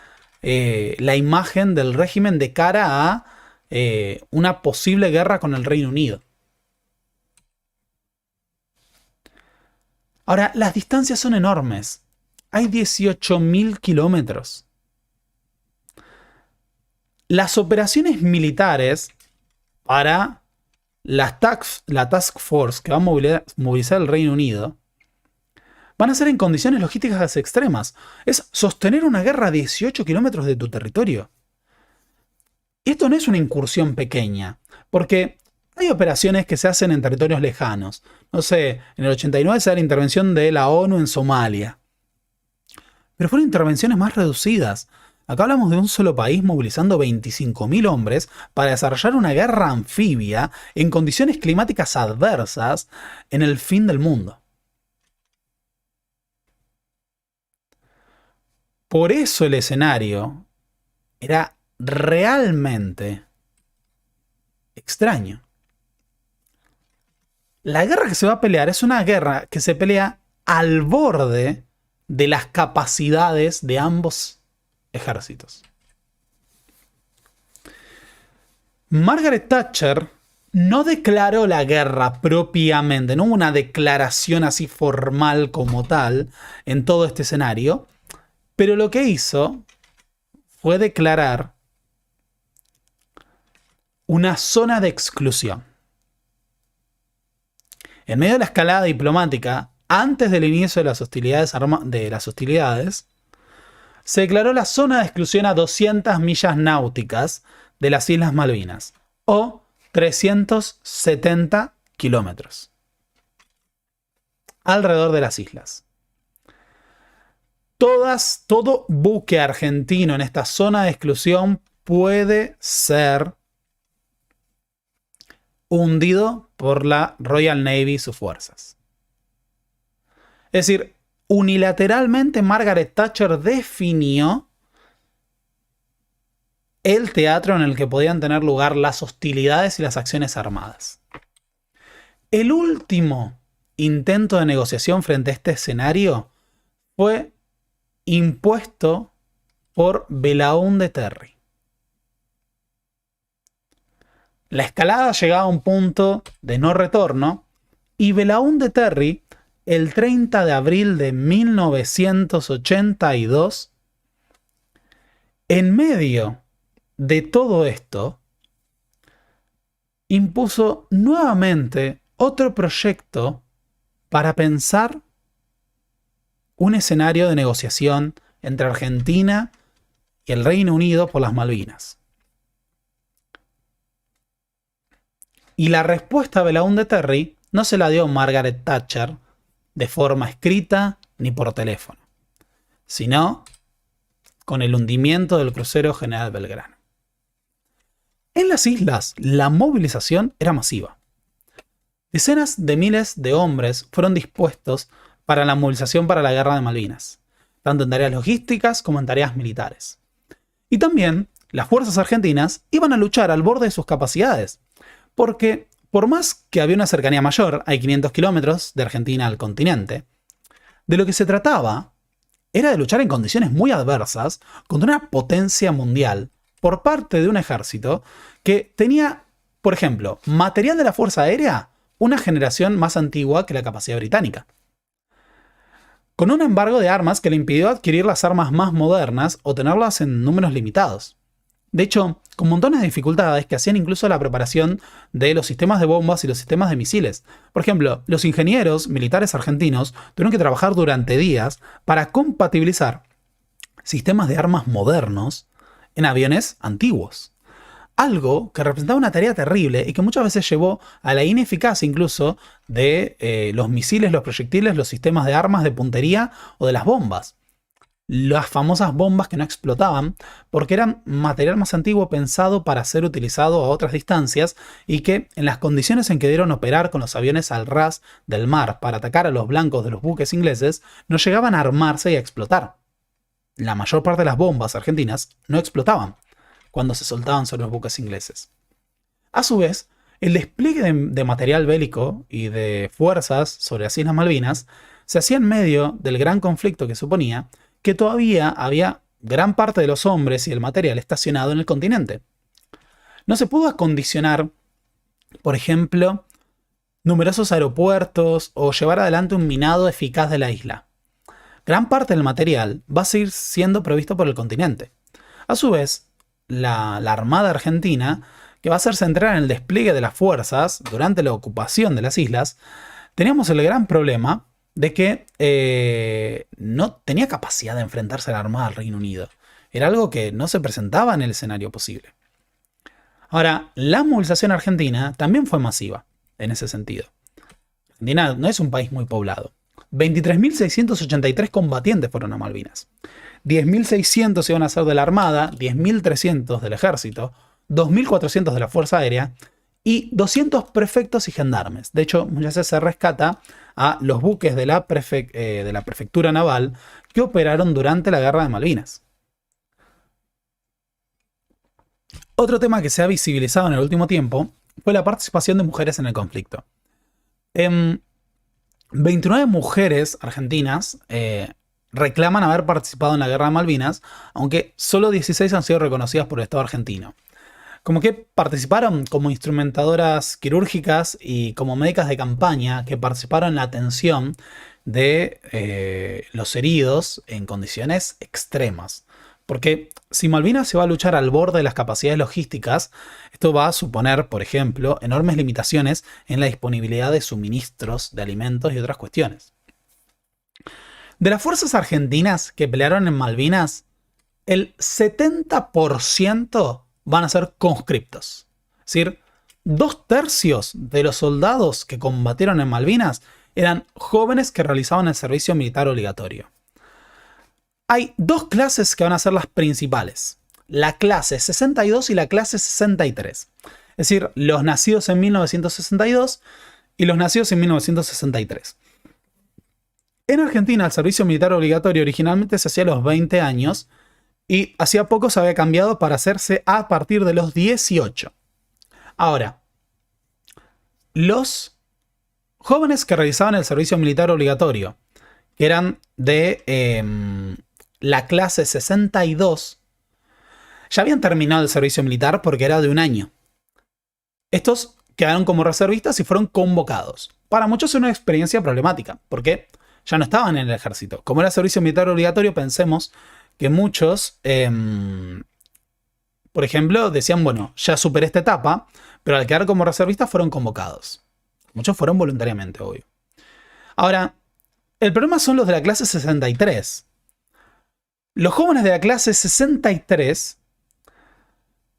la imagen del régimen de cara a una posible guerra con el Reino Unido. Ahora, las distancias son enormes. Hay 18.000 kilómetros. Las operaciones militares para la Task Force que va a movilizar el Reino Unido van a ser en condiciones logísticas extremas. Es sostener una guerra a 18 kilómetros de tu territorio. Esto no es una incursión pequeña, porque hay operaciones que se hacen en territorios lejanos. No sé, en el 89 se da la intervención de la ONU en Somalia. Pero fueron intervenciones más reducidas. Acá hablamos de un solo país movilizando 25.000 hombres para desarrollar una guerra anfibia en condiciones climáticas adversas en el fin del mundo. Por eso el escenario era realmente extraño. La guerra que se va a pelear es una guerra que se pelea al borde de las capacidades de ambos ejércitos. Margaret Thatcher no declaró la guerra propiamente, no hubo una declaración así formal como tal en todo este escenario, pero lo que hizo fue declarar una zona de exclusión. En medio de la escalada diplomática, antes del inicio de las hostilidades, se declaró la zona de exclusión a 200 millas náuticas de las Islas Malvinas, o 370 kilómetros, alrededor de las islas. Todo buque argentino en esta zona de exclusión puede ser hundido por la Royal Navy y sus fuerzas. Es decir, unilateralmente Margaret Thatcher definió el teatro en el que podían tener lugar las hostilidades y las acciones armadas. El último intento de negociación frente a este escenario fue impuesto por Belaúnde Terry. La escalada llegaba a un punto de no retorno y Belaúnde Terry, el 30 de abril de 1982, en medio de todo esto, impuso nuevamente otro proyecto para pensar un escenario de negociación entre Argentina y el Reino Unido por las Malvinas. Y la respuesta a Belaúnde Terry no se la dio Margaret Thatcher de forma escrita ni por teléfono, sino con el hundimiento del crucero General Belgrano. En las islas, la movilización era masiva. Decenas de miles de hombres fueron dispuestos para la movilización para la Guerra de Malvinas, tanto en tareas logísticas como en tareas militares. Y también las fuerzas argentinas iban a luchar al borde de sus capacidades, porque por más que había una cercanía mayor, hay 500 kilómetros de Argentina al continente, de lo que se trataba era de luchar en condiciones muy adversas contra una potencia mundial por parte de un ejército que tenía, por ejemplo, material de la Fuerza Aérea, una generación más antigua que la capacidad británica, con un embargo de armas que le impidió adquirir las armas más modernas o tenerlas en números limitados. De hecho, con montones de dificultades que hacían incluso la preparación de los sistemas de bombas y los sistemas de misiles. Por ejemplo, los ingenieros militares argentinos tuvieron que trabajar durante días para compatibilizar sistemas de armas modernos en aviones antiguos. Algo que representaba una tarea terrible y que muchas veces llevó a la ineficacia incluso de los misiles, los proyectiles, los sistemas de armas de puntería o de las bombas. Las famosas bombas que no explotaban porque eran material más antiguo pensado para ser utilizado a otras distancias y que en las condiciones en que dieron operar con los aviones al ras del mar para atacar a los blancos de los buques ingleses no llegaban a armarse y a explotar. La mayor parte de las bombas argentinas no explotaban cuando se soltaban sobre los buques ingleses. A su vez, el despliegue de material bélico y de fuerzas sobre las Islas Malvinas se hacía en medio del gran conflicto que suponía que todavía había gran parte de los hombres y el material estacionado en el continente. No se pudo acondicionar, por ejemplo, numerosos aeropuertos o llevar adelante un minado eficaz de la isla. Gran parte del material va a seguir siendo provisto por el continente. A su vez, la Armada Argentina, que va a ser central en el despliegue de las fuerzas durante la ocupación de las islas, teníamos el gran problema de que no tenía capacidad de enfrentarse a la Armada del Reino Unido. Era algo que no se presentaba en el escenario posible. Ahora, la movilización argentina también fue masiva en ese sentido. Argentina no es un país muy poblado. 23.683 combatientes fueron a Malvinas. 10.600 iban a ser de la Armada, 10.300 del Ejército, 2.400 de la Fuerza Aérea y 200 prefectos y gendarmes. De hecho, muchas veces se rescata a los buques de la prefectura naval que operaron durante la Guerra de Malvinas. Otro tema que se ha visibilizado en el último tiempo fue la participación de mujeres en el conflicto. 29 mujeres argentinas reclaman haber participado en la Guerra de Malvinas, aunque solo 16 han sido reconocidas por el Estado argentino. Como que participaron como instrumentadoras quirúrgicas y como médicas de campaña que participaron en la atención de los heridos en condiciones extremas. Porque si Malvinas se va a luchar al borde de las capacidades logísticas, esto va a suponer, por ejemplo, enormes limitaciones en la disponibilidad de suministros de alimentos y otras cuestiones. De las fuerzas argentinas que pelearon en Malvinas, el 70% van a ser conscriptos. Es decir, 2/3 de los soldados que combatieron en Malvinas eran jóvenes que realizaban el servicio militar obligatorio. Hay dos clases que van a ser las principales. La clase 62 y la clase 63. Es decir, los nacidos en 1962 y los nacidos en 1963. En Argentina el servicio militar obligatorio originalmente se hacía a los 20 años y hacía poco se había cambiado para hacerse a partir de los 18. Ahora, los jóvenes que realizaban el servicio militar obligatorio, que eran de la clase 62, ya habían terminado el servicio militar porque era de un año. Estos quedaron como reservistas y fueron convocados. Para muchos es una experiencia problemática, porque ya no estaban en el ejército. Como era servicio militar obligatorio, pensemos que muchos, por ejemplo, decían, bueno, ya superé esta etapa, pero al quedar como reservistas fueron convocados. Muchos fueron voluntariamente, obvio. Ahora, el problema son los de la clase 63. Los jóvenes de la clase 63,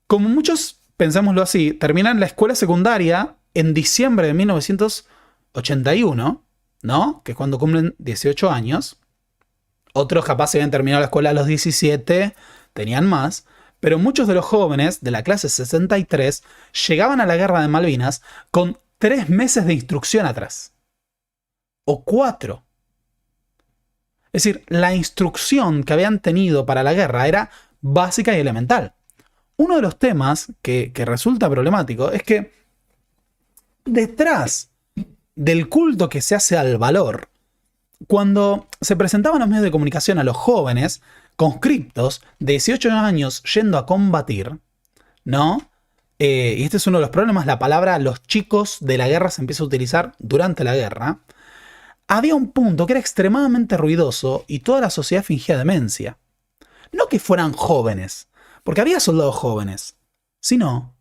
como muchos, pensémoslo así, terminan la escuela secundaria en diciembre de 1981, ¿no? Que es cuando cumplen 18 años. Otros capaz se habían terminado la escuela a los 17, tenían más. Pero muchos de los jóvenes de la clase 63 llegaban a la guerra de Malvinas con 3 meses de instrucción atrás. O 4. Es decir, la instrucción que habían tenido para la guerra era básica y elemental. Uno de los temas que resulta problemático es que detrás del culto que se hace al valor, cuando se presentaban los medios de comunicación a los jóvenes conscriptos de 18 años yendo a combatir, ¿no? Y este es uno de los problemas, la palabra los chicos de la guerra se empieza a utilizar durante la guerra. Había un punto que era extremadamente ruidoso y toda la sociedad fingía demencia. No que fueran jóvenes, porque había soldados jóvenes, sino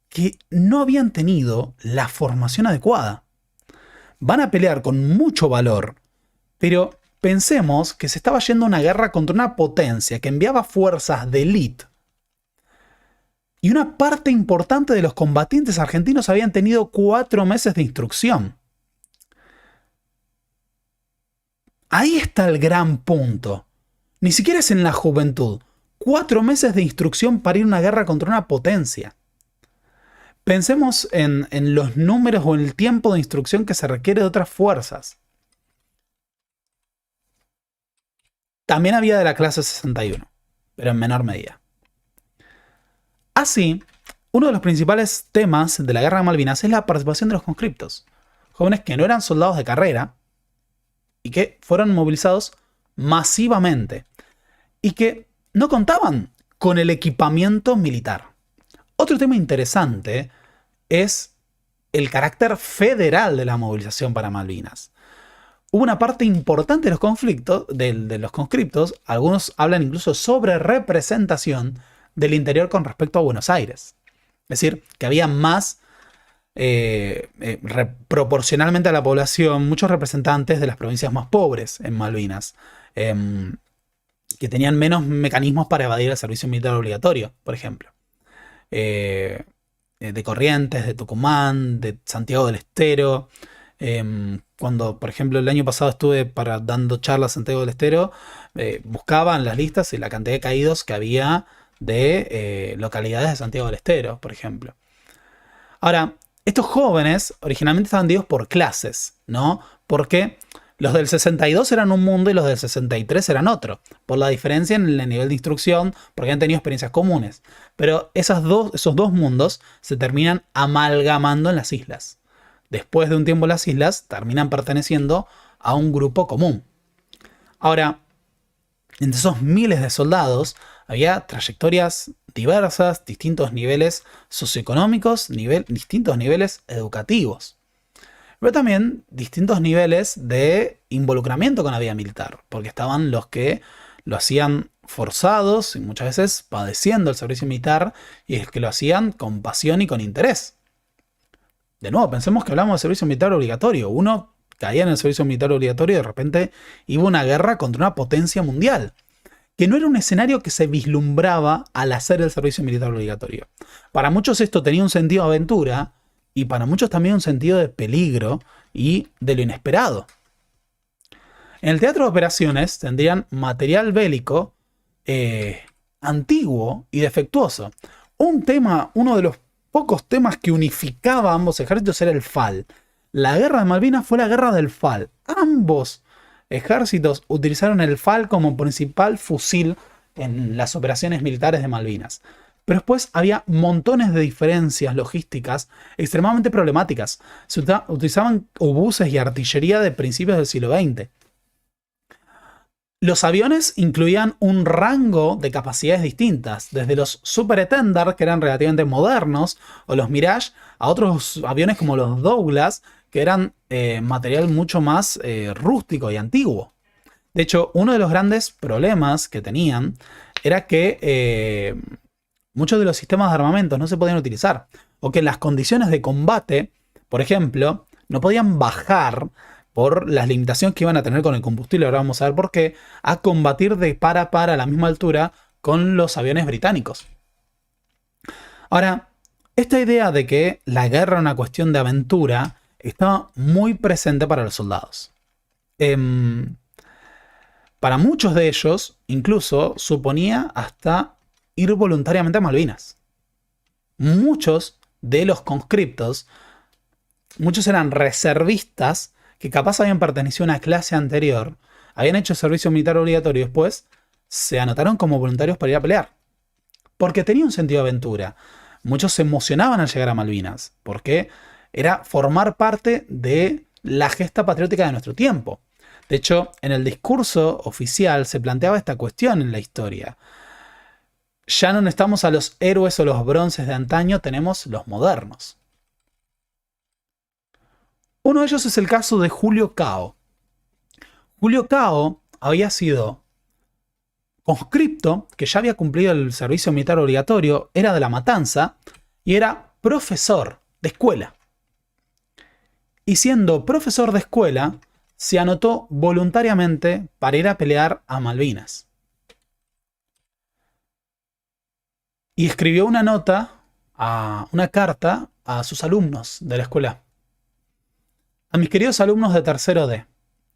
que no habían tenido la formación adecuada. Van a pelear con mucho valor, pero pensemos que se estaba yendo a una guerra contra una potencia que enviaba fuerzas de élite. Y una parte importante de los combatientes argentinos habían tenido 4 meses de instrucción. Ahí está el gran punto. Ni siquiera es en la juventud. 4 meses de instrucción para ir a una guerra contra una potencia. Pensemos en los números o en el tiempo de instrucción que se requiere de otras fuerzas. También había de la clase 61, pero en menor medida. Así, uno de los principales temas de la guerra de Malvinas es la participación de los conscriptos. Jóvenes que no eran soldados de carrera y que fueron movilizados masivamente y que no contaban con el equipamiento militar. Otro tema interesante es el carácter federal de la movilización para Malvinas. Hubo una parte importante de los conflictos, de los conscriptos, algunos hablan incluso sobre representación del interior con respecto a Buenos Aires. Es decir, que había más, proporcionalmente a la población, muchos representantes de las provincias más pobres en Malvinas, que tenían menos mecanismos para evadir el servicio militar obligatorio, por ejemplo. De Corrientes, de Tucumán, de Santiago del Estero. Cuando, por ejemplo, el año pasado estuve dando charlas en Santiago del Estero, buscaban las listas y la cantidad de caídos que había de localidades de Santiago del Estero, por ejemplo. Ahora, estos jóvenes originalmente estaban divididos por clases, ¿no? Porque los del 62 eran un mundo y los del 63 eran otro, por la diferencia en el nivel de instrucción, porque han tenido experiencias comunes. Pero esos dos mundos se terminan amalgamando en las islas. Después de un tiempo las islas terminan perteneciendo a un grupo común. Ahora, entre esos miles de soldados había trayectorias diversas, distintos niveles socioeconómicos, distintos niveles educativos. Pero también distintos niveles de involucramiento con la vida militar, porque estaban los que lo hacían forzados y muchas veces padeciendo el servicio militar y es que lo hacían con pasión y con interés. De nuevo, pensemos que hablamos de servicio militar obligatorio. Uno caía en el servicio militar obligatorio y de repente iba a una guerra contra una potencia mundial, que no era un escenario que se vislumbraba al hacer el servicio militar obligatorio. Para muchos esto tenía un sentido de aventura y para muchos también un sentido de peligro y de lo inesperado. En el teatro de operaciones tendrían material bélico antiguo y defectuoso. Uno de los pocos temas que unificaba a ambos ejércitos era el FAL. La guerra de Malvinas fue la guerra del FAL. Ambos ejércitos utilizaron el FAL como principal fusil en las operaciones militares de Malvinas. Pero después había montones de diferencias logísticas extremadamente problemáticas. Se utilizaban obuses y artillería de principios del siglo XX. Los aviones incluían un rango de capacidades distintas, desde los Super Tender, que eran relativamente modernos, o los Mirage, a otros aviones como los Douglas, que eran material mucho más rústico y antiguo. De hecho, uno de los grandes problemas que tenían era que muchos de los sistemas de armamento no se podían utilizar, o que en las condiciones de combate, por ejemplo, no podían bajar por las limitaciones que iban a tener con el combustible, ahora vamos a ver por qué, a combatir de par a par a la misma altura con los aviones británicos. Ahora, Esta idea de que la guerra era una cuestión de aventura estaba muy presente para los soldados. Para muchos de ellos, incluso, suponía hasta ir voluntariamente a Malvinas. Muchos de los conscriptos, muchos eran reservistas que capaz habían pertenecido a una clase anterior, habían hecho servicio militar obligatorio y después se anotaron como voluntarios para ir a pelear. Porque tenía un sentido de aventura. Muchos se emocionaban al llegar a Malvinas, porque era formar parte de la gesta patriótica de nuestro tiempo. De hecho, en el discurso oficial se planteaba esta cuestión en la historia. Ya no estamos a los héroes o los bronces de antaño, tenemos los modernos. Uno de ellos es el caso de Julio Cao. Julio Cao había sido conscripto, que ya había cumplido el servicio militar obligatorio, era de La Matanza y era profesor de escuela. Y siendo profesor de escuela, se anotó voluntariamente para ir a pelear a Malvinas. Y escribió una una carta a sus alumnos de la escuela. A mis queridos alumnos de tercero D,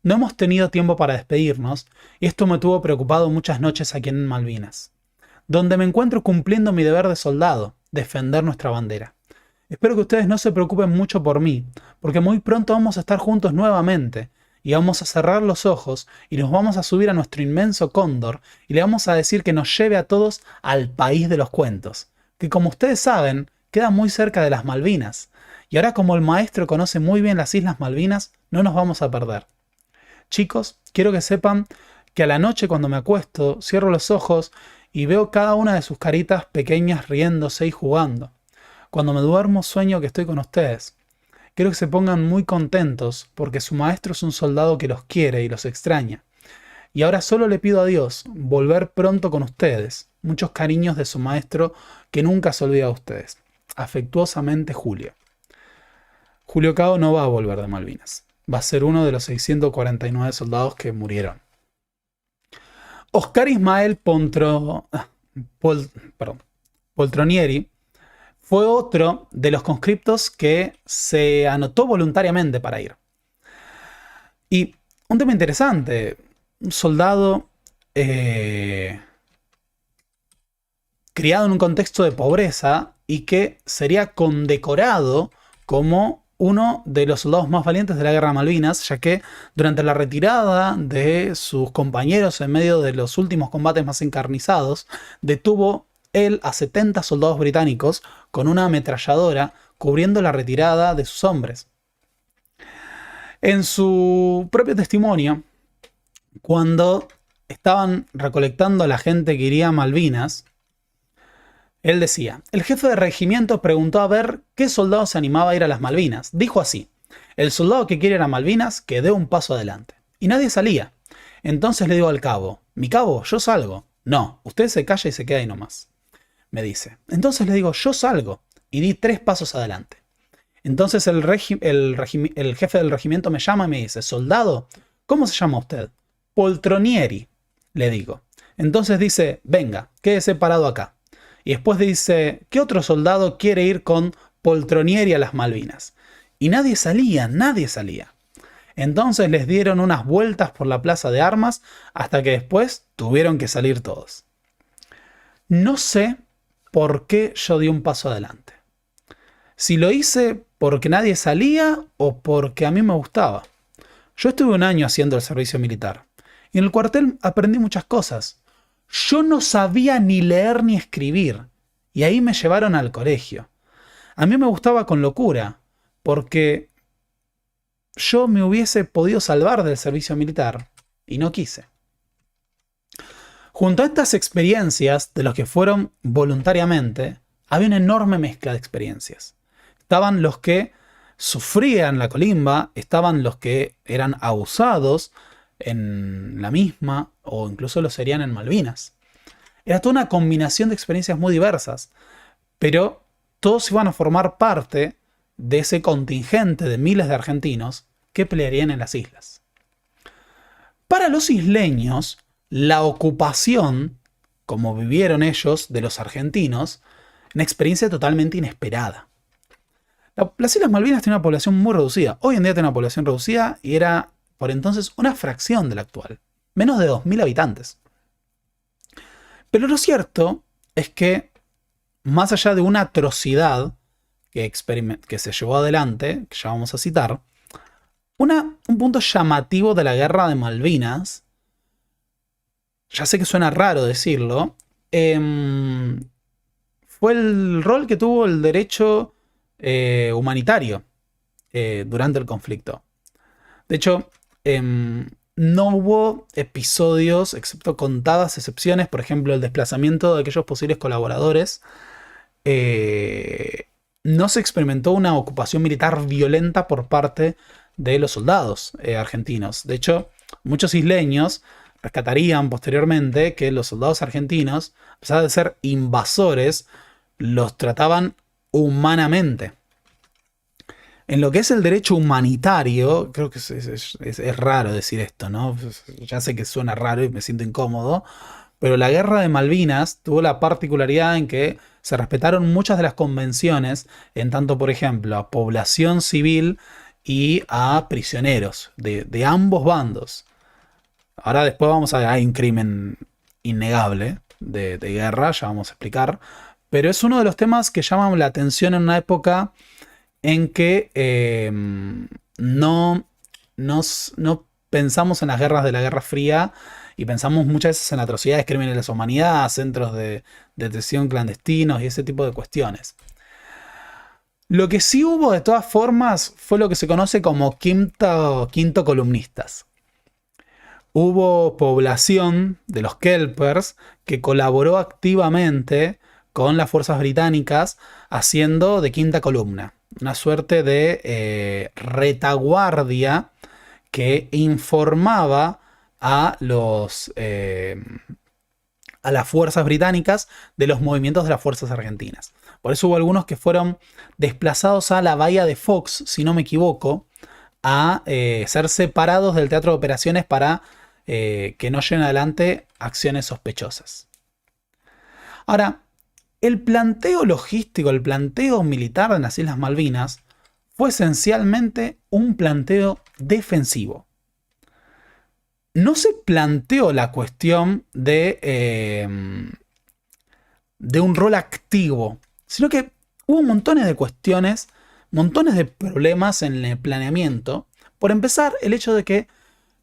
no hemos tenido tiempo para despedirnos y esto me tuvo preocupado muchas noches aquí en Malvinas, donde me encuentro cumpliendo mi deber de soldado, defender nuestra bandera. Espero que ustedes no se preocupen mucho por mí, porque muy pronto vamos a estar juntos nuevamente y vamos a cerrar los ojos y nos vamos a subir a nuestro inmenso cóndor y le vamos a decir que nos lleve a todos al país de los cuentos, que como ustedes saben, queda muy cerca de las Malvinas. Y ahora como el maestro conoce muy bien las Islas Malvinas, no nos vamos a perder. Chicos, quiero que sepan que a la noche cuando me acuesto, cierro los ojos y veo cada una de sus caritas pequeñas riéndose y jugando. Cuando me duermo sueño que estoy con ustedes. Quiero que se pongan muy contentos porque su maestro es un soldado que los quiere y los extraña. Y ahora solo le pido a Dios volver pronto con ustedes. Muchos cariños de su maestro que nunca se olvida de ustedes. Afectuosamente, Julio. Julio Cao no va a volver de Malvinas. Va a ser uno de los 649 soldados que murieron. Oscar Ismael Poltronieri fue otro de los conscriptos que se anotó voluntariamente para ir. Y un tema interesante, un soldado criado en un contexto de pobreza y que sería condecorado como uno de los soldados más valientes de la Guerra de Malvinas, ya que durante la retirada de sus compañeros en medio de los últimos combates más encarnizados, detuvo él a 70 soldados británicos con una ametralladora cubriendo la retirada de sus hombres. En su propio testimonio, cuando estaban recolectando a la gente que iría a Malvinas, él decía, el jefe de regimiento preguntó a ver qué soldado se animaba a ir a las Malvinas. Dijo así, el soldado que quiere ir a Malvinas que dé un paso adelante. Y nadie salía. Entonces le digo al cabo, mi cabo, yo salgo. No, usted se calla y se queda ahí nomás. Me dice. Entonces le digo, yo salgo. Y di 3 pasos adelante. Entonces el jefe del regimiento me llama y me dice, soldado, ¿cómo se llama usted? Poltronieri, le digo. Entonces dice, venga, quédese parado acá. Y después dice, ¿qué otro soldado quiere ir con Poltronieri a las Malvinas? Y nadie salía, nadie salía. Entonces les dieron unas vueltas por la plaza de armas hasta que después tuvieron que salir todos. No sé por qué yo di un paso adelante. Si lo hice porque nadie salía o porque a mí me gustaba. Yo estuve 1 año haciendo el servicio militar. Y en el cuartel aprendí muchas cosas. Yo no sabía ni leer ni escribir. Y ahí me llevaron al colegio. A mí me gustaba con locura, porque yo me hubiese podido salvar del servicio militar y no quise. Junto a estas experiencias de los que fueron voluntariamente, había una enorme mezcla de experiencias. Estaban los que sufrían la colimba, estaban los que eran abusados en la misma o incluso lo serían en Malvinas. Era toda una combinación de experiencias muy diversas, pero todos iban a formar parte de ese contingente de miles de argentinos que pelearían en las islas. Para los isleños, la ocupación, como vivieron ellos, de los argentinos, Una experiencia totalmente inesperada. Las Islas Malvinas tienen una población muy reducida. Hoy en día tiene una población reducida y era por entonces una fracción de la actual. Menos de 2000 habitantes. Pero lo cierto es que, más allá de una atrocidad que se llevó adelante, que ya vamos a citar, un punto llamativo de la guerra de Malvinas, ya sé que suena raro decirlo, fue el rol que tuvo el derecho humanitario durante el conflicto. De hecho, no hubo episodios, excepto contadas excepciones, por ejemplo, el desplazamiento de aquellos posibles colaboradores. No se experimentó una ocupación militar violenta por parte de los soldados argentinos. De hecho, muchos isleños rescatarían posteriormente que los soldados argentinos, a pesar de ser invasores, los trataban humanamente. En lo que es el derecho humanitario, creo que es raro decir esto, ¿no? Ya sé que suena raro y me siento incómodo, pero la guerra de Malvinas tuvo la particularidad en que se respetaron muchas de las convenciones, en tanto, por ejemplo, a población civil y a prisioneros de ambos bandos. Ahora después vamos a ver, hay un crimen innegable de guerra, ya vamos a explicar, pero es uno de los temas que llaman la atención en una época en que no pensamos en las guerras de la Guerra Fría y pensamos muchas veces en atrocidades, crímenes de la humanidad, centros de detención clandestinos y ese tipo de cuestiones. Lo que sí hubo de todas formas fue lo que se conoce como quinto columnistas. Hubo población de los Kelpers que colaboró activamente con las fuerzas británicas haciendo de quinta columna. Una suerte de retaguardia que informaba a las fuerzas británicas de los movimientos de las fuerzas argentinas. Por eso hubo algunos que fueron desplazados a la bahía de Fox, si no me equivoco, a ser separados del teatro de operaciones para que no lleven adelante acciones sospechosas. Ahora, el planteo logístico, el planteo militar de las Islas Malvinas fue esencialmente un planteo defensivo. No se planteó la cuestión de un rol activo, sino que hubo montones de cuestiones, montones de problemas en el planeamiento. Por empezar, el hecho de que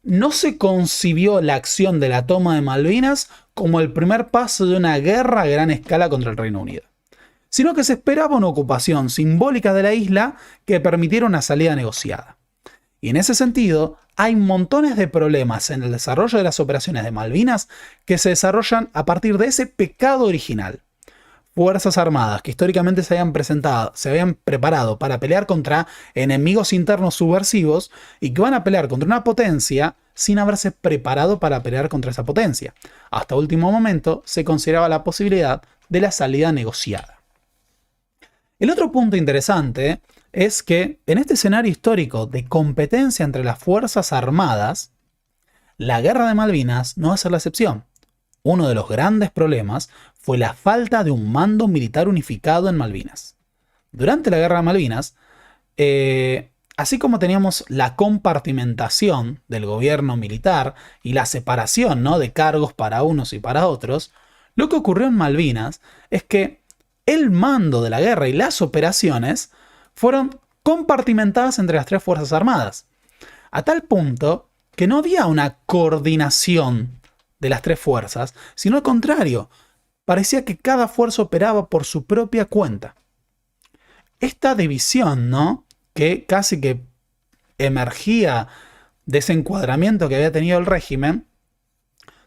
no se concibió la acción de la toma de Malvinas como el primer paso de una guerra a gran escala contra el Reino Unido, sino que se esperaba una ocupación simbólica de la isla que permitiera una salida negociada. Y en ese sentido, hay montones de problemas en el desarrollo de las operaciones de Malvinas que se desarrollan a partir de ese pecado original. Fuerzas armadas que históricamente se habían preparado para pelear contra enemigos internos subversivos y que van a pelear contra una potencia sin haberse preparado para pelear contra esa potencia. Hasta último momento se consideraba la posibilidad de la salida negociada. El otro punto interesante es que en este escenario histórico de competencia entre las fuerzas armadas, la guerra de Malvinas no va a ser la excepción. Uno de los grandes problemas fue la falta de un mando militar unificado en Malvinas. Durante la guerra de Malvinas, así como teníamos la compartimentación del gobierno militar y la separación, ¿no?, de cargos para unos y para otros, lo que ocurrió en Malvinas es que el mando de la guerra y las operaciones fueron compartimentadas entre las tres fuerzas armadas, a tal punto que no había una coordinación de las tres fuerzas, sino al contrario, parecía que cada fuerza operaba por su propia cuenta. Esta división, ¿no?, que casi que emergía de ese encuadramiento que había tenido el régimen,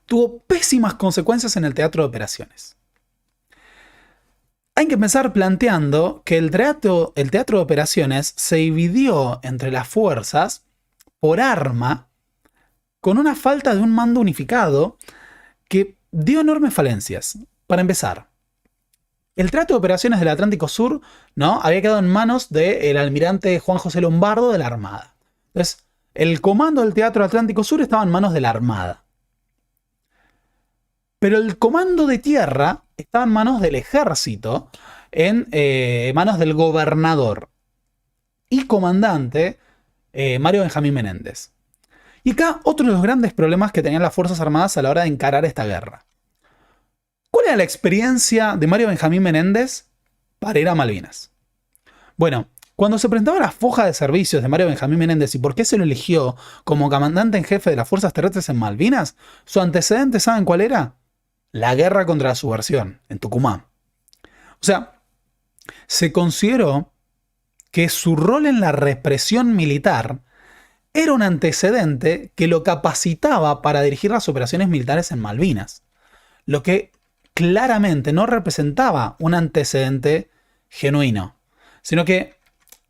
tuvo pésimas consecuencias en el teatro de operaciones. Hay que empezar planteando que el teatro de operaciones se dividió entre las fuerzas por arma, con una falta de un mando unificado que dio enormes falencias. Para empezar, el Teatro de Operaciones del Atlántico Sur, ¿no?, había quedado en manos del almirante Juan José Lombardo de la Armada. Entonces, el comando del Teatro Atlántico Sur estaba en manos de la Armada. Pero el comando de tierra estaba en manos del ejército, en manos del gobernador y comandante Mario Benjamín Menéndez. Y acá otro de los grandes problemas que tenían las Fuerzas Armadas a la hora de encarar esta guerra. ¿Cuál era la experiencia de Mario Benjamín Menéndez para ir a Malvinas? Bueno, cuando se presentaba la foja de servicios de Mario Benjamín Menéndez y por qué se lo eligió como comandante en jefe de las fuerzas terrestres en Malvinas, su antecedente, ¿saben cuál era? La guerra contra la subversión, en Tucumán. O sea, se consideró que su rol en la represión militar era un antecedente que lo capacitaba para dirigir las operaciones militares en Malvinas, lo que claramente no representaba un antecedente genuino, sino que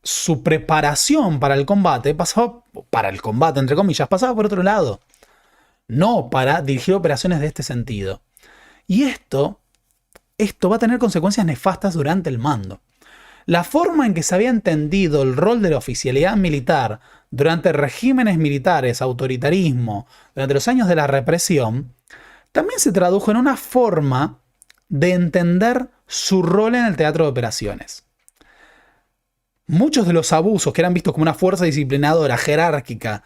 su preparación para el combate entre comillas, pasaba por otro lado, no para dirigir operaciones de este sentido. Y esto va a tener consecuencias nefastas durante el mando. La forma en que se había entendido el rol de la oficialidad militar durante regímenes militares, autoritarismo, durante los años de la represión, también se tradujo en una forma de entender su rol en el teatro de operaciones. Muchos de los abusos que eran vistos como una fuerza disciplinadora jerárquica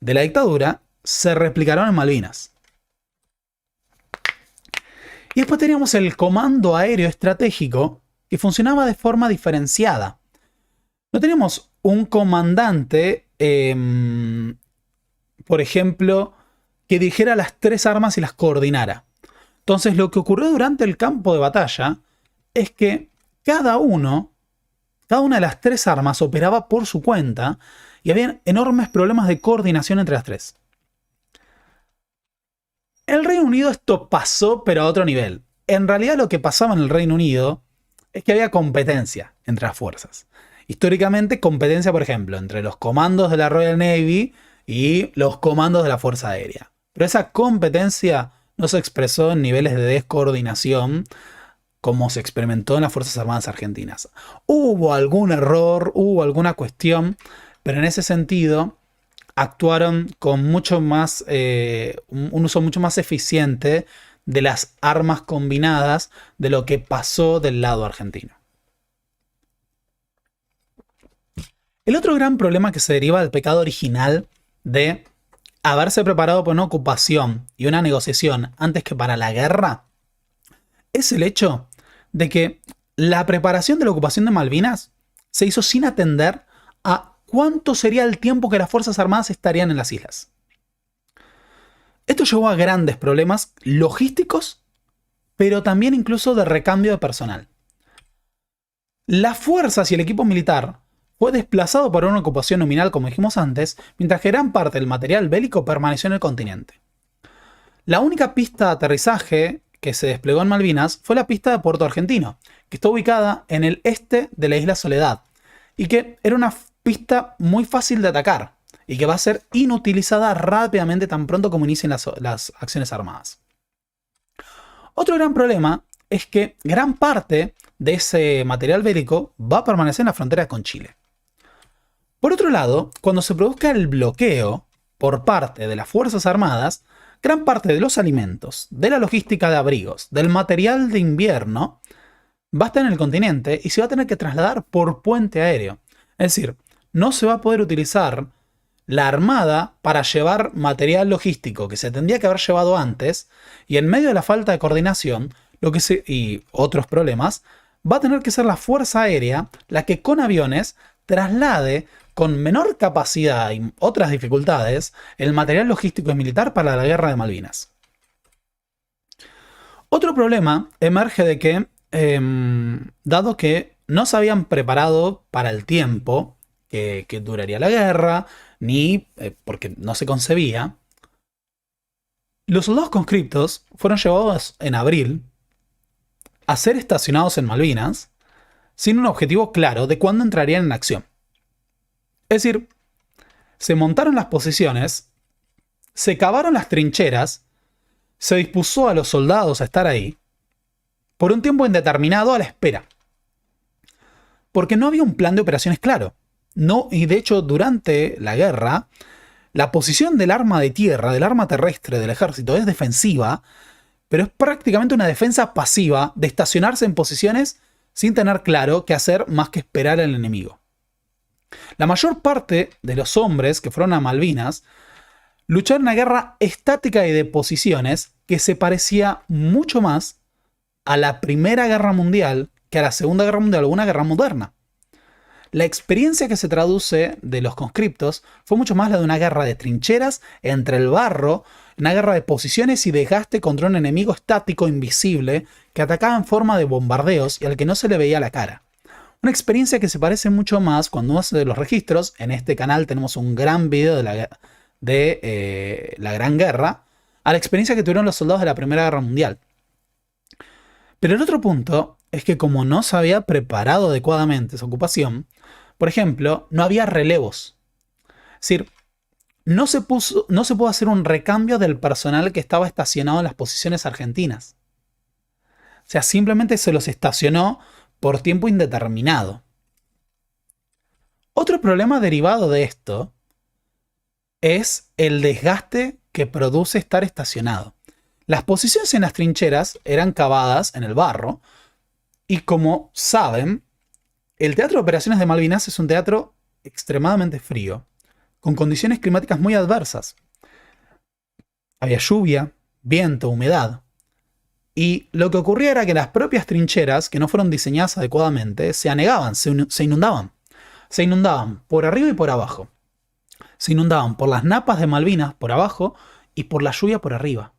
de la dictadura se replicaron en Malvinas. Y después teníamos el Comando Aéreo Estratégico, que funcionaba de forma diferenciada. No teníamos un comandante, por ejemplo, que dijera las tres armas y las coordinara. Entonces lo que ocurrió durante el campo de batalla es que cada una de las tres armas operaba por su cuenta y había enormes problemas de coordinación entre las tres. En el Reino Unido esto pasó, pero a otro nivel. En realidad lo que pasaba en el Reino Unido es que había competencia entre las fuerzas. Históricamente, competencia, por ejemplo, entre los comandos de la Royal Navy y los comandos de la Fuerza Aérea. Pero esa competencia no se expresó en niveles de descoordinación como se experimentó en las Fuerzas Armadas Argentinas. Hubo algún error, hubo alguna cuestión, pero en ese sentido actuaron con mucho más, un uso mucho más eficiente de las armas combinadas de lo que pasó del lado argentino. El otro gran problema que se deriva del pecado original de haberse preparado para una ocupación y una negociación antes que para la guerra es el hecho de que la preparación de la ocupación de Malvinas se hizo sin atender a cuánto sería el tiempo que las Fuerzas Armadas estarían en las islas. Esto llevó a grandes problemas logísticos, pero también incluso de recambio de personal. Las fuerzas y el equipo militar fue desplazado por una ocupación nominal, como dijimos antes, mientras que gran parte del material bélico permaneció en el continente. La única pista de aterrizaje que se desplegó en Malvinas fue la pista de Puerto Argentino, que está ubicada en el este de la isla Soledad, y que era una pista muy fácil de atacar, y que va a ser inutilizada rápidamente tan pronto como inicien las acciones armadas. Otro gran problema es que gran parte de ese material bélico va a permanecer en la frontera con Chile. Por otro lado, cuando se produzca el bloqueo por parte de las Fuerzas Armadas, gran parte de los alimentos, de la logística de abrigos, del material de invierno, va a estar en el continente y se va a tener que trasladar por puente aéreo. Es decir, no se va a poder utilizar la Armada para llevar material logístico que se tendría que haber llevado antes, y en medio de la falta de coordinación y otros problemas, va a tener que ser la Fuerza Aérea la que con aviones traslade con menor capacidad y otras dificultades el material logístico y militar para la guerra de Malvinas. Otro problema emerge de que, dado que no se habían preparado para el tiempo que duraría la guerra, ni porque no se concebía, los soldados conscriptos fueron llevados en abril a ser estacionados en Malvinas sin un objetivo claro de cuándo entrarían en acción. Es decir, se montaron las posiciones, se cavaron las trincheras, se dispuso a los soldados a estar ahí por un tiempo indeterminado a la espera. Porque no había un plan de operaciones claro. No, y de hecho, durante la guerra, la posición del arma de tierra, del arma terrestre del ejército es defensiva, pero es prácticamente una defensa pasiva de estacionarse en posiciones sin tener claro qué hacer más que esperar al enemigo. La mayor parte de los hombres que fueron a Malvinas lucharon en una guerra estática y de posiciones que se parecía mucho más a la Primera Guerra Mundial que a la Segunda Guerra Mundial o una guerra moderna. La experiencia que se traduce de los conscriptos fue mucho más la de una guerra de trincheras entre el barro, una guerra de posiciones y desgaste contra un enemigo estático invisible que atacaba en forma de bombardeos y al que no se le veía la cara. Una experiencia que se parece mucho más cuando uno hace los registros. En este canal tenemos un gran video de la Gran Guerra, a la experiencia que tuvieron los soldados de la Primera Guerra Mundial. Pero el otro punto es que como no se había preparado adecuadamente esa ocupación, por ejemplo, no había relevos. Es decir, no se pudo hacer un recambio del personal que estaba estacionado en las posiciones argentinas. O sea, simplemente se los estacionó por tiempo indeterminado. Otro problema derivado de esto es el desgaste que produce estar estacionado. Las posiciones en las trincheras eran cavadas en el barro y, como saben, el Teatro de Operaciones de Malvinas es un teatro extremadamente frío, con condiciones climáticas muy adversas. Había lluvia, viento, humedad. Y lo que ocurría era que las propias trincheras, que no fueron diseñadas adecuadamente, se anegaban, se inundaban. Se inundaban por arriba y por abajo. Se inundaban por las napas de Malvinas por abajo y por la lluvia por arriba.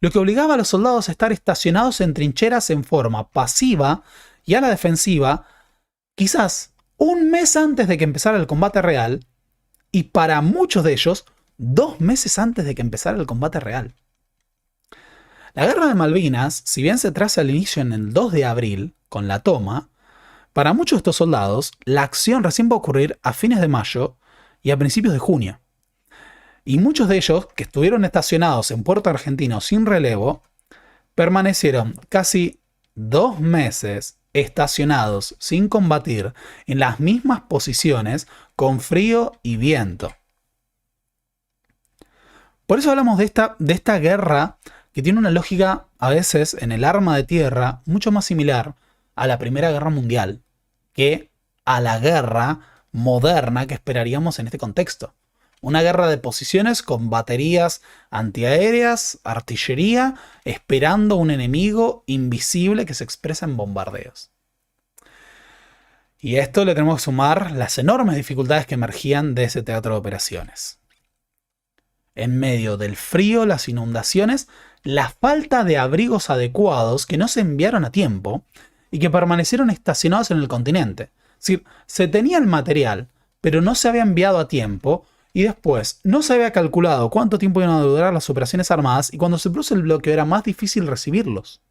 Lo que obligaba a los soldados a estar estacionados en trincheras en forma pasiva y a la defensiva, quizás un mes antes de que empezara el combate real, y para muchos de ellos, 2 meses antes de que empezara el combate real. La Guerra de Malvinas, si bien se traza al inicio en el 2 de abril, con la toma, para muchos de estos soldados, la acción recién va a ocurrir a fines de mayo y a principios de junio. Y muchos de ellos, que estuvieron estacionados en Puerto Argentino sin relevo, permanecieron casi 2 meses estacionados sin combatir en las mismas posiciones con frío y viento. Por eso hablamos de esta guerra que tiene una lógica a veces en el arma de tierra mucho más similar a la Primera Guerra Mundial que a la guerra moderna que esperaríamos en este contexto. Una guerra de posiciones con baterías antiaéreas, artillería, esperando un enemigo invisible que se expresa en bombardeos. Y a esto le tenemos que sumar las enormes dificultades que emergían de ese teatro de operaciones. En medio del frío, las inundaciones, la falta de abrigos adecuados que no se enviaron a tiempo y que permanecieron estacionados en el continente. Es decir, se tenía el material, pero no se había enviado a tiempo. Y después, no se había calculado cuánto tiempo iban a durar las operaciones armadas y cuando se produce el bloqueo era más difícil recibirlos.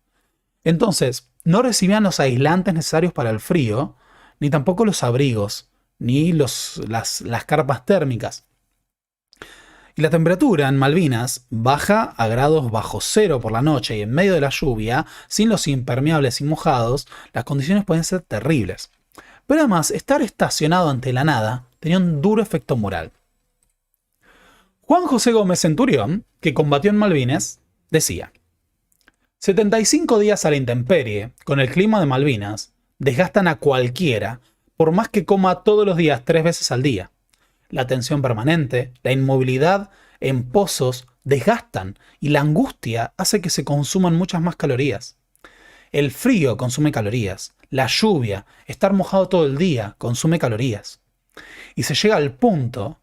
Entonces, no recibían los aislantes necesarios para el frío, ni tampoco los abrigos, ni las carpas térmicas. Y la temperatura en Malvinas baja a grados bajo cero por la noche y en medio de la lluvia, sin los impermeables y mojados, las condiciones pueden ser terribles. Pero además, estar estacionado ante la nada tenía un duro efecto moral. Juan José Gómez Centurión, que combatió en Malvinas, decía: 75 días a la intemperie, con el clima de Malvinas, desgastan a cualquiera, por más que coma todos los días 3 veces al día. La tensión permanente, la inmovilidad en pozos desgastan y la angustia hace que se consuman muchas más calorías. El frío consume calorías, la lluvia, estar mojado todo el día consume calorías. Y se llega al punto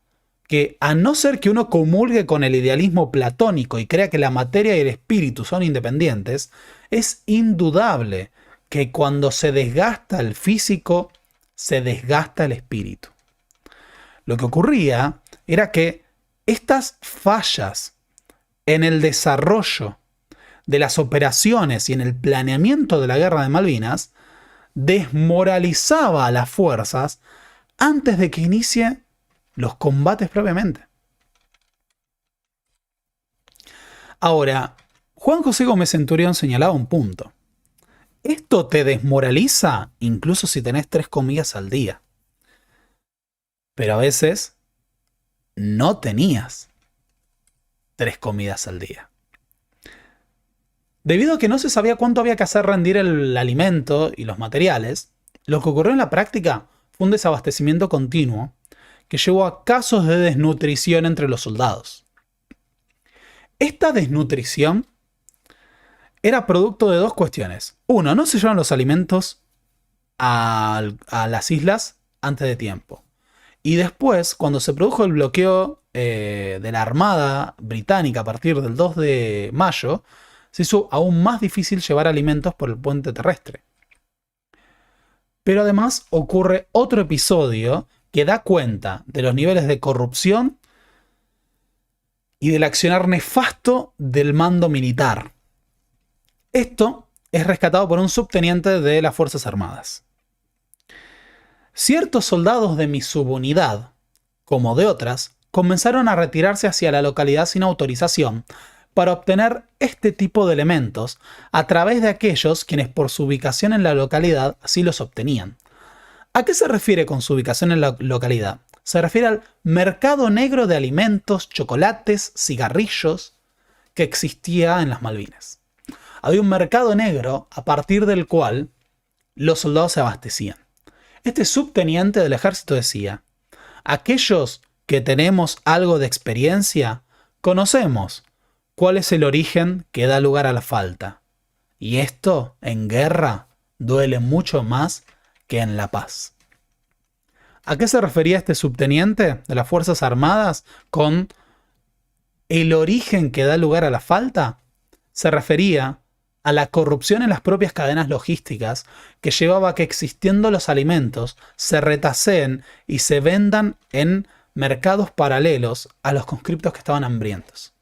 que, a no ser que uno comulgue con el idealismo platónico y crea que la materia y el espíritu son independientes, es indudable que cuando se desgasta el físico, se desgasta el espíritu. Lo que ocurría era que estas fallas en el desarrollo de las operaciones y en el planeamiento de la Guerra de Malvinas desmoralizaba a las fuerzas antes de que inicie los combates propiamente. Ahora, Juan José Gómez Centurión señalaba un punto. Esto te desmoraliza incluso si tenés 3 comidas al día. Pero a veces no tenías 3 comidas al día. Debido a que no se sabía cuánto había que hacer rendir el alimento y los materiales, lo que ocurrió en la práctica fue un desabastecimiento continuo que llevó a casos de desnutrición entre los soldados. Esta desnutrición era producto de dos cuestiones. Uno, no se llevaban los alimentos a las islas antes de tiempo. Y después, cuando se produjo el bloqueo de la Armada Británica a partir del 2 de mayo, se hizo aún más difícil llevar alimentos por el puente terrestre. Pero además ocurre otro episodio que da cuenta de los niveles de corrupción y del accionar nefasto del mando militar. Esto es rescatado por un subteniente de las Fuerzas Armadas. Ciertos soldados de mi subunidad, como de otras, comenzaron a retirarse hacia la localidad sin autorización para obtener este tipo de elementos a través de aquellos quienes por su ubicación en la localidad así los obtenían. ¿A qué se refiere con su ubicación en la localidad? Se refiere al mercado negro de alimentos, chocolates, cigarrillos que existía en las Malvinas. Había un mercado negro a partir del cual los soldados se abastecían. Este subteniente del ejército decía: aquellos que tenemos algo de experiencia, conocemos cuál es el origen que da lugar a la falta. Y esto, en guerra, duele mucho más que en la paz. ¿A qué se refería este subteniente de las Fuerzas Armadas con el origen que da lugar a la falta? Se refería a la corrupción en las propias cadenas logísticas que llevaba a que, existiendo los alimentos, se retaseen y se vendan en mercados paralelos a los conscriptos que estaban hambrientos.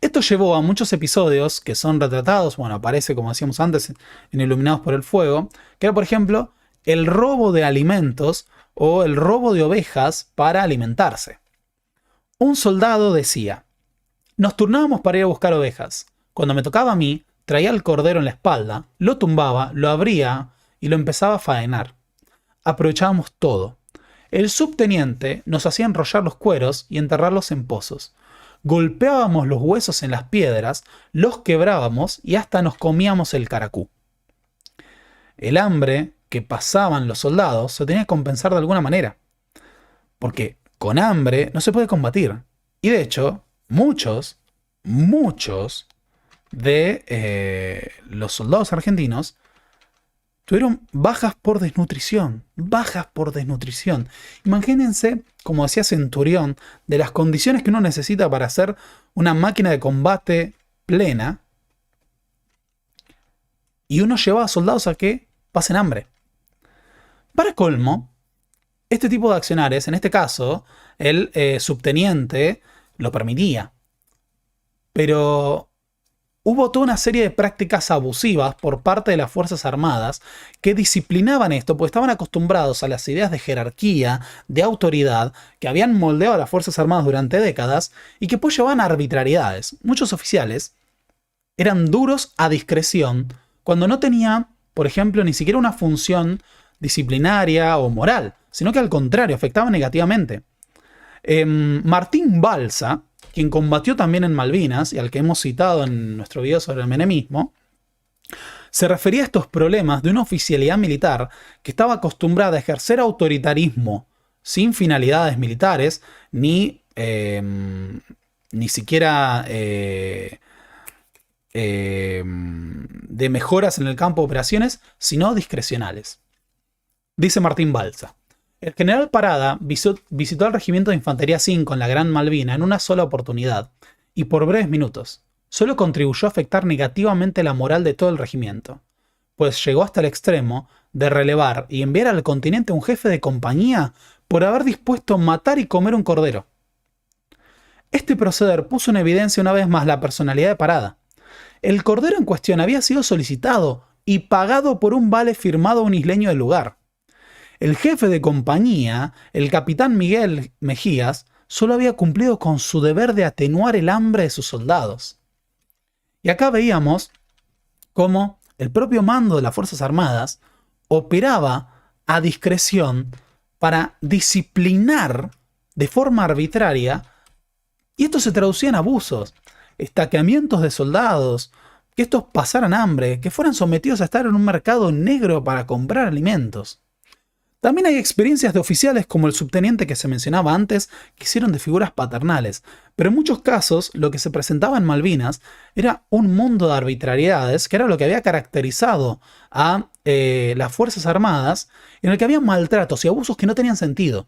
Esto llevó a muchos episodios que son retratados, bueno, aparece como decíamos antes en Iluminados por el Fuego, que era por ejemplo el robo de alimentos o el robo de ovejas para alimentarse. Un soldado decía: nos turnábamos para ir a buscar ovejas. Cuando me tocaba a mí, traía el cordero en la espalda, lo tumbaba, lo abría y lo empezaba a faenar. Aprovechábamos todo. El subteniente nos hacía enrollar los cueros y enterrarlos en pozos. Golpeábamos los huesos en las piedras, los quebrábamos y hasta nos comíamos el caracú. El hambre que pasaban los soldados se tenía que compensar de alguna manera, porque con hambre no se puede combatir. Y de hecho, muchos de los soldados argentinos tuvieron bajas por desnutrición. Imagínense, como decía Centurión, de las condiciones que uno necesita para hacer una máquina de combate plena. Y uno llevaba a soldados a que pasen hambre. Para colmo, este tipo de accionares, en este caso, el subteniente lo permitía. Pero hubo toda una serie de prácticas abusivas por parte de las Fuerzas Armadas que disciplinaban esto, porque estaban acostumbrados a las ideas de jerarquía, de autoridad, que habían moldeado a las Fuerzas Armadas durante décadas y que pues llevaban a arbitrariedades. Muchos oficiales eran duros a discreción cuando no tenían, por ejemplo, ni siquiera una función disciplinaria o moral, sino que al contrario, afectaban negativamente. Martín Balsa, quien combatió también en Malvinas y al que hemos citado en nuestro video sobre el menemismo, se refería a estos problemas de una oficialidad militar que estaba acostumbrada a ejercer autoritarismo sin finalidades militares ni siquiera de mejoras en el campo de operaciones, sino discrecionales. Dice Martín Balsa: el general Parada visitó el regimiento de Infantería 5 en la Gran Malvina en una sola oportunidad, y por breves minutos. Solo contribuyó a afectar negativamente la moral de todo el regimiento, pues llegó hasta el extremo de relevar y enviar al continente a un jefe de compañía por haber dispuesto matar y comer un cordero. Este proceder puso en evidencia una vez más la personalidad de Parada. El cordero en cuestión había sido solicitado y pagado por un vale firmado a un isleño del lugar. El jefe de compañía, el capitán Miguel Mejías, solo había cumplido con su deber de atenuar el hambre de sus soldados. Y acá veíamos cómo el propio mando de las Fuerzas Armadas operaba a discreción para disciplinar de forma arbitraria, y esto se traducía en abusos. estaqueamientos de soldados, que estos pasaran hambre, que fueran sometidos a estar en un mercado negro para comprar alimentos. También hay experiencias de oficiales como el subteniente que se mencionaba antes, que hicieron de figuras paternales, pero en muchos casos lo que se presentaba en Malvinas era un mundo de arbitrariedades, que era lo que había caracterizado a las Fuerzas Armadas, en el que había maltratos y abusos que no tenían sentido.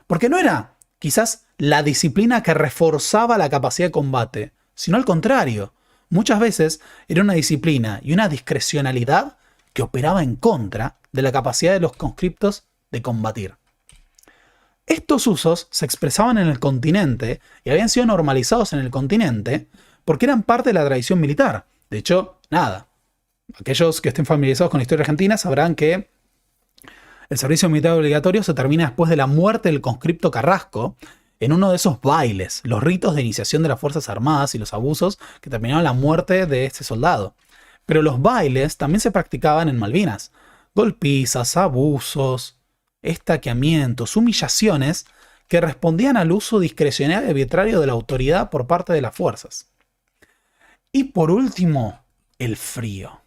Porque no era quizás la disciplina que reforzaba la capacidad de combate, sino al contrario. Muchas veces era una disciplina y una discrecionalidad que operaba en contra de la capacidad de los conscriptos de combatir. Estos usos se expresaban en el continente y habían sido normalizados en el continente porque eran parte de la tradición militar. De hecho, nada. Aquellos que estén familiarizados con la historia argentina sabrán que el servicio militar obligatorio se termina después de la muerte del conscripto Carrasco en uno de esos bailes, los ritos de iniciación de las Fuerzas Armadas y los abusos que terminaron la muerte de este soldado. Pero los bailes también se practicaban en Malvinas. Golpizas, abusos, estaqueamientos, humillaciones que respondían al uso discrecional y arbitrario de la autoridad por parte de las fuerzas. Y por último, el frío.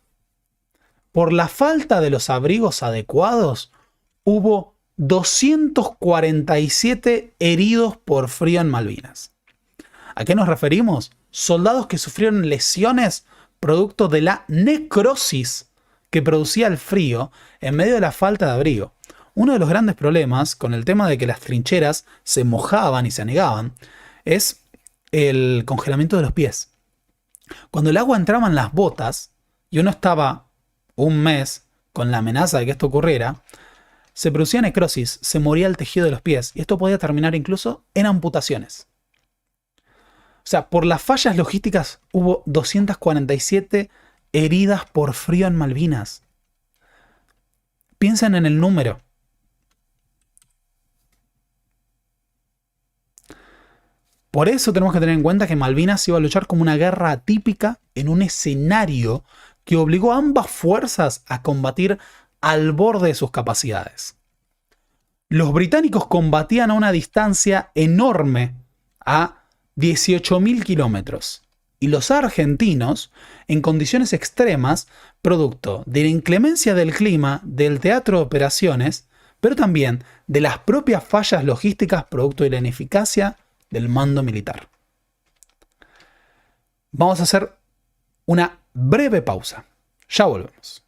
Por la falta de los abrigos adecuados, hubo 247 heridos por frío en Malvinas. ¿A qué nos referimos? Soldados que sufrieron lesiones producto de la necrosis que producía el frío en medio de la falta de abrigo. Uno de los grandes problemas con el tema de que las trincheras se mojaban y se anegaban es el congelamiento de los pies. Cuando el agua entraba en las botas y uno estaba un mes con la amenaza de que esto ocurriera, se producía necrosis, se moría el tejido de los pies y esto podía terminar incluso en amputaciones. O sea, por las fallas logísticas hubo 247 heridas por frío en Malvinas. Piensen en el número. Por eso tenemos que tener en cuenta que Malvinas iba a luchar como una guerra atípica en un escenario que obligó a ambas fuerzas a combatir al borde de sus capacidades. Los británicos combatían a una distancia enorme, a 18.000 kilómetros, y los argentinos en condiciones extremas, producto de la inclemencia del clima, del teatro de operaciones, pero también de las propias fallas logísticas producto de la ineficacia del mando militar. Vamos a hacer una breve pausa. Ya volvemos.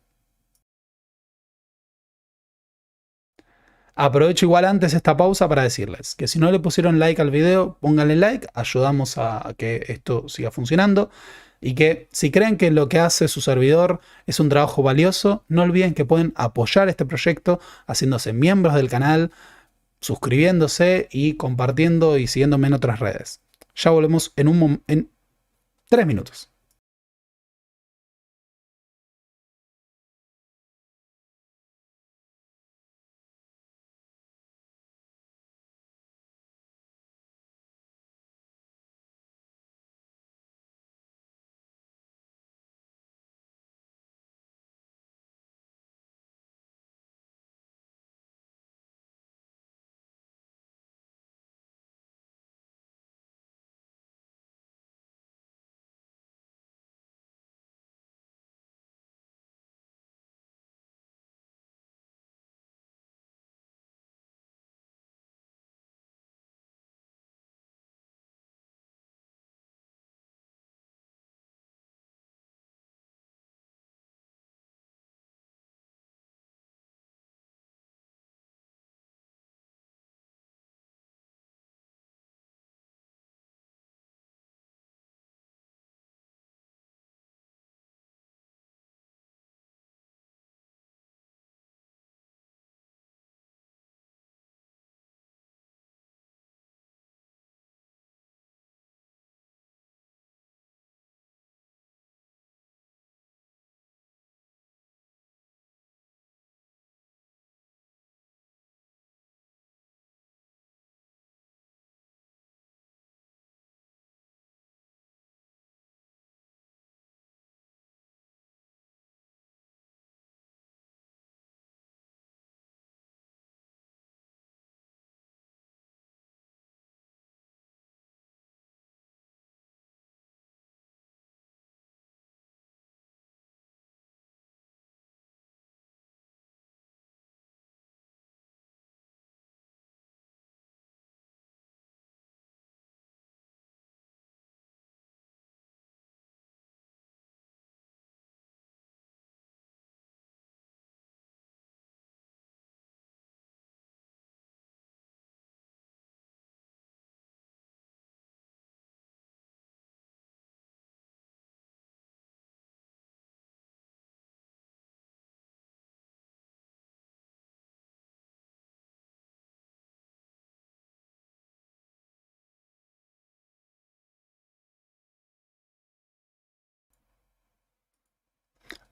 Aprovecho igual antes esta pausa para decirles que si no le pusieron like al video, pónganle like, ayudamos a que esto siga funcionando. Y que si creen que lo que hace su servidor es un trabajo valioso, no olviden que pueden apoyar este proyecto haciéndose miembros del canal, suscribiéndose y compartiendo y siguiéndome en otras redes. Ya volvemos en 3 minutos.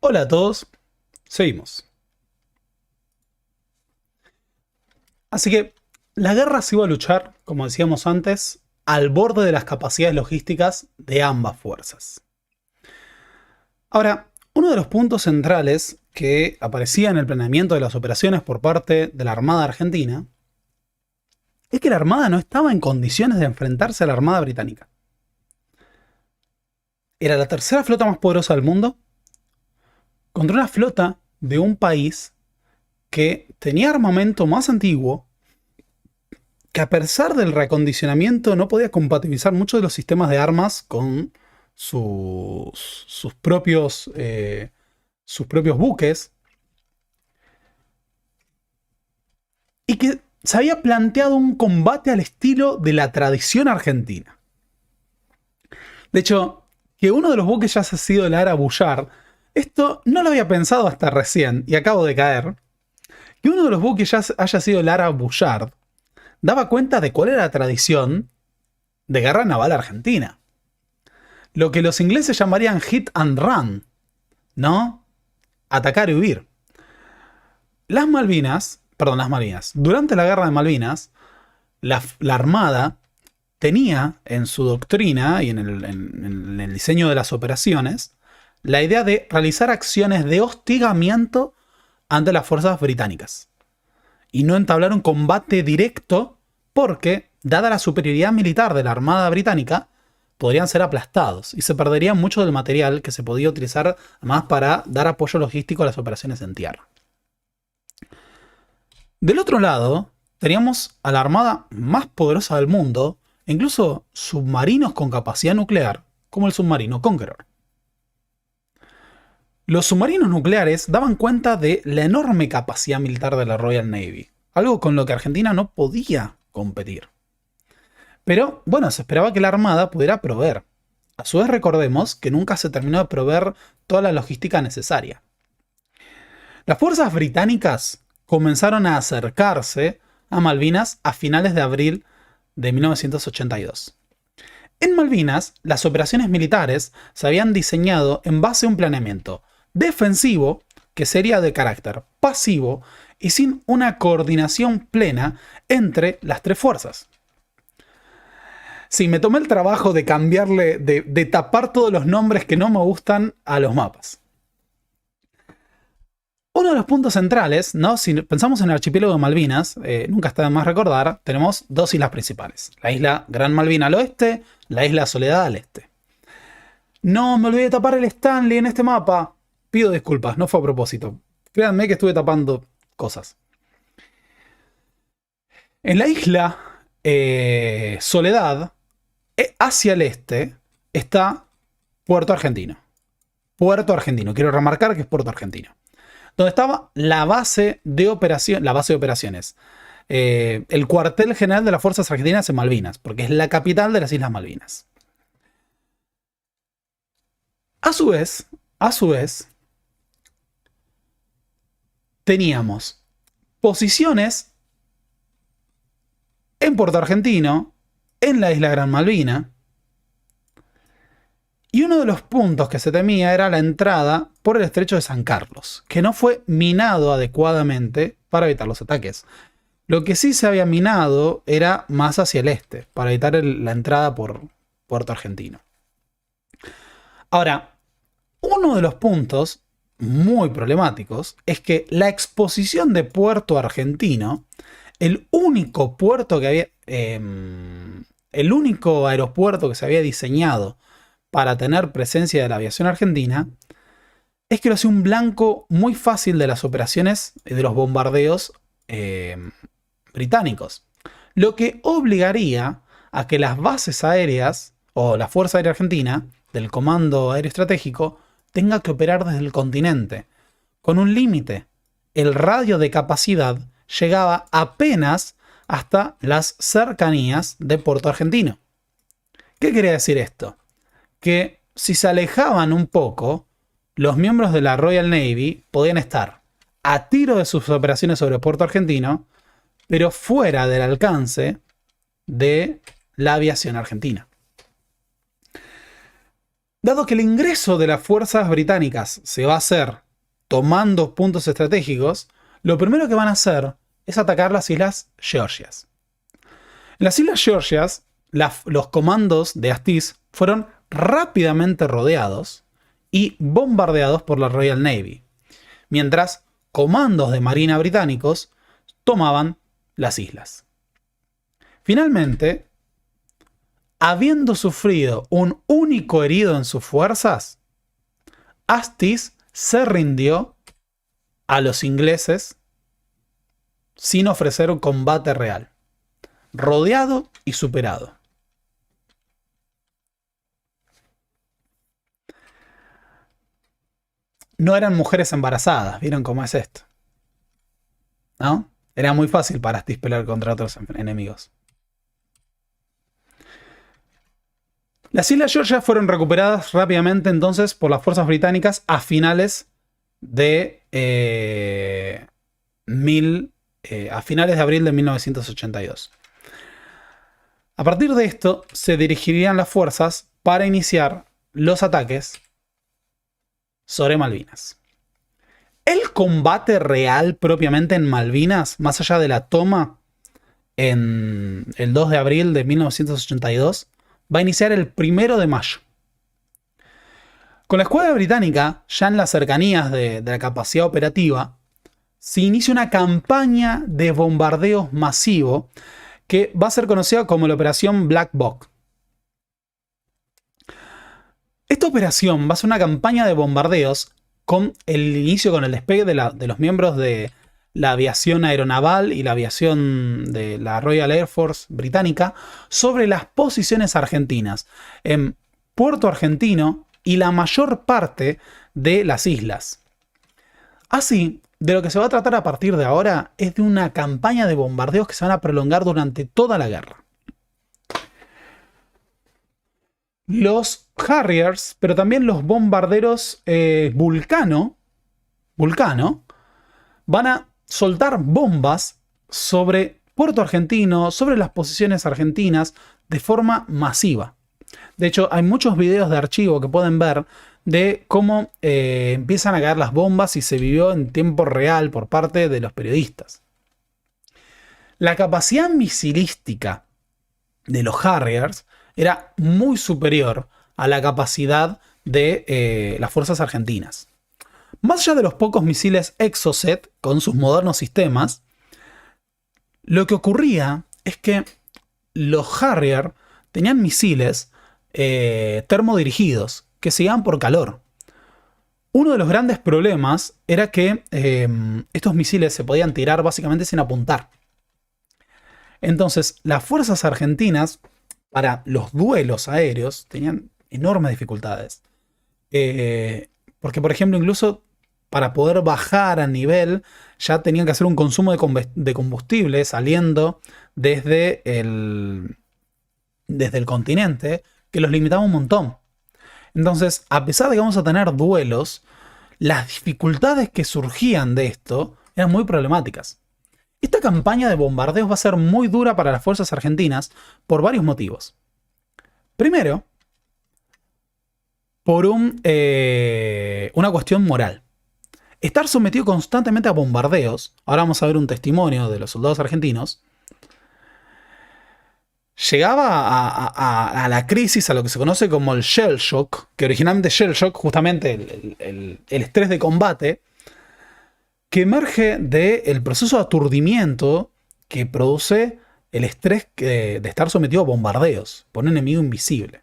Hola a todos, seguimos. Así que la guerra se iba a luchar, como decíamos antes, al borde de las capacidades logísticas de ambas fuerzas. Ahora, uno de los puntos centrales que aparecía en el planeamiento de las operaciones por parte de la Armada Argentina es que la Armada no estaba en condiciones de enfrentarse a la Armada Británica. Era la tercera flota más poderosa del mundo contra una flota de un país que tenía armamento más antiguo, que a pesar del reacondicionamiento no podía compatibilizar muchos de los sistemas de armas con sus propios buques, y que se había planteado un combate al estilo de la tradición argentina. De hecho, que uno de los buques ya haya sido el Ara Bullard, esto no lo había pensado hasta recién, y acabo de caer. Que uno de los buques ya haya sido el Ara Bullard daba cuenta de cuál era la tradición de guerra naval argentina. Lo que los ingleses llamarían hit and run, ¿no? Atacar y huir. Las Malvinas, durante la guerra de Malvinas, la Armada tenía en su doctrina y en el diseño de las operaciones la idea de realizar acciones de hostigamiento ante las fuerzas británicas y no entablar un combate directo porque, dada la superioridad militar de la Armada británica, podrían ser aplastados y se perdería mucho del material que se podía utilizar además para dar apoyo logístico a las operaciones en tierra. Del otro lado, teníamos a la armada más poderosa del mundo, e incluso submarinos con capacidad nuclear, como el submarino Conqueror. Los submarinos nucleares daban cuenta de la enorme capacidad militar de la Royal Navy, algo con lo que Argentina no podía competir. Pero, bueno, se esperaba que la Armada pudiera proveer. A su vez, recordemos que nunca se terminó de proveer toda la logística necesaria. Las fuerzas británicas comenzaron a acercarse a Malvinas a finales de abril de 1982. En Malvinas, las operaciones militares se habían diseñado en base a un planeamiento defensivo que sería de carácter pasivo y sin una coordinación plena entre las tres fuerzas. Sí, me tomé el trabajo de cambiarle, de tapar todos los nombres que no me gustan a los mapas. Uno de los puntos centrales, ¿no? Si pensamos en el archipiélago de Malvinas, nunca está de más recordar, tenemos dos islas principales. La isla Gran Malvina al oeste, la isla Soledad al este. No, me olvidé de tapar el Stanley en este mapa. Pido disculpas, no fue a propósito. Créanme que estuve tapando cosas. En la isla Soledad, hacia el este, está Puerto Argentino. Puerto Argentino, quiero remarcar que es Puerto Argentino. Donde estaba la base de operaciones. El cuartel general de las fuerzas argentinas en Malvinas, porque es la capital de las Islas Malvinas. A su vez, teníamos posiciones en Puerto Argentino, en la isla Gran Malvina, y uno de los puntos que se temía era la entrada por el estrecho de San Carlos, que no fue minado adecuadamente para evitar los ataques. Lo que sí se había minado era más hacia el este, para evitar la entrada por Puerto Argentino. Ahora, uno de los puntos muy problemáticos es que la exposición de Puerto Argentino, el único puerto que había, el único aeropuerto que se había diseñado para tener presencia de la aviación argentina, es que lo hacía un blanco muy fácil de las operaciones de los bombardeos británicos. Lo que obligaría a que las bases aéreas o la Fuerza Aérea Argentina del Comando Aéreo Estratégico tenga que operar desde el continente, con un límite. El radio de capacidad llegaba apenas hasta las cercanías de Puerto Argentino. ¿Qué quería decir esto? Que si se alejaban un poco, los miembros de la Royal Navy podían estar a tiro de sus operaciones sobre Puerto Argentino, pero fuera del alcance de la aviación argentina. Dado que el ingreso de las fuerzas británicas se va a hacer tomando puntos estratégicos, lo primero que van a hacer es atacar las Islas Georgias. En las Islas Georgias, los comandos de Astiz fueron rápidamente rodeados y bombardeados por la Royal Navy, mientras comandos de marina británicos tomaban las islas. Finalmente, habiendo sufrido un único herido en sus fuerzas, Astiz se rindió a los ingleses sin ofrecer un combate real, rodeado y superado. No eran mujeres embarazadas, ¿vieron cómo es esto? ¿No? Era muy fácil para Astiz pelear contra otros enemigos. Las Islas Georgias fueron recuperadas rápidamente entonces por las fuerzas británicas a finales de abril de 1982. A partir de esto se dirigirían las fuerzas para iniciar los ataques sobre Malvinas. El combate real propiamente en Malvinas, más allá de la toma en el 2 de abril de 1982, va a iniciar el 1 de mayo. Con la escuadra británica ya en las cercanías de la capacidad operativa, se inicia una campaña de bombardeos masivo que va a ser conocida como la Operación Black Hawk. Esta operación va a ser una campaña de bombardeos con el inicio, con el despegue de los miembros de la aviación aeronaval y la aviación de la Royal Air Force británica sobre las posiciones argentinas en Puerto Argentino y la mayor parte de las islas. Así, de lo que se va a tratar a partir de ahora es de una campaña de bombardeos que se van a prolongar durante toda la guerra. Los Harriers, pero también los bombarderos Vulcano, van a soltar bombas sobre Puerto Argentino, sobre las posiciones argentinas, de forma masiva. De hecho, hay muchos videos de archivo que pueden ver de cómo empiezan a caer las bombas y se vivió en tiempo real por parte de los periodistas. La capacidad misilística de los Harriers era muy superior a la capacidad de las fuerzas argentinas. Más allá de los pocos misiles Exocet con sus modernos sistemas, lo que ocurría es que los Harrier tenían misiles termodirigidos que se iban por calor. Uno de los grandes problemas era que estos misiles se podían tirar básicamente sin apuntar. Entonces, las fuerzas argentinas, para los duelos aéreos, tenían enormes dificultades. Porque, por ejemplo, incluso para poder bajar a nivel, ya tenían que hacer un consumo de combustible saliendo desde el continente, que los limitaba un montón. Entonces, a pesar de que vamos a tener duelos, las dificultades que surgían de esto eran muy problemáticas. Esta campaña de bombardeos va a ser muy dura para las fuerzas argentinas por varios motivos. Primero, por una cuestión moral. Estar sometido constantemente a bombardeos, ahora vamos a ver un testimonio de los soldados argentinos, llegaba a la crisis, a lo que se conoce como el shell shock, que originalmente shell shock, justamente el estrés de combate, que emerge del proceso de aturdimiento que produce el estrés de estar sometido a bombardeos por un enemigo invisible.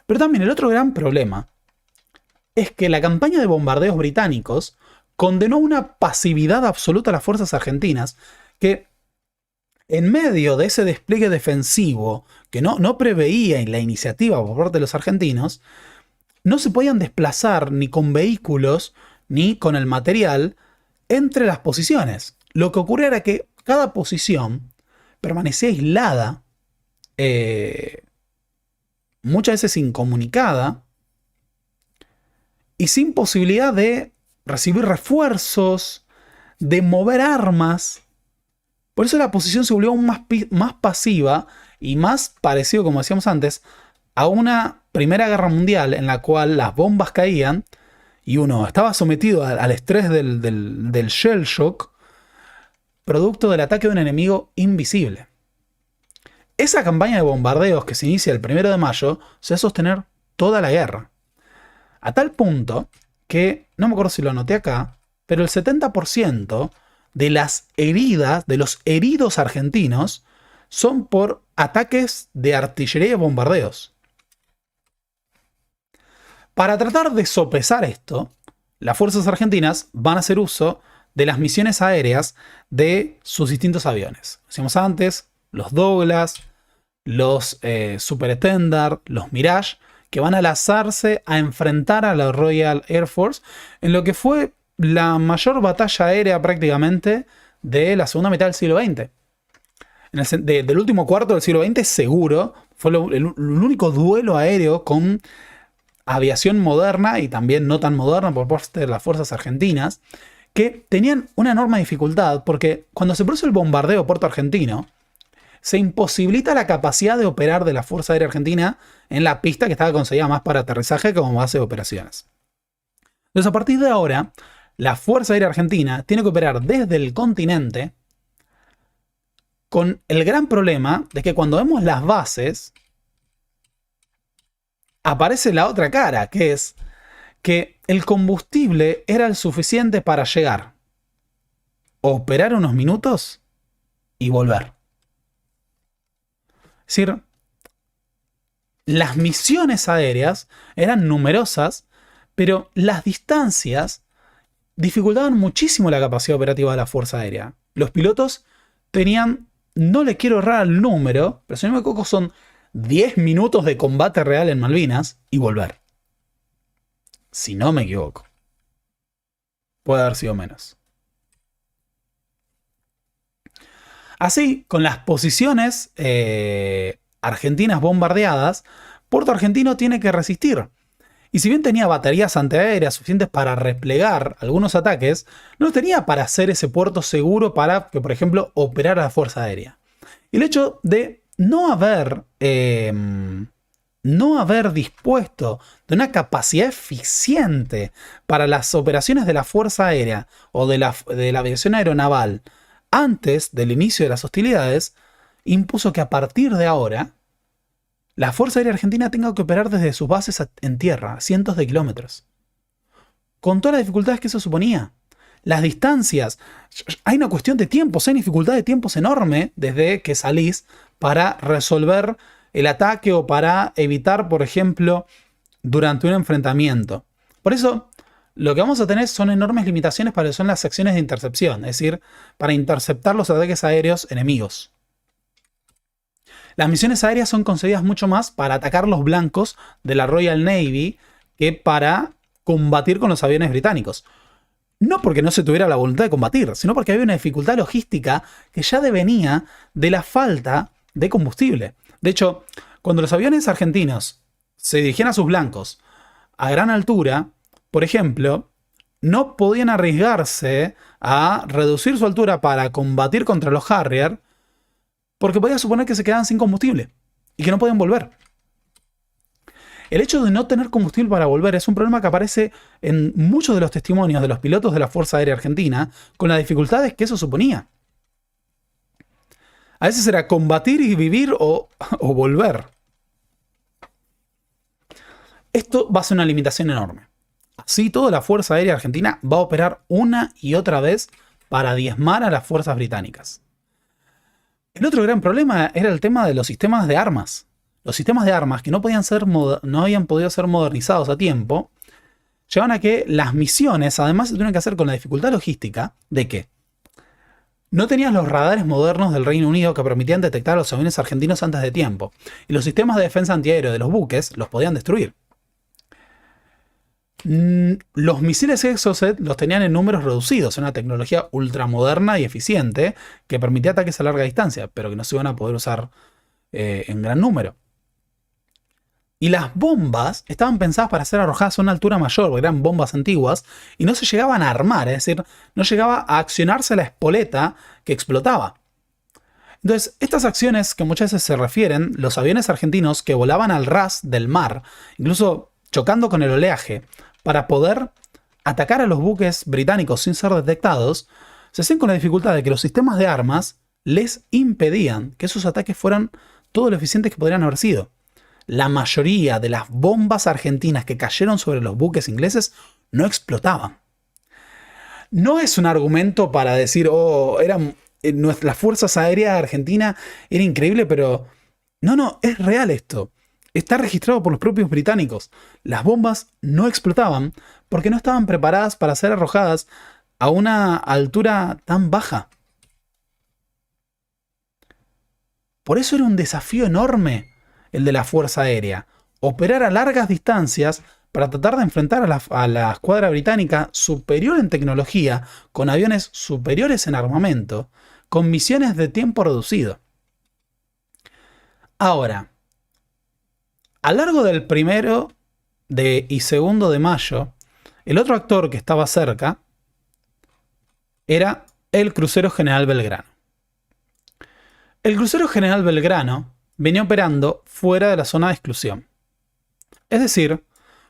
Pero también el otro gran problema es que la campaña de bombardeos británicos condenó una pasividad absoluta a las fuerzas argentinas que, en medio de ese despliegue defensivo que no preveía la iniciativa por parte de los argentinos, no se podían desplazar ni con vehículos ni con el material entre las posiciones. Lo que ocurría era que cada posición permanecía aislada, muchas veces incomunicada y sin posibilidad de recibir refuerzos, de mover armas. Por eso la posición se volvió aún más pasiva y más parecido, como decíamos antes, a una Primera Guerra Mundial, en la cual las bombas caían y uno estaba sometido al estrés del shell shock, producto del ataque de un enemigo invisible. Esa campaña de bombardeos que se inicia el 1 de mayo se va a sostener toda la guerra. A tal punto que, no me acuerdo si lo anoté acá, pero el 70% de las heridas, de los heridos argentinos, son por ataques de artillería y bombardeos. Para tratar de sopesar esto, las fuerzas argentinas van a hacer uso de las misiones aéreas de sus distintos aviones. Decíamos antes, los Douglas, los Super Standard, los Mirage, que van a lanzarse a enfrentar a la Royal Air Force en lo que fue la mayor batalla aérea prácticamente de la segunda mitad del siglo XX. Del último cuarto del siglo XX seguro, fue el único duelo aéreo con aviación moderna y también no tan moderna por parte de las fuerzas argentinas, que tenían una enorme dificultad porque cuando se produce el bombardeo Puerto Argentino, se imposibilita la capacidad de operar de la Fuerza Aérea Argentina en la pista que estaba concebida más para aterrizaje como base de operaciones. Entonces, a partir de ahora, la Fuerza Aérea Argentina tiene que operar desde el continente, con el gran problema de que cuando vemos las bases, aparece la otra cara, que es que el combustible era el suficiente para llegar, operar unos minutos y volver. Es decir, las misiones aéreas eran numerosas, pero las distancias dificultaban muchísimo la capacidad operativa de la Fuerza Aérea. Los pilotos tenían, no le quiero errar el número, pero si no me equivoco son 10 minutos de combate real en Malvinas y volver. Si no me equivoco. Puede haber sido menos. Así, con las posiciones argentinas bombardeadas, Puerto Argentino tiene que resistir. Y si bien tenía baterías antiaéreas suficientes para replegar algunos ataques, no tenía para hacer ese puerto seguro para que, por ejemplo, operara la Fuerza Aérea. Y el hecho de no haber dispuesto de una capacidad eficiente para las operaciones de la Fuerza Aérea o de la aviación aeronaval antes del inicio de las hostilidades, impuso que a partir de ahora la Fuerza Aérea Argentina tenga que operar desde sus bases en tierra, a cientos de kilómetros. Con todas las dificultades que eso suponía. Las distancias, hay una cuestión de tiempos, hay una dificultad de tiempos enorme desde que salís para resolver el ataque o para evitar, por ejemplo, durante un enfrentamiento. Por eso, lo que vamos a tener son enormes limitaciones para lo que son las acciones de intercepción, es decir, para interceptar los ataques aéreos enemigos. Las misiones aéreas son concebidas mucho más para atacar los blancos de la Royal Navy que para combatir con los aviones británicos. No porque no se tuviera la voluntad de combatir, sino porque había una dificultad logística que ya devenía de la falta de combustible. De hecho, cuando los aviones argentinos se dirigían a sus blancos a gran altura, por ejemplo, no podían arriesgarse a reducir su altura para combatir contra los Harrier, porque podía suponer que se quedaban sin combustible y que no podían volver. El hecho de no tener combustible para volver es un problema que aparece en muchos de los testimonios de los pilotos de la Fuerza Aérea Argentina, con las dificultades que eso suponía. A veces era combatir y vivir o volver. Esto va a ser una limitación enorme. Así todo, la Fuerza Aérea Argentina va a operar una y otra vez para diezmar a las fuerzas británicas. El otro gran problema era el tema de los sistemas de armas. Los sistemas de armas que no habían podido ser modernizados a tiempo, llevan a que las misiones, además, se tuvieron que hacer con la dificultad logística de que no tenías los radares modernos del Reino Unido que permitían detectar a los aviones argentinos antes de tiempo, y los sistemas de defensa antiaéreo de los buques los podían destruir. Los misiles Exocet los tenían en números reducidos, una tecnología ultramoderna y eficiente que permitía ataques a larga distancia, pero que no se iban a poder usar en gran número. Y las bombas estaban pensadas para ser arrojadas a una altura mayor, porque eran bombas antiguas, y no se llegaban a armar, es decir, no llegaba a accionarse la espoleta que explotaba. Entonces, estas acciones que muchas veces se refieren, los aviones argentinos que volaban al ras del mar, incluso chocando con el oleaje, para poder atacar a los buques británicos sin ser detectados, se hacían con la dificultad de que los sistemas de armas les impedían que esos ataques fueran todo lo eficientes que podrían haber sido. La mayoría de las bombas argentinas que cayeron sobre los buques ingleses no explotaban. No es un argumento para decir, oh, las fuerzas aéreas argentinas era increíble, pero no, es real esto. Está registrado por los propios británicos. Las bombas no explotaban porque no estaban preparadas para ser arrojadas a una altura tan baja. Por eso era un desafío enorme el de la Fuerza Aérea. Operar a largas distancias para tratar de enfrentar a la escuadra británica superior en tecnología, con aviones superiores en armamento, con misiones de tiempo reducido. Ahora, a lo largo del 1 y 2 de mayo, el otro actor que estaba cerca era el crucero General Belgrano. El crucero General Belgrano venía operando fuera de la zona de exclusión. Es decir,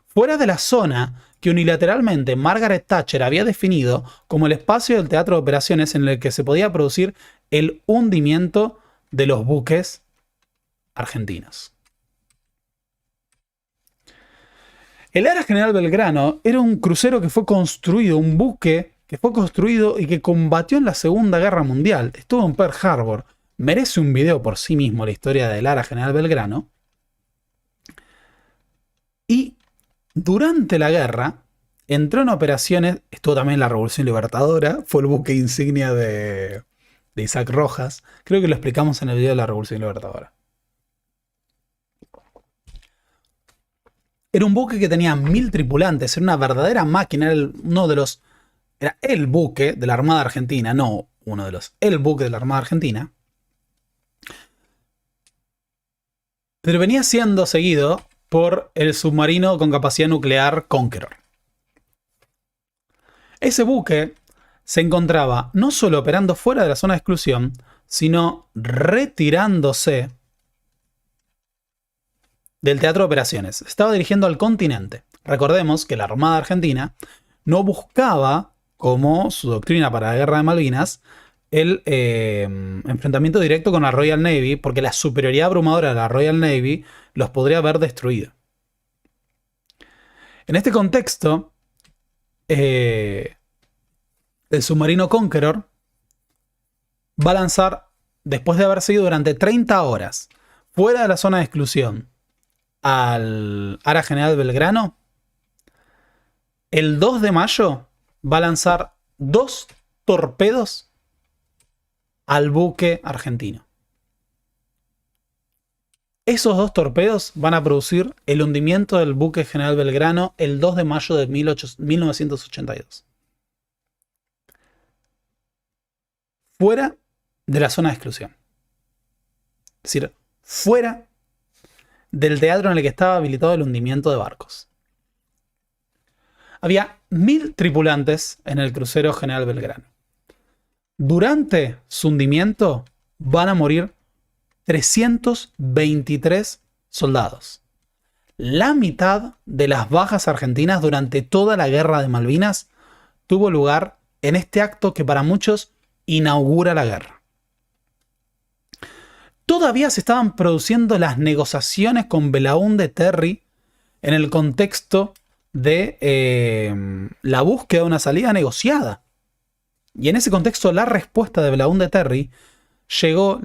fuera de la zona que unilateralmente Margaret Thatcher había definido como el espacio del teatro de operaciones en el que se podía producir el hundimiento de los buques argentinos. El Ara General Belgrano era un crucero que fue construido, un buque que fue construido y que combatió en la Segunda Guerra Mundial. Estuvo en Pearl Harbor. Merece un video por sí mismo la historia del Ara General Belgrano. Y durante la guerra entró en operaciones, estuvo también en la Revolución Libertadora, fue el buque insignia de Isaac Rojas. Creo que lo explicamos en el video de la Revolución Libertadora. Era un buque que tenía 1000 tripulantes, era una verdadera máquina, era el buque de la Armada Argentina, no uno de los, el buque de la Armada Argentina. Pero venía siendo seguido por el submarino con capacidad nuclear Conqueror. Ese buque se encontraba no solo operando fuera de la zona de exclusión, sino retirándose del teatro de operaciones. Estaba dirigiendo al continente. Recordemos que la Armada Argentina no buscaba, como su doctrina para la Guerra de Malvinas, el enfrentamiento directo con la Royal Navy, porque la superioridad abrumadora de la Royal Navy los podría haber destruido. En este contexto, el submarino Conqueror va a lanzar, después de haber seguido durante 30 horas fuera de la zona de exclusión al Ara General Belgrano, el 2 de mayo va a lanzar 2 torpedos al buque argentino. Esos 2 torpedos van a producir el hundimiento del buque General Belgrano el 2 de mayo de 1982. Fuera de la zona de exclusión. Es decir, fuera del teatro en el que estaba habilitado el hundimiento de barcos. Había 1000 tripulantes en el crucero General Belgrano. Durante su hundimiento van a morir 323 soldados. La mitad de las bajas argentinas durante toda la Guerra de Malvinas tuvo lugar en este acto que para muchos inaugura la guerra. Todavía se estaban produciendo las negociaciones con Belaúnde Terry en el contexto de la búsqueda de una salida negociada. Y en ese contexto la respuesta de Belaúnde Terry llegó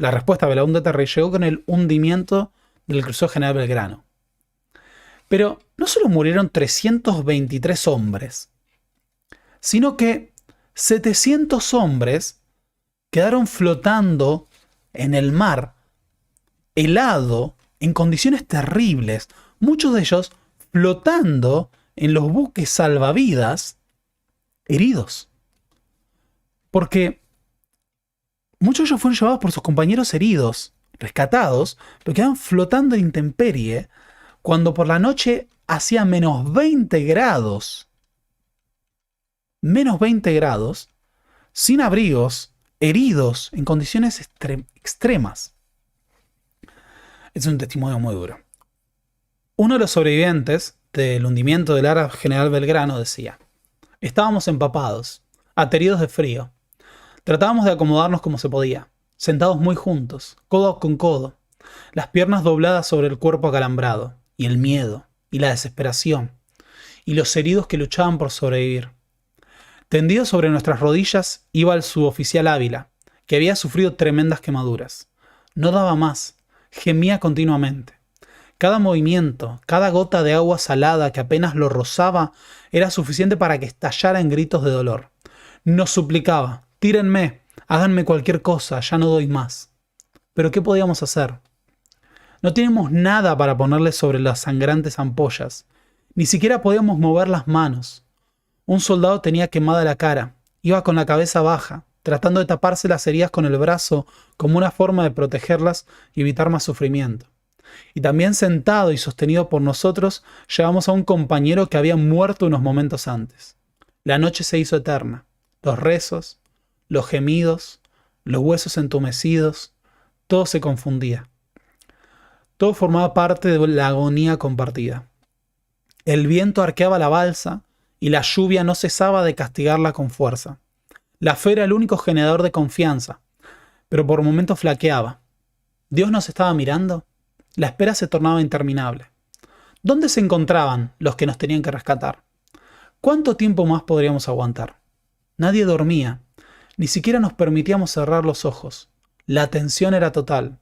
con el hundimiento del crucero General Belgrano. Pero no solo murieron 323 hombres, sino que 700 hombres quedaron flotando en el mar, helado, en condiciones terribles, muchos de ellos flotando en los buques salvavidas, heridos. Porque muchos de ellos fueron llevados por sus compañeros heridos, rescatados, pero quedaban flotando en intemperie cuando por la noche hacía menos 20 grados. Menos 20 grados, sin abrigos, heridos en condiciones extremas. Es un testimonio muy duro. Uno de los sobrevivientes del hundimiento del Ara General Belgrano decía: estábamos empapados, ateridos de frío. Tratábamos de acomodarnos como se podía, sentados muy juntos, codo con codo, las piernas dobladas sobre el cuerpo acalambrado, y el miedo, y la desesperación, y los heridos que luchaban por sobrevivir. Tendido sobre nuestras rodillas iba el suboficial Ávila, que había sufrido tremendas quemaduras. No daba más, gemía continuamente. Cada movimiento, cada gota de agua salada que apenas lo rozaba era suficiente para que estallara en gritos de dolor. Nos suplicaba: tírenme, háganme cualquier cosa, ya no doy más. Pero ¿qué podíamos hacer? No teníamos nada para ponerle sobre las sangrantes ampollas. Ni siquiera podíamos mover las manos. Un soldado tenía quemada la cara. Iba con la cabeza baja, tratando de taparse las heridas con el brazo como una forma de protegerlas y evitar más sufrimiento. Y también sentado y sostenido por nosotros, llevamos a un compañero que había muerto unos momentos antes. La noche se hizo eterna. Los rezos, los gemidos, los huesos entumecidos, todo se confundía. Todo formaba parte de la agonía compartida. El viento arqueaba la balsa y la lluvia no cesaba de castigarla con fuerza. La fe era el único generador de confianza, pero por momentos flaqueaba. ¿Dios nos estaba mirando? La espera se tornaba interminable. ¿Dónde se encontraban los que nos tenían que rescatar? ¿Cuánto tiempo más podríamos aguantar? Nadie dormía. Ni siquiera nos permitíamos cerrar los ojos. La tensión era total.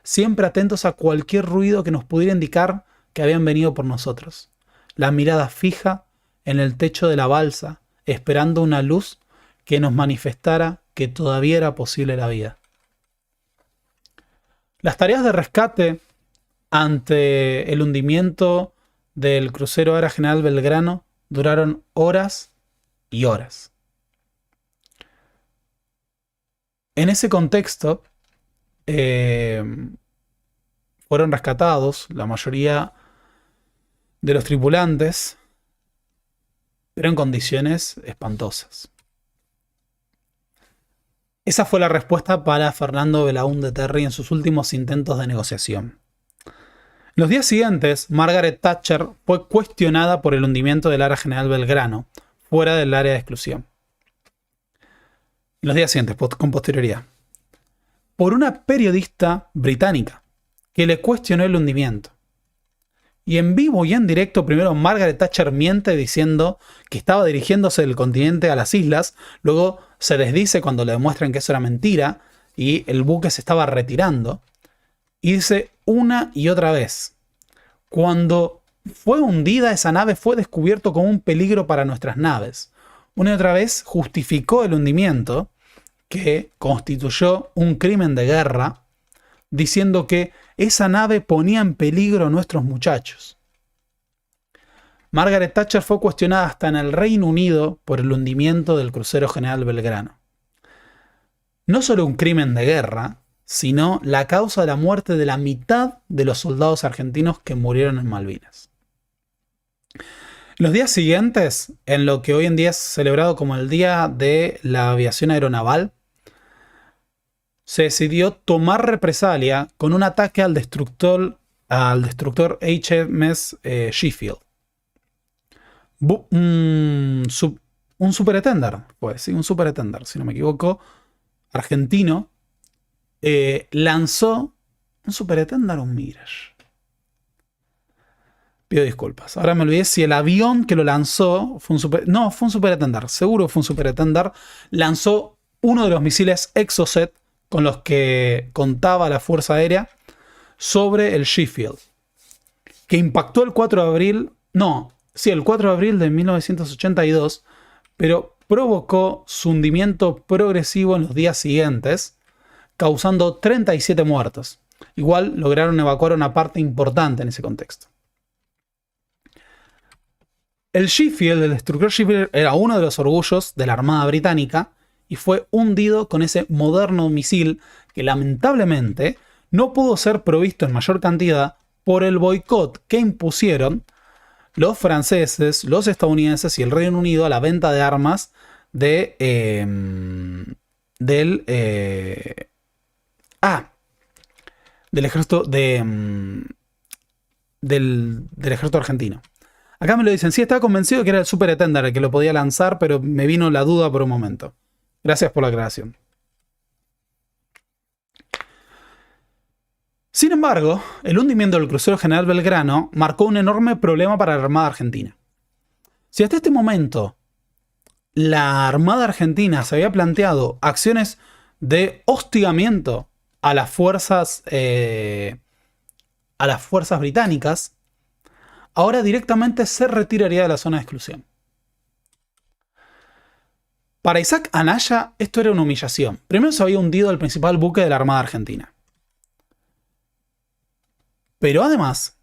Siempre atentos a cualquier ruido que nos pudiera indicar que habían venido por nosotros. La mirada fija en el techo de la balsa, esperando una luz que nos manifestara que todavía era posible la vida. Las tareas de rescate ante el hundimiento del crucero Ara General Belgrano duraron horas y horas. En ese contexto, fueron rescatados la mayoría de los tripulantes, pero en condiciones espantosas. Esa fue la respuesta para Fernando Belaúnde Terry en sus últimos intentos de negociación. En los días siguientes, Margaret Thatcher fue cuestionada por el hundimiento del Ara General Belgrano, fuera del área de exclusión. En los días siguientes, con posterioridad, por una periodista británica que le cuestionó el hundimiento. Y en vivo y en directo, primero Margaret Thatcher miente diciendo que estaba dirigiéndose del continente a las islas, luego se desdice cuando le demuestran que eso era mentira y el buque se estaba retirando. Y dice una y otra vez: cuando fue hundida esa nave fue descubierto como un peligro para nuestras naves. Una y otra vez justificó el hundimiento, que constituyó un crimen de guerra, diciendo que esa nave ponía en peligro a nuestros muchachos. Margaret Thatcher fue cuestionada hasta en el Reino Unido por el hundimiento del crucero General Belgrano. No solo un crimen de guerra, sino la causa de la muerte de la mitad de los soldados argentinos que murieron en Malvinas. Los días siguientes, en lo que hoy en día es celebrado como el Día de la Aviación Aeronaval, se decidió tomar represalia con un ataque al destructor HMS Sheffield. Un supertender, pues, sí, un supertender, si no me equivoco, argentino, lanzó un supertender o un Mirage. Pido disculpas. Ahora me olvidé si el avión que lo lanzó fue un supertender. Seguro fue un supertender. Lanzó uno de los misiles Exocet con los que contaba la Fuerza Aérea sobre el Sheffield, que impactó el 4 de abril, el 4 de abril de 1982, pero provocó su hundimiento progresivo en los días siguientes, causando 37 muertos. Igual lograron evacuar una parte importante en ese contexto. El Sheffield, el destructor Sheffield, era uno de los orgullos de la Armada Británica y fue hundido con ese moderno misil que lamentablemente no pudo ser provisto en mayor cantidad por el boicot que impusieron los franceses, los estadounidenses y el Reino Unido a la venta de armas de del... del ejército del ejército argentino. Acá me lo dicen, sí, estaba convencido de que era el Super Etender el que lo podía lanzar, pero me vino la duda por un momento. Gracias por la aclaración. Sin embargo, el hundimiento del crucero General Belgrano marcó un enorme problema para la Armada Argentina. Si hasta este momento la Armada Argentina se había planteado acciones de hostigamiento a las fuerzas británicas, ahora directamente se retiraría de la zona de exclusión. Para Isaac Anaya esto era una humillación. Primero se había hundido el principal buque de la Armada Argentina. Pero además,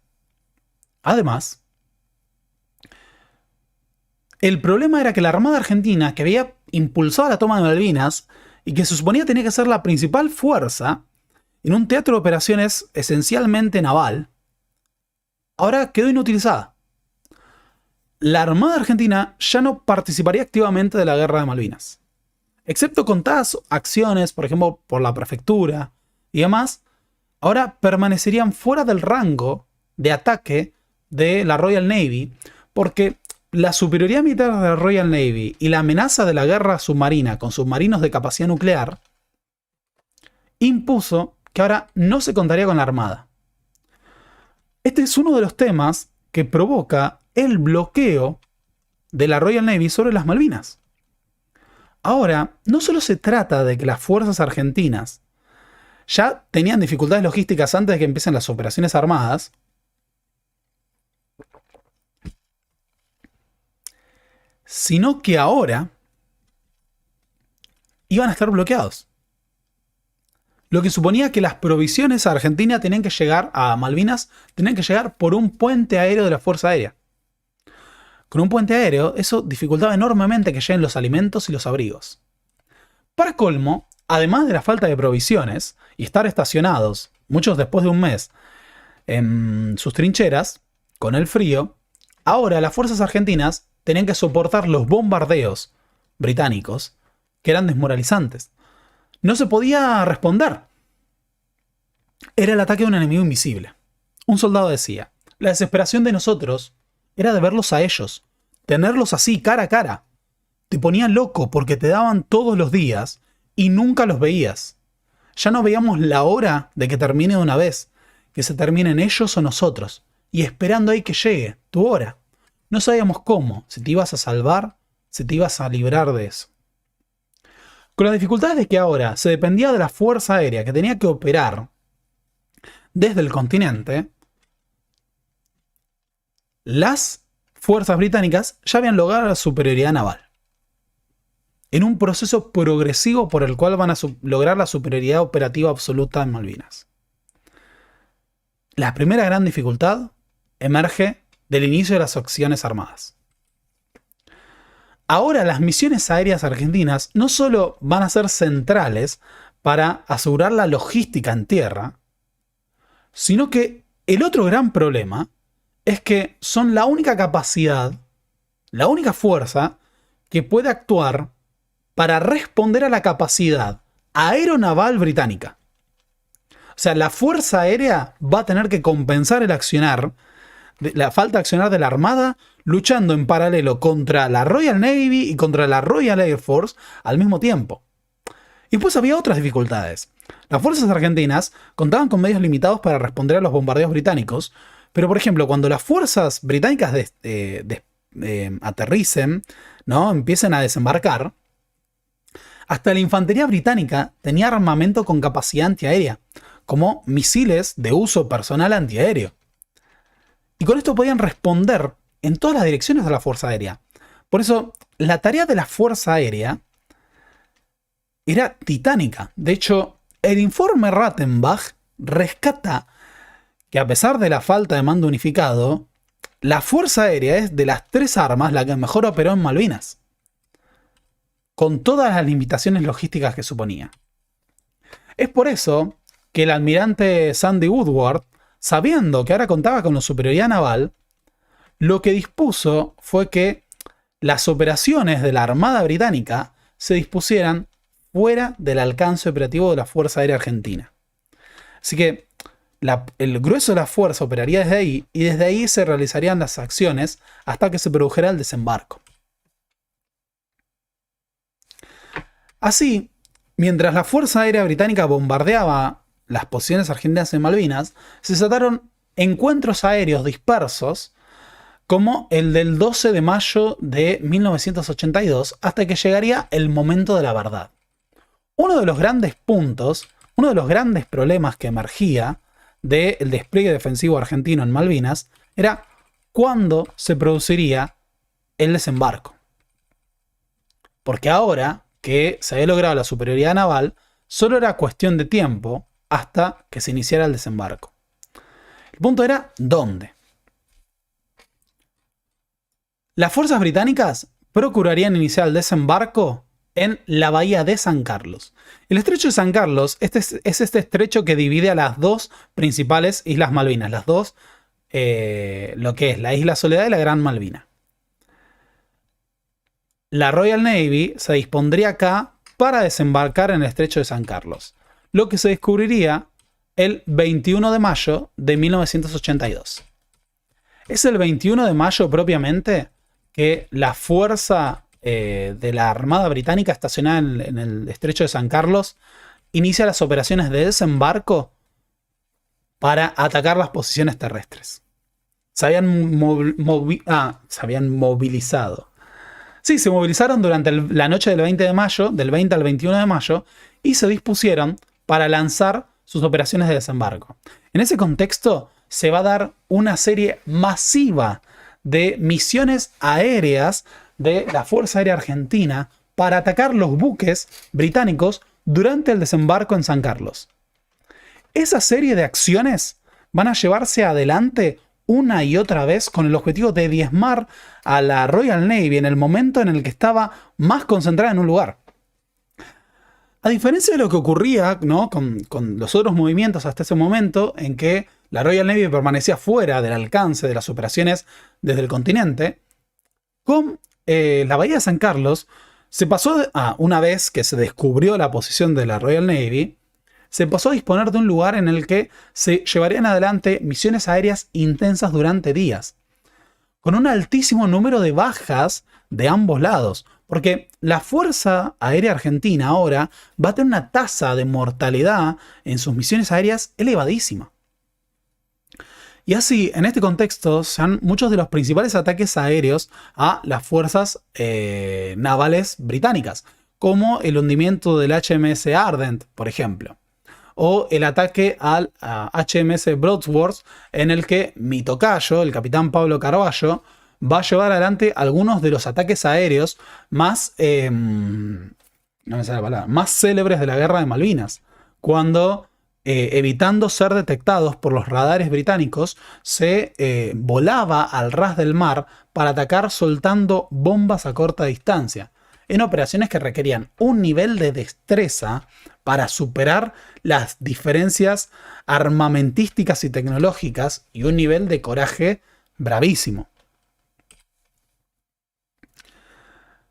el problema era que la Armada Argentina, que había impulsado la toma de Malvinas y que se suponía tenía que ser la principal fuerza en un teatro de operaciones esencialmente naval, ahora quedó inutilizada. La Armada Argentina ya no participaría activamente de la Guerra de Malvinas. Excepto contadas acciones, por ejemplo, por la prefectura y demás, ahora permanecerían fuera del rango de ataque de la Royal Navy, porque la superioridad militar de la Royal Navy y la amenaza de la guerra submarina con submarinos de capacidad nuclear impuso que ahora no se contaría con la Armada. Este es uno de los temas que provoca el bloqueo de la Royal Navy sobre las Malvinas. Ahora, no solo se trata de que las fuerzas argentinas ya tenían dificultades logísticas antes de que empiecen las operaciones armadas, sino que ahora iban a estar bloqueados. Lo que suponía que las provisiones a Argentina tenían que llegar a Malvinas, tenían que llegar por un puente aéreo de la Fuerza Aérea. Con un puente aéreo, eso dificultaba enormemente que lleguen los alimentos y los abrigos. Para colmo, además de la falta de provisiones y estar estacionados, muchos después de un mes, en sus trincheras, con el frío, ahora las fuerzas argentinas tenían que soportar los bombardeos británicos, que eran desmoralizantes. No se podía responder. Era el ataque de un enemigo invisible. Un soldado decía, la desesperación de nosotros era de verlos a ellos, tenerlos así, cara a cara. Te ponía loco porque te daban todos los días y nunca los veías. Ya no veíamos la hora de que termine de una vez, que se terminen ellos o nosotros, y esperando ahí que llegue tu hora. No sabíamos cómo, si te ibas a salvar, si te ibas a librar de eso. Con las dificultades de que ahora se dependía de la Fuerza Aérea que tenía que operar desde el continente, las fuerzas británicas ya habían logrado la superioridad naval. En un proceso progresivo por el cual van a lograr la superioridad operativa absoluta en Malvinas. La primera gran dificultad emerge del inicio de las acciones armadas. Ahora las misiones aéreas argentinas no solo van a ser centrales para asegurar la logística en tierra, sino que el otro gran problema es que son la única capacidad, la única fuerza que puede actuar para responder a la capacidad aeronaval británica. O sea, la Fuerza Aérea va a tener que compensar el accionar, la falta de accionar de la Armada, luchando en paralelo contra la Royal Navy y contra la Royal Air Force al mismo tiempo. Y pues había otras dificultades. Las fuerzas argentinas contaban con medios limitados para responder a los bombardeos británicos, pero por ejemplo, cuando las fuerzas británicas aterricen, ¿no? Empiecen a desembarcar, hasta la infantería británica tenía armamento con capacidad antiaérea, como misiles de uso personal antiaéreo. Y con esto podían responder en todas las direcciones de la Fuerza Aérea. Por eso, la tarea de la Fuerza Aérea era titánica. De hecho, el informe Rattenbach rescata que a pesar de la falta de mando unificado, la Fuerza Aérea es de las tres armas la que mejor operó en Malvinas, con todas las limitaciones logísticas que suponía. Es por eso que el almirante Sandy Woodward, sabiendo que ahora contaba con la superioridad naval, lo que dispuso fue que las operaciones de la Armada Británica se dispusieran fuera del alcance operativo de la Fuerza Aérea Argentina. Así que el grueso de la fuerza operaría desde ahí y desde ahí se realizarían las acciones hasta que se produjera el desembarco. Así, mientras la Fuerza Aérea Británica bombardeaba las posiciones argentinas en Malvinas, se desataron encuentros aéreos dispersos como el del 12 de mayo de 1982 hasta que llegaría el momento de la verdad. Uno de los grandes puntos, uno de los grandes problemas que emergía del despliegue defensivo argentino en Malvinas era cuándo se produciría el desembarco. Porque ahora que se había logrado la superioridad naval, solo era cuestión de tiempo hasta que se iniciara el desembarco. El punto era ¿dónde? Las fuerzas británicas procurarían iniciar el desembarco en la bahía de San Carlos. El estrecho de San Carlos es este estrecho que divide a las dos principales islas Malvinas, las dos, lo que es la Isla Soledad y la Gran Malvina. La Royal Navy se dispondría acá para desembarcar en el estrecho de San Carlos, lo que se descubriría el 21 de mayo de 1982. Es el 21 de mayo propiamente que la fuerza de la Armada Británica estacionada en el estrecho de San Carlos inicia las operaciones de desembarco para atacar las posiciones terrestres. Se habían movilizado. Sí, se movilizaron durante la noche del 20 de mayo, del 20 al 21 de mayo, y se dispusieron para lanzar sus operaciones de desembarco. En ese contexto se va a dar una serie masiva de misiones aéreas de la Fuerza Aérea Argentina para atacar los buques británicos durante el desembarco en San Carlos. Esa serie de acciones van a llevarse adelante una y otra vez con el objetivo de diezmar a la Royal Navy en el momento en el que estaba más concentrada en un lugar. A diferencia de lo que ocurría, ¿no?, con los otros movimientos hasta ese momento, en que la Royal Navy permanecía fuera del alcance de las operaciones desde el continente, con la bahía de San Carlos se pasó una vez que se descubrió la posición de la Royal Navy, se pasó a disponer de un lugar en el que se llevarían adelante misiones aéreas intensas durante días, con un altísimo número de bajas de ambos lados, porque la Fuerza Aérea Argentina ahora va a tener una tasa de mortalidad en sus misiones aéreas elevadísima. Y así, en este contexto, se han muchos de los principales ataques aéreos a las fuerzas navales británicas, como el hundimiento del HMS Ardent, por ejemplo, o el ataque al HMS Broadsworth, en el que mi tocayo, el capitán Pablo Carballo, va a llevar adelante algunos de los ataques aéreos más, más célebres de la Guerra de Malvinas, cuando, evitando ser detectados por los radares británicos, se volaba al ras del mar para atacar soltando bombas a corta distancia, en operaciones que requerían un nivel de destreza para superar las diferencias armamentísticas y tecnológicas y un nivel de coraje bravísimo.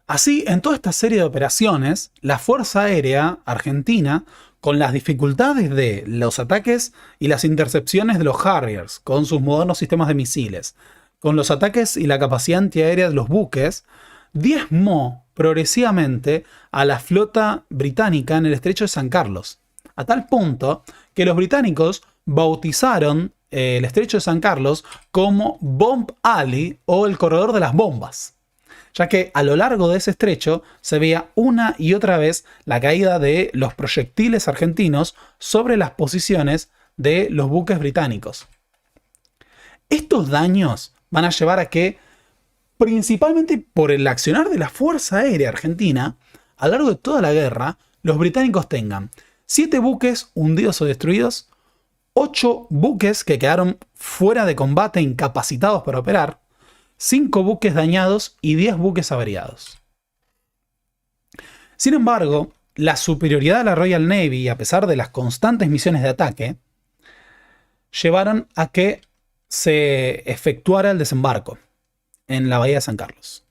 Así, en toda esta serie de operaciones, la Fuerza Aérea Argentina, con las dificultades de los ataques y las intercepciones de los Harriers, con sus modernos sistemas de misiles, con los ataques y la capacidad antiaérea de los buques, diezmó progresivamente a la flota británica en el estrecho de San Carlos, a tal punto que los británicos bautizaron el estrecho de San Carlos como Bomb Alley o el corredor de las bombas, ya que a lo largo de ese estrecho se veía una y otra vez la caída de los proyectiles argentinos sobre las posiciones de los buques británicos. Estos daños van a llevar a que, principalmente por el accionar de la Fuerza Aérea Argentina, a lo largo de toda la guerra, los británicos tengan 7 buques hundidos o destruidos, 8 buques que quedaron fuera de combate incapacitados para operar, 5 buques dañados y 10 buques averiados. Sin embargo, la superioridad de la Royal Navy, a pesar de las constantes misiones de ataque, llevaron a que se efectuara el desembarco en la bahía de San Carlos.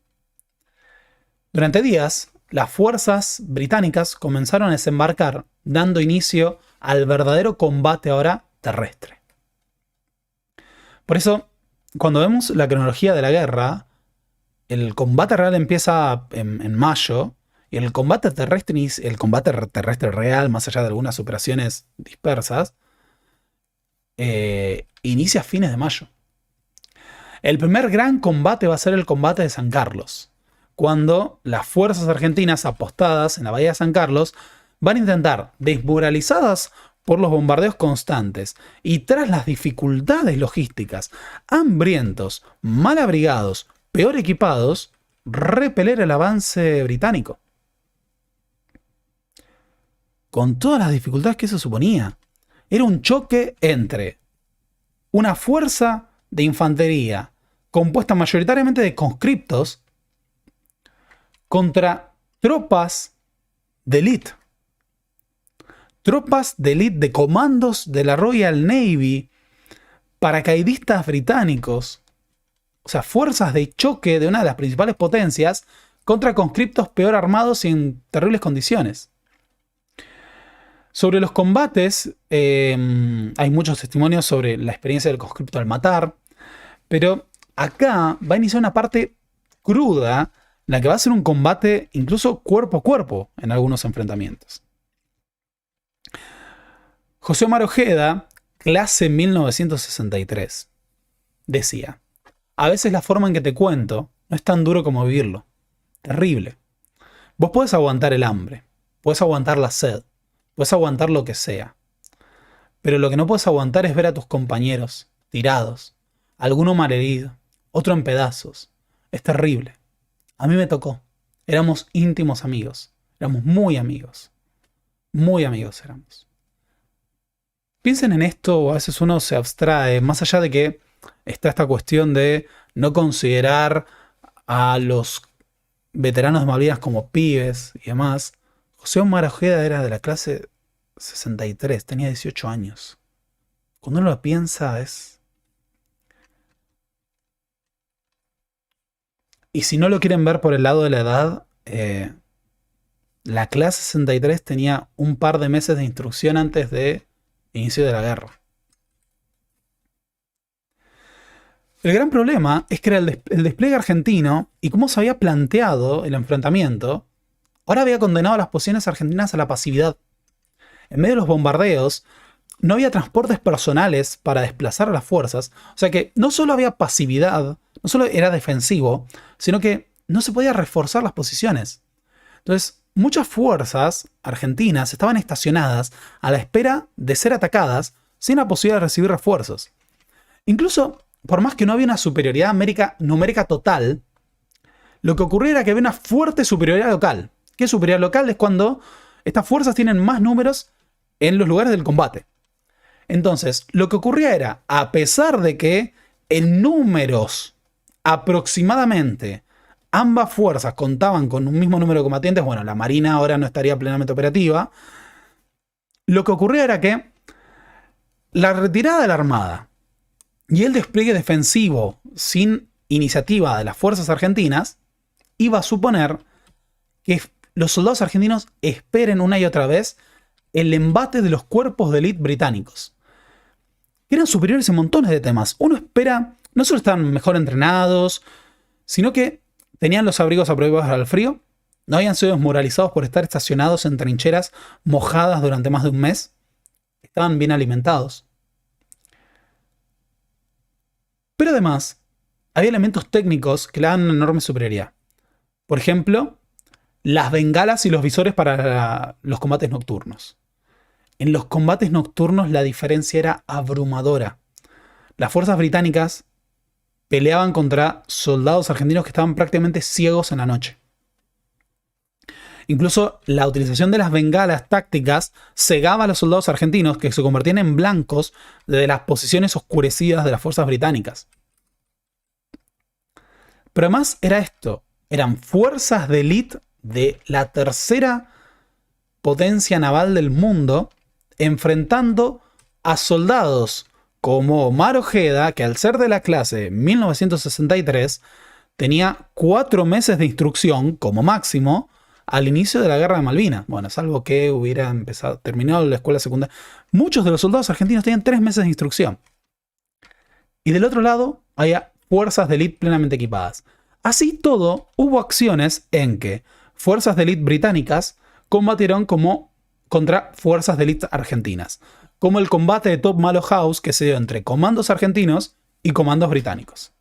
Durante días, las fuerzas británicas comenzaron a desembarcar, dando inicio al verdadero combate ahora terrestre. Por eso, cuando vemos la cronología de la guerra, el combate real empieza en mayo, y el combate terrestre real, más allá de algunas operaciones dispersas, inicia a fines de mayo. El primer gran combate va a ser el combate de San Carlos, cuando las fuerzas argentinas apostadas en la bahía de San Carlos van a intentar, desmoralizadas por los bombardeos constantes y tras las dificultades logísticas, hambrientos, mal abrigados, peor equipados, repeler el avance británico. Con todas las dificultades que eso suponía. Era un choque entre una fuerza de infantería compuesta mayoritariamente de conscriptos contra tropas de élite. Tropas de élite de comandos de la Royal Navy, paracaidistas británicos, o sea, fuerzas de choque de una de las principales potencias contra conscriptos peor armados y en terribles condiciones. Sobre los combates, hay muchos testimonios sobre la experiencia del conscripto al matar, pero acá va a iniciar una parte cruda, en la que va a ser un combate incluso cuerpo a cuerpo en algunos enfrentamientos. José Omar Ojeda, clase 1963, decía: a veces la forma en que te cuento no es tan duro como vivirlo. Terrible. Vos podés aguantar el hambre, podés aguantar la sed, podés aguantar lo que sea. Pero lo que no podés aguantar es ver a tus compañeros tirados, alguno malherido, otro en pedazos. Es terrible. A mí me tocó. Éramos íntimos amigos. Éramos muy amigos. Muy amigos éramos. Piensen en esto, a veces uno se abstrae, más allá de que está esta cuestión de no considerar a los veteranos de Malvinas como pibes y demás. José Omar Ojeda era de la clase 63, tenía 18 años. Cuando uno lo piensa es... Y si no lo quieren ver por el lado de la edad, la clase 63 tenía un par de meses de instrucción antes de inicio de la guerra. El gran problema es que era el despliegue argentino y cómo se había planteado el enfrentamiento. Ahora había condenado a las posiciones argentinas a la pasividad. En medio de los bombardeos, no había transportes personales para desplazar a las fuerzas. O sea que no solo había pasividad, no solo era defensivo, sino que no se podía reforzar las posiciones. Entonces, muchas fuerzas argentinas estaban estacionadas a la espera de ser atacadas sin la posibilidad de recibir refuerzos. Incluso, por más que no había una superioridad numérica total, lo que ocurría era que había una fuerte superioridad local. ¿Qué es superioridad local? Es cuando estas fuerzas tienen más números en los lugares del combate. Entonces, lo que ocurría era, a pesar de que en números aproximadamente ambas fuerzas contaban con un mismo número de combatientes, bueno, la Marina ahora no estaría plenamente operativa, lo que ocurría era que la retirada de la Armada y el despliegue defensivo sin iniciativa de las fuerzas argentinas iba a suponer que los soldados argentinos esperen una y otra vez el embate de los cuerpos de élite británicos, que eran superiores en montones de temas. Uno espera, no solo estaban mejor entrenados, sino que tenían los abrigos apropiados al frío, no habían sido desmoralizados por estar estacionados en trincheras mojadas durante más de un mes, estaban bien alimentados. Pero además, había elementos técnicos que le dan una enorme superioridad. Por ejemplo, las bengalas y los visores para los combates nocturnos. En los combates nocturnos la diferencia era abrumadora. Las fuerzas británicas peleaban contra soldados argentinos que estaban prácticamente ciegos en la noche. Incluso la utilización de las bengalas tácticas cegaba a los soldados argentinos, que se convertían en blancos de las posiciones oscurecidas de las fuerzas británicas. Pero además era esto, eran fuerzas de élite de la tercera potencia naval del mundo, enfrentando a soldados como Omar Ojeda, que al ser de la clase 1963, tenía 4 meses de instrucción, como máximo, al inicio de la Guerra de Malvinas. Bueno, salvo que hubiera terminado la escuela secundaria. Muchos de los soldados argentinos tenían 3 meses de instrucción. Y del otro lado, había fuerzas de élite plenamente equipadas. Así todo, hubo acciones en que fuerzas de élite británicas combatieron contra fuerzas de élite argentinas, como el combate de Top Malo House que se dio entre comandos argentinos y comandos británicos.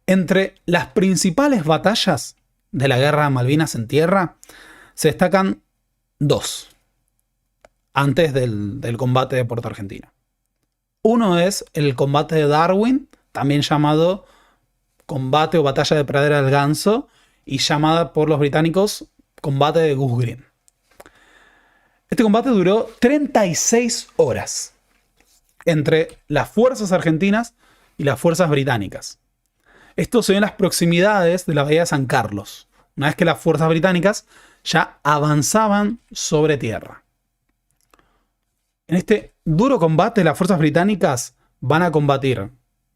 Entre las principales batallas de la Guerra de Malvinas en tierra se destacan 2 antes del combate de Puerto Argentino. Uno es el combate de Darwin, también llamado combate o batalla de Pradera del Ganso, y llamada por los británicos combate de Goose Green. Este combate duró 36 horas entre las fuerzas argentinas y las fuerzas británicas. Esto se dio en las proximidades de la bahía de San Carlos, una vez que las fuerzas británicas ya avanzaban sobre tierra. En este duro combate, las fuerzas británicas van a combatir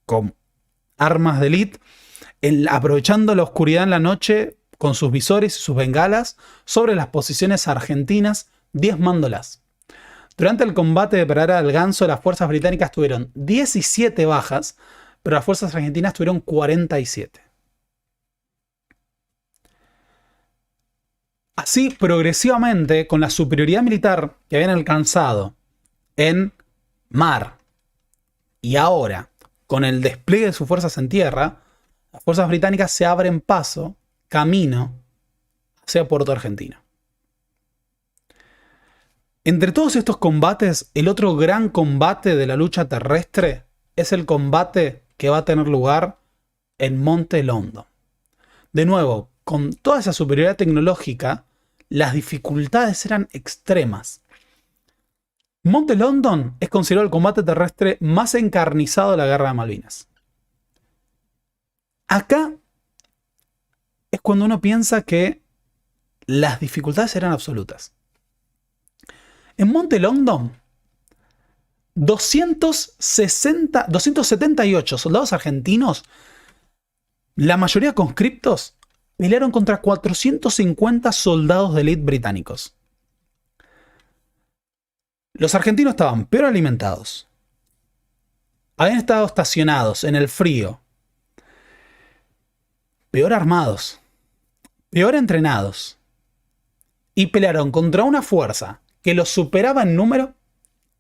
con armas de élite, aprovechando la oscuridad en la noche con sus visores y sus bengalas sobre las posiciones argentinas, diezmándolas. Durante el combate de Pradera del Ganso, las fuerzas británicas tuvieron 17 bajas, pero las fuerzas argentinas tuvieron 47. Así, progresivamente, con la superioridad militar que habían alcanzado en mar y ahora con el despliegue de sus fuerzas en tierra, las fuerzas británicas se abren camino hacia Puerto Argentino. Entre todos estos combates, el otro gran combate de la lucha terrestre es el combate que va a tener lugar en Monte London. De nuevo, con toda esa superioridad tecnológica, las dificultades eran extremas. Monte London es considerado el combate terrestre más encarnizado de la Guerra de Malvinas. Acá es cuando uno piensa que las dificultades eran absolutas. En Monte London, 278 soldados argentinos, la mayoría conscriptos, pelearon contra 450 soldados de élite británicos. Los argentinos estaban peor alimentados, habían estado estacionados en el frío, peor armados, peor entrenados, y pelearon contra una fuerza que los superaba en número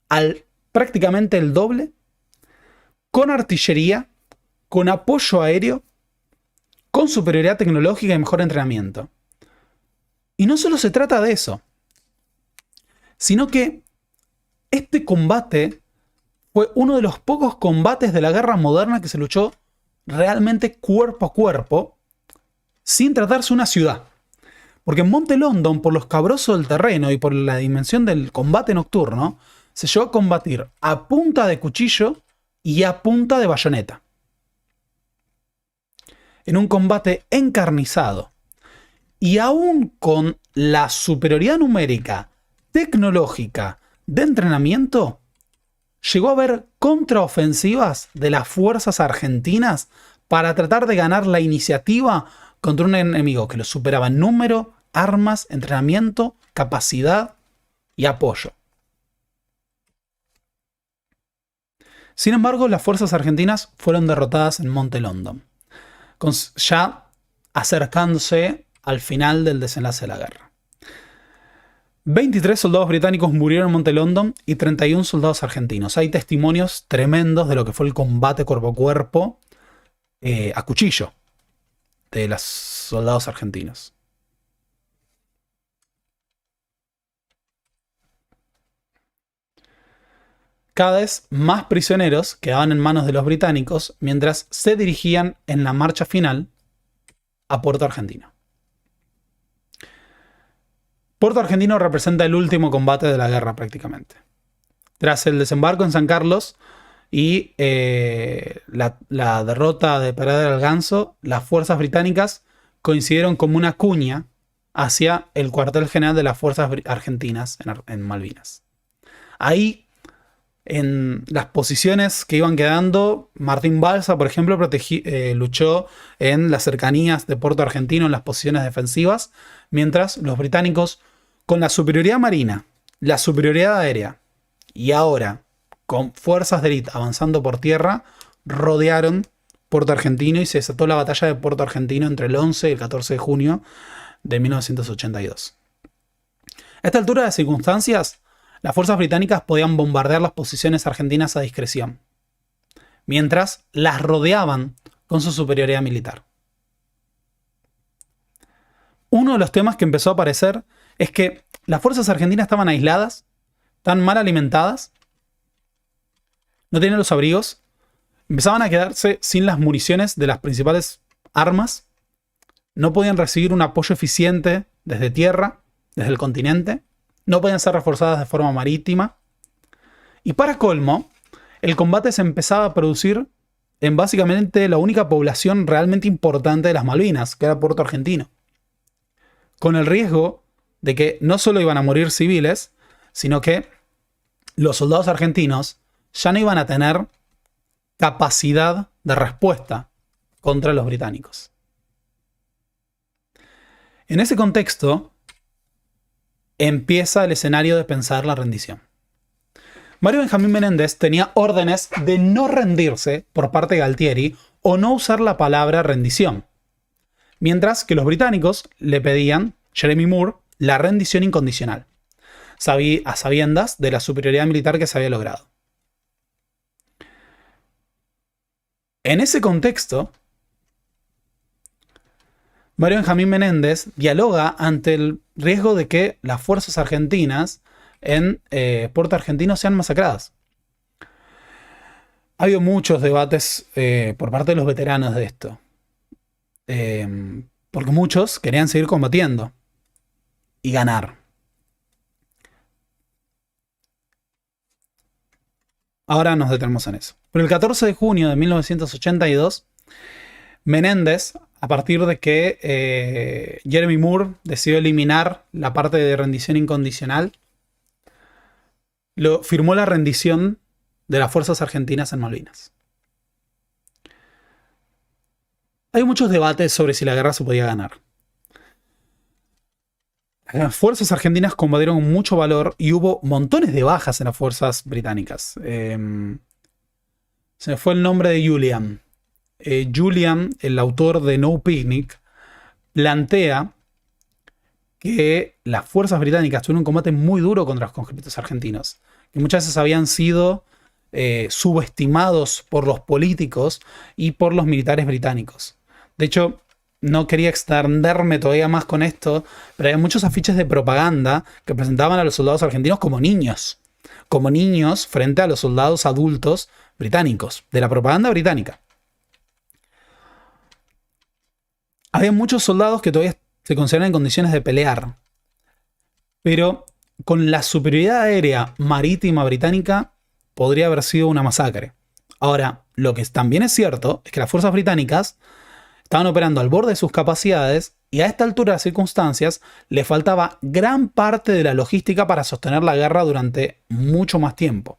al prácticamente el doble, con artillería, con apoyo aéreo, con superioridad tecnológica y mejor entrenamiento. Y no solo se trata de eso, sino que este combate fue uno de los pocos combates de la guerra moderna que se luchó realmente cuerpo a cuerpo, sin tratarse de una ciudad. Porque en Monte London, por lo escabroso del terreno y por la dimensión del combate nocturno, se llegó a combatir a punta de cuchillo y a punta de bayoneta. En un combate encarnizado. Y aún con la superioridad numérica, tecnológica, de entrenamiento, llegó a haber contraofensivas de las fuerzas argentinas para tratar de ganar la iniciativa contra un enemigo que los superaba en número, armas, entrenamiento, capacidad y apoyo. Sin embargo, las fuerzas argentinas fueron derrotadas en Monte London, ya acercándose al final del desenlace de la guerra. 23 soldados británicos murieron en Monte London y 31 soldados argentinos. Hay testimonios tremendos de lo que fue el combate cuerpo a cuerpo a cuchillo de los soldados argentinos. Cada vez más prisioneros quedaban en manos de los británicos mientras se dirigían en la marcha final a Puerto Argentino. Puerto Argentino representa el último combate de la guerra prácticamente. Tras el desembarco en San Carlos y la derrota de Pradera del Ganso, las fuerzas británicas coincidieron como una cuña hacia el cuartel general de las fuerzas argentinas en Malvinas. Ahí En las posiciones que iban quedando, Martín Balsa, por ejemplo, luchó en las cercanías de Puerto Argentino en las posiciones defensivas, mientras los británicos, con la superioridad marina, la superioridad aérea y ahora con fuerzas de élite avanzando por tierra, rodearon Puerto Argentino y se desató la batalla de Puerto Argentino entre el 11 y el 14 de junio de 1982. A esta altura de circunstancias, las fuerzas británicas podían bombardear las posiciones argentinas a discreción, mientras las rodeaban con su superioridad militar. Uno de los temas que empezó a aparecer es que las fuerzas argentinas estaban aisladas, tan mal alimentadas, no tenían los abrigos, empezaban a quedarse sin las municiones de las principales armas, no podían recibir un apoyo eficiente desde tierra, desde el continente, no podían ser reforzadas de forma marítima. Y para colmo, el combate se empezaba a producir en básicamente la única población realmente importante de las Malvinas, que era Puerto Argentino. Con el riesgo de que no solo iban a morir civiles, sino que los soldados argentinos ya no iban a tener capacidad de respuesta contra los británicos. En ese contexto, empieza el escenario de pensar la rendición. Mario Benjamín Menéndez tenía órdenes de no rendirse por parte de Galtieri o no usar la palabra rendición, mientras que los británicos le pedían, Jeremy Moore, la rendición incondicional, a sabiendas de la superioridad militar que se había logrado. En ese contexto, Mario Benjamín Menéndez dialoga ante el riesgo de que las fuerzas argentinas en Puerto Argentino sean masacradas. Ha habido muchos debates por parte de los veteranos de esto, porque muchos querían seguir combatiendo y ganar. Ahora nos detenemos en eso. Pero el 14 de junio de 1982, Menéndez, a partir de que Jeremy Moore decidió eliminar la parte de rendición incondicional, firmó la rendición de las fuerzas argentinas en Malvinas. Hay muchos debates sobre si la guerra se podía ganar. Las fuerzas argentinas combatieron con mucho valor y hubo montones de bajas en las fuerzas británicas. Se me fue el nombre de Julian. Julian, el autor de No Picnic, plantea que las fuerzas británicas tuvieron un combate muy duro contra los conscriptos argentinos, que muchas veces habían sido subestimados por los políticos y por los militares británicos. De hecho, no quería extenderme todavía más con esto, pero hay muchos afiches de propaganda que presentaban a los soldados argentinos como niños frente a los soldados adultos británicos, de la propaganda británica. Había muchos soldados que todavía se consideran en condiciones de pelear, pero con la superioridad aérea marítima británica podría haber sido una masacre. Ahora, lo que también es cierto es que las fuerzas británicas estaban operando al borde de sus capacidades y a esta altura de las circunstancias le faltaba gran parte de la logística para sostener la guerra durante mucho más tiempo.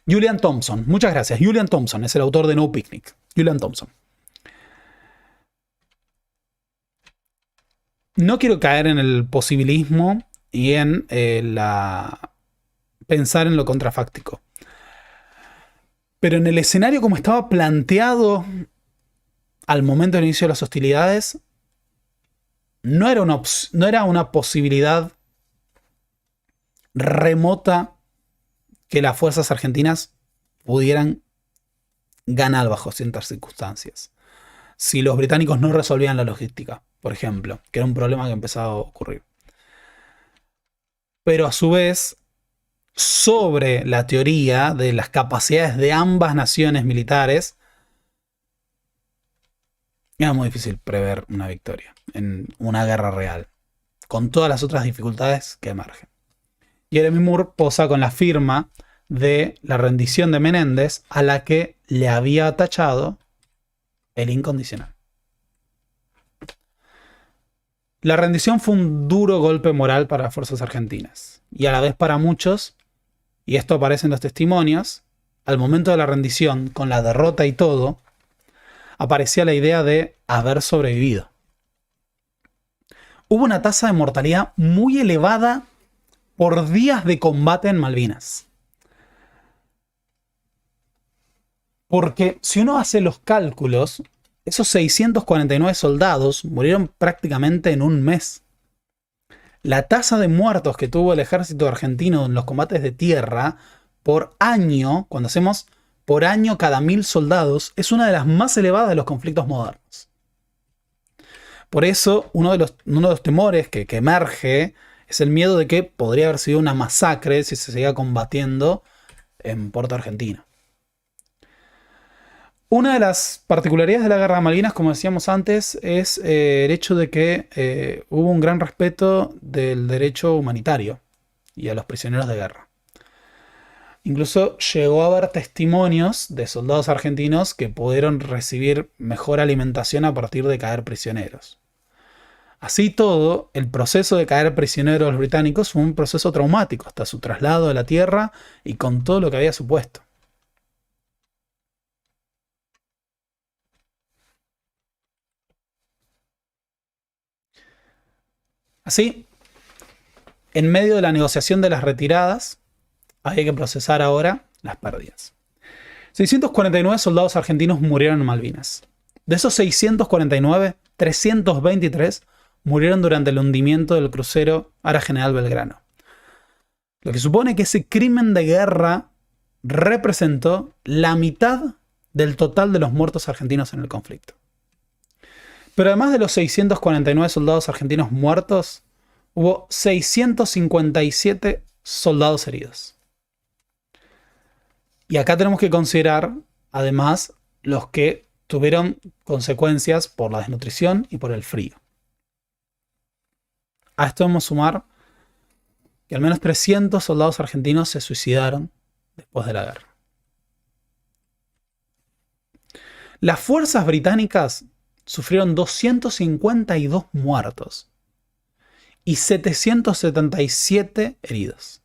Julian Thompson, muchas gracias. Julian Thompson es el autor de No Picnic. Julian Thompson. No quiero caer en el posibilismo y en pensar en lo contrafáctico. Pero en el escenario como estaba planteado al momento del inicio de las hostilidades, no era una posibilidad remota que las fuerzas argentinas pudieran ganar bajo ciertas circunstancias. Si los británicos no resolvían la logística, por ejemplo, que era un problema que empezaba a ocurrir. Pero a su vez, sobre la teoría de las capacidades de ambas naciones militares, era muy difícil prever una victoria en una guerra real, con todas las otras dificultades que emergen. Jeremy Moore posa con la firma de la rendición de Menéndez, a la que le había tachado el incondicional. La rendición fue un duro golpe moral para las fuerzas argentinas, y a la vez para muchos y esto aparece en los testimonios, al momento de la rendición, con la derrota y todo, aparecía la idea de haber sobrevivido. Hubo una tasa de mortalidad muy elevada por días de combate en Malvinas. Porque si uno hace los cálculos, esos 649 soldados murieron prácticamente en un mes. La tasa de muertos que tuvo el ejército argentino en los combates de tierra por año, cuando hacemos por año cada 1000 soldados, es una de las más elevadas de los conflictos modernos. Por eso, uno de los temores que emerge es el miedo de que podría haber sido una masacre si se seguía combatiendo en Puerto Argentino. Una de las particularidades de la Guerra de Malvinas, como decíamos antes, es el hecho de que hubo un gran respeto del derecho humanitario y a los prisioneros de guerra. Incluso llegó a haber testimonios de soldados argentinos que pudieron recibir mejor alimentación a partir de caer prisioneros. Así todo, el proceso de caer prisioneros de los británicos fue un proceso traumático hasta su traslado a la tierra y con todo lo que había supuesto. Así, en medio de la negociación de las retiradas, había que procesar ahora las pérdidas. 649 soldados argentinos murieron en Malvinas. De esos 649, 323 murieron durante el hundimiento del crucero Ara General Belgrano. Lo que supone que ese crimen de guerra representó la mitad del total de los muertos argentinos en el conflicto. Pero además de los 649 soldados argentinos muertos, hubo 657 soldados heridos. Y acá tenemos que considerar, además, los que tuvieron consecuencias por la desnutrición y por el frío. A esto vamos a sumar que al menos 300 soldados argentinos se suicidaron después de la guerra. Las fuerzas británicas sufrieron 252 muertos y 777 heridos.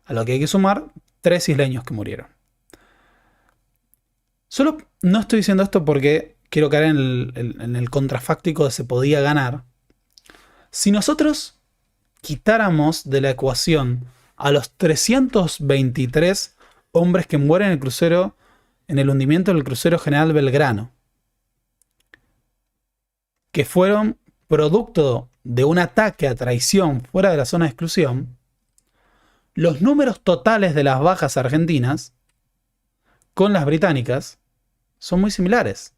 A lo que hay que sumar 3 isleños que murieron. Solo no estoy diciendo esto porque quiero caer en el contrafáctico de se podía ganar. Si nosotros quitáramos de la ecuación a los 323 hombres que mueren en el crucero, en el hundimiento del crucero General Belgrano, que fueron producto de un ataque a traición fuera de la zona de exclusión, los números totales de las bajas argentinas con las británicas son muy similares.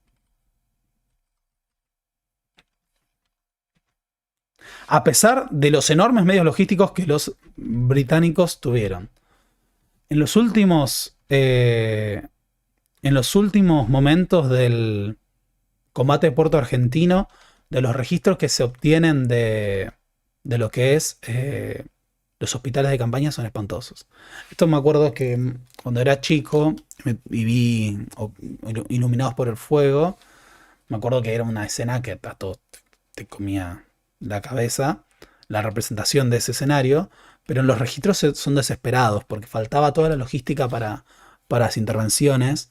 A pesar de los enormes medios logísticos que los británicos tuvieron. En los últimos momentos del combate de Puerto Argentino, de los registros que se obtienen de lo que es los hospitales de campaña son espantosos. Esto me acuerdo que cuando era chico y vi Iluminados por el Fuego, me acuerdo que era una escena que a todo te comía la cabeza, la representación de ese escenario, pero en los registros son desesperados porque faltaba toda la logística para las intervenciones.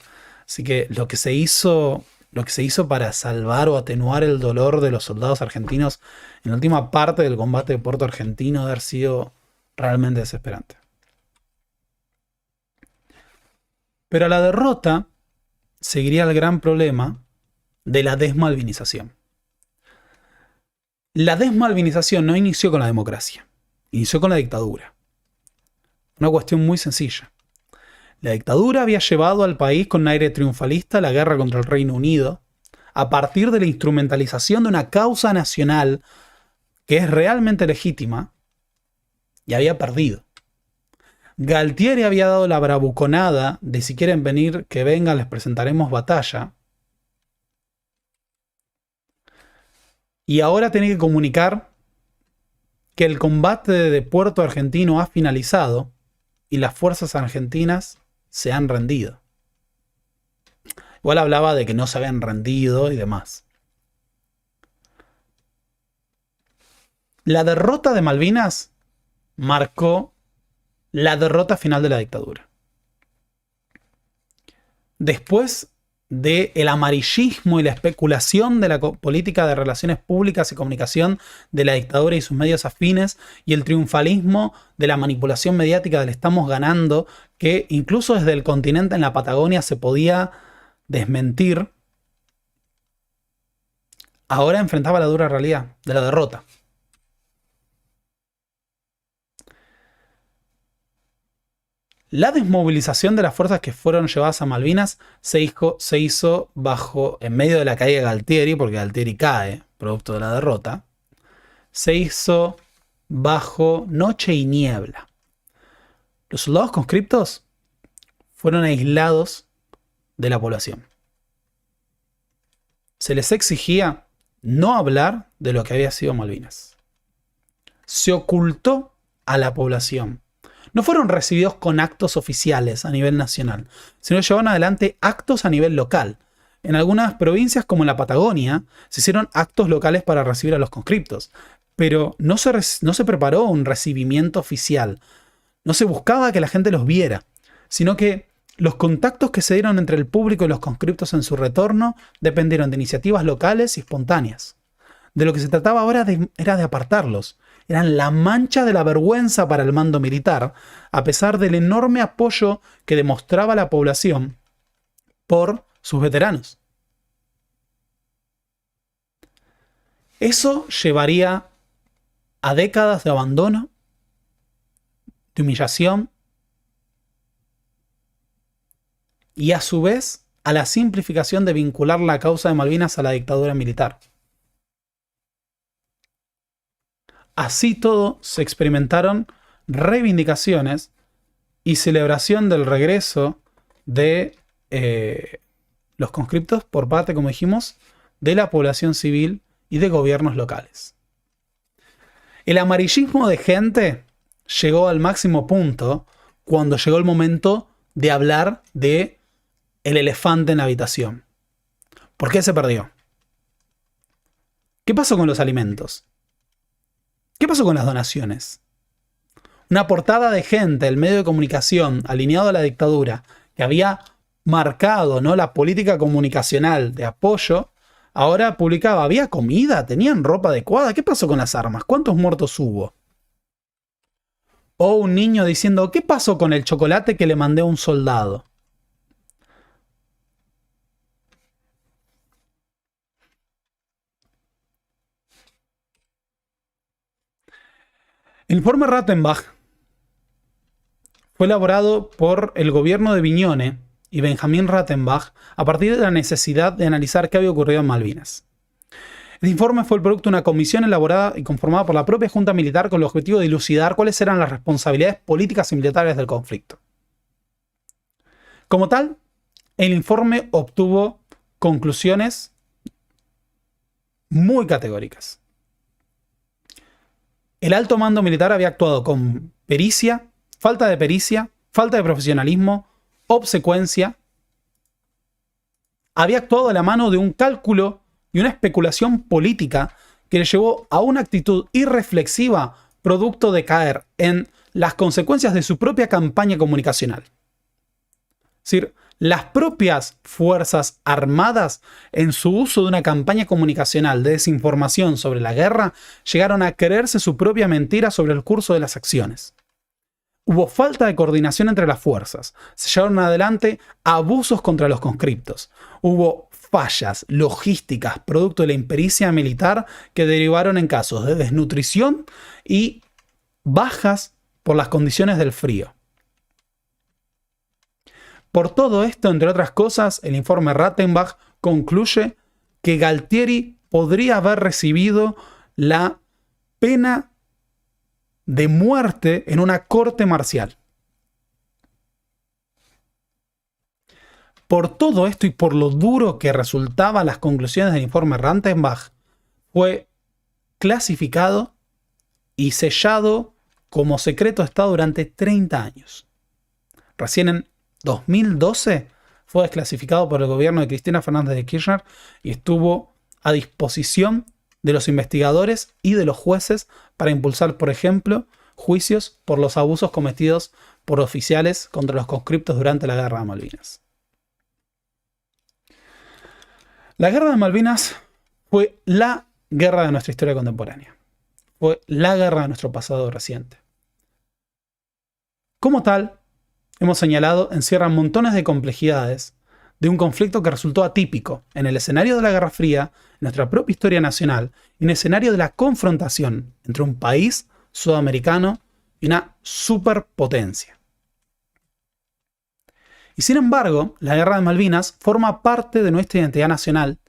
Así que lo que se hizo para salvar o atenuar el dolor de los soldados argentinos en la última parte del combate de Puerto Argentino debe haber sido realmente desesperante. Pero a la derrota seguiría el gran problema de la desmalvinización. La desmalvinización no inició con la democracia, inició con la dictadura. Una cuestión muy sencilla. La dictadura había llevado al país con un aire triunfalista la guerra contra el Reino Unido a partir de la instrumentalización de una causa nacional que es realmente legítima y había perdido. Galtieri había dado la bravuconada de si quieren venir, que vengan, les presentaremos batalla. Y ahora tiene que comunicar que el combate de Puerto Argentino ha finalizado y las fuerzas argentinas se han rendido. Igual hablaba de que no se habían rendido y demás. La derrota de Malvinas marcó la derrota final de la dictadura. Después del amarillismo y la especulación de la política de relaciones públicas y comunicación de la dictadura y sus medios afines, y el triunfalismo de la manipulación mediática del estamos ganando, que incluso desde el continente en la Patagonia se podía desmentir, ahora enfrentaba la dura realidad de la derrota. La desmovilización de las fuerzas que fueron llevadas a Malvinas se hizo en medio de la caída de Galtieri, porque Galtieri cae, producto de la derrota, se hizo bajo noche y niebla. Los soldados conscriptos fueron aislados de la población. Se les exigía no hablar de lo que había sido Malvinas. Se ocultó a la población. No fueron recibidos con actos oficiales a nivel nacional, sino llevaron adelante actos a nivel local. En algunas provincias, como en la Patagonia, se hicieron actos locales para recibir a los conscriptos, pero no se preparó un recibimiento oficial. No se buscaba que la gente los viera, sino que los contactos que se dieron entre el público y los conscriptos en su retorno dependieron de iniciativas locales y espontáneas. De lo que se trataba ahora era de apartarlos. Eran la mancha de la vergüenza para el mando militar, a pesar del enorme apoyo que demostraba la población por sus veteranos. Eso llevaría a décadas de abandono, de humillación y a su vez a la simplificación de vincular la causa de Malvinas a la dictadura militar. Así todo, se experimentaron reivindicaciones y celebración del regreso de los conscriptos por parte, como dijimos, de la población civil y de gobiernos locales. El amarillismo de gente llegó al máximo punto cuando llegó el momento de hablar de el elefante en la habitación. ¿Por qué se perdió? ¿Qué pasó con los alimentos? ¿Qué pasó con las donaciones? Una portada de gente, el medio de comunicación alineado a la dictadura, que había marcado, ¿no?, la política comunicacional de apoyo, ahora publicaba, ¿había comida? ¿Tenían ropa adecuada? ¿Qué pasó con las armas? ¿Cuántos muertos hubo? O un niño diciendo, ¿qué pasó con el chocolate que le mandé a un soldado? El informe Rattenbach fue elaborado por el gobierno de Viñone y Benjamín Rattenbach a partir de la necesidad de analizar qué había ocurrido en Malvinas. El informe fue el producto de una comisión elaborada y conformada por la propia Junta Militar con el objetivo de dilucidar cuáles eran las responsabilidades políticas y militares del conflicto. Como tal, el informe obtuvo conclusiones muy categóricas. El alto mando militar había actuado con pericia, falta de profesionalismo, obsecuencia. Había actuado de la mano de un cálculo y una especulación política que le llevó a una actitud irreflexiva producto de caer en las consecuencias de su propia campaña comunicacional. Es decir, las propias fuerzas armadas, en su uso de una campaña comunicacional de desinformación sobre la guerra, llegaron a creerse su propia mentira sobre el curso de las acciones. Hubo falta de coordinación entre las fuerzas. Se llevaron adelante abusos contra los conscriptos. Hubo fallas logísticas producto de la impericia militar que derivaron en casos de desnutrición y bajas por las condiciones del frío. Por todo esto, entre otras cosas, el informe Rattenbach concluye que Galtieri podría haber recibido la pena de muerte en una corte marcial. Por todo esto y por lo duro que resultaban las conclusiones del informe Rattenbach, fue clasificado y sellado como secreto de Estado durante 30 años. Recién en 2012 fue desclasificado por el gobierno de Cristina Fernández de Kirchner y estuvo a disposición de los investigadores y de los jueces para impulsar, por ejemplo, juicios por los abusos cometidos por oficiales contra los conscriptos durante la Guerra de Malvinas. La Guerra de Malvinas fue la guerra de nuestra historia contemporánea. Fue la guerra de nuestro pasado reciente. Como tal, hemos señalado, encierra montones de complejidades de un conflicto que resultó atípico en el escenario de la Guerra Fría, en nuestra propia historia nacional, y en el escenario de la confrontación entre un país sudamericano y una superpotencia. Y sin embargo, la Guerra de Malvinas forma parte de nuestra identidad nacional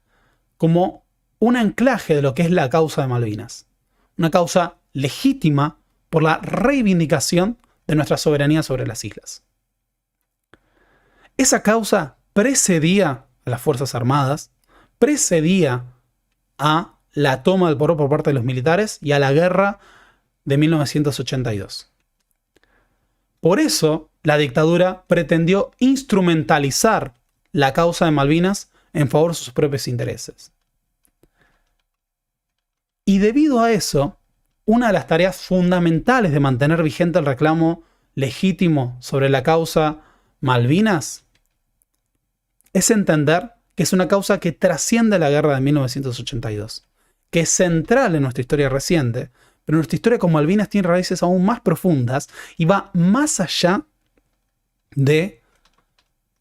como un anclaje de lo que es la causa de Malvinas. Una causa legítima por la reivindicación de nuestra soberanía sobre las islas. Esa causa precedía a las Fuerzas Armadas, precedía a la toma del poder por parte de los militares y a la guerra de 1982. Por eso, la dictadura pretendió instrumentalizar la causa de Malvinas en favor de sus propios intereses. Y debido a eso, una de las tareas fundamentales de mantener vigente el reclamo legítimo sobre la causa Malvinas es entender que es una causa que trasciende la guerra de 1982, que es central en nuestra historia reciente, pero nuestra historia con Malvinas tiene raíces aún más profundas y va más allá de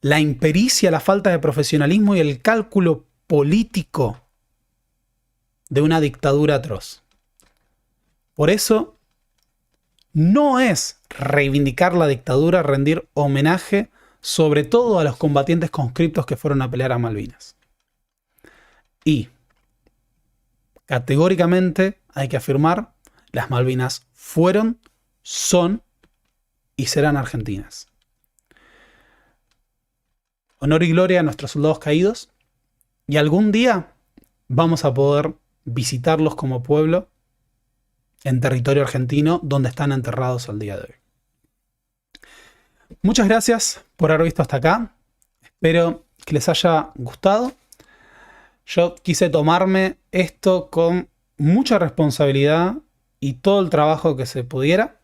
la impericia, la falta de profesionalismo y el cálculo político de una dictadura atroz. Por eso, no es reivindicar la dictadura, rendir homenaje sobre todo a los combatientes conscriptos que fueron a pelear a Malvinas. Y, categóricamente, hay que afirmar, las Malvinas fueron, son y serán argentinas. Honor y gloria a nuestros soldados caídos, y algún día vamos a poder visitarlos como pueblo en territorio argentino, donde están enterrados al día de hoy. Muchas gracias por haber visto hasta acá. Espero que les haya gustado. Yo quise tomarme esto con mucha responsabilidad y todo el trabajo que se pudiera.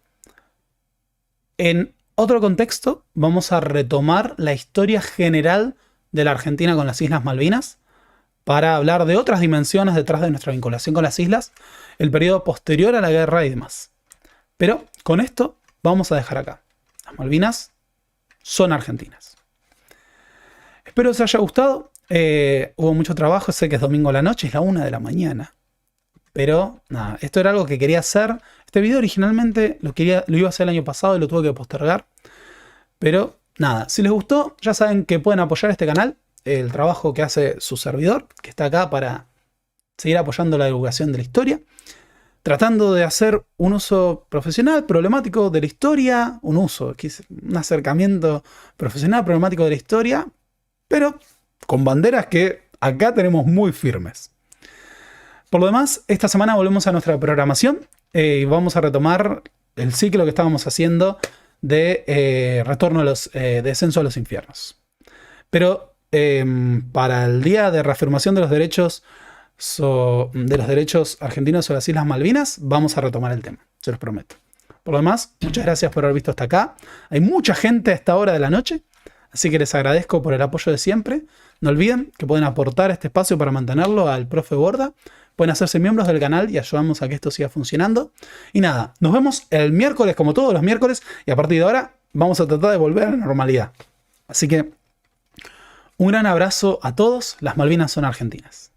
En otro contexto, vamos a retomar la historia general de la Argentina con las Islas Malvinas para hablar de otras dimensiones detrás de nuestra vinculación con las islas, el periodo posterior a la guerra y demás. Pero con esto vamos a dejar acá. Las Malvinas son argentinas. Espero que os haya gustado. Hubo mucho trabajo, sé que es domingo a la noche, es la 1 de la mañana. Pero nada, esto era algo que quería hacer. Este video originalmente lo iba a hacer el año pasado y lo tuve que postergar. Pero nada, si les gustó, ya saben que pueden apoyar este canal, el trabajo que hace su servidor, que está acá para seguir apoyando la divulgación de la historia, tratando de hacer un uso profesional, problemático de la historia, un acercamiento profesional, problemático de la historia, pero con banderas que acá tenemos muy firmes. Por lo demás, esta semana volvemos a nuestra programación y vamos a retomar el ciclo que estábamos haciendo de retorno a descenso a los infiernos. Pero para el día de reafirmación de los derechos argentinos sobre las Islas Malvinas, vamos a retomar el tema, se los prometo. Por lo demás, muchas gracias por haber visto hasta acá. Hay mucha gente a esta hora de la noche, así que les agradezco por el apoyo de siempre. No olviden que pueden aportar este espacio para mantenerlo al Profe Borda. Pueden hacerse miembros del canal y ayudamos a que esto siga funcionando. Y nada, nos vemos el miércoles como todos los miércoles y a partir de ahora vamos a tratar de volver a la normalidad. Así que un gran abrazo a todos. Las Malvinas son argentinas.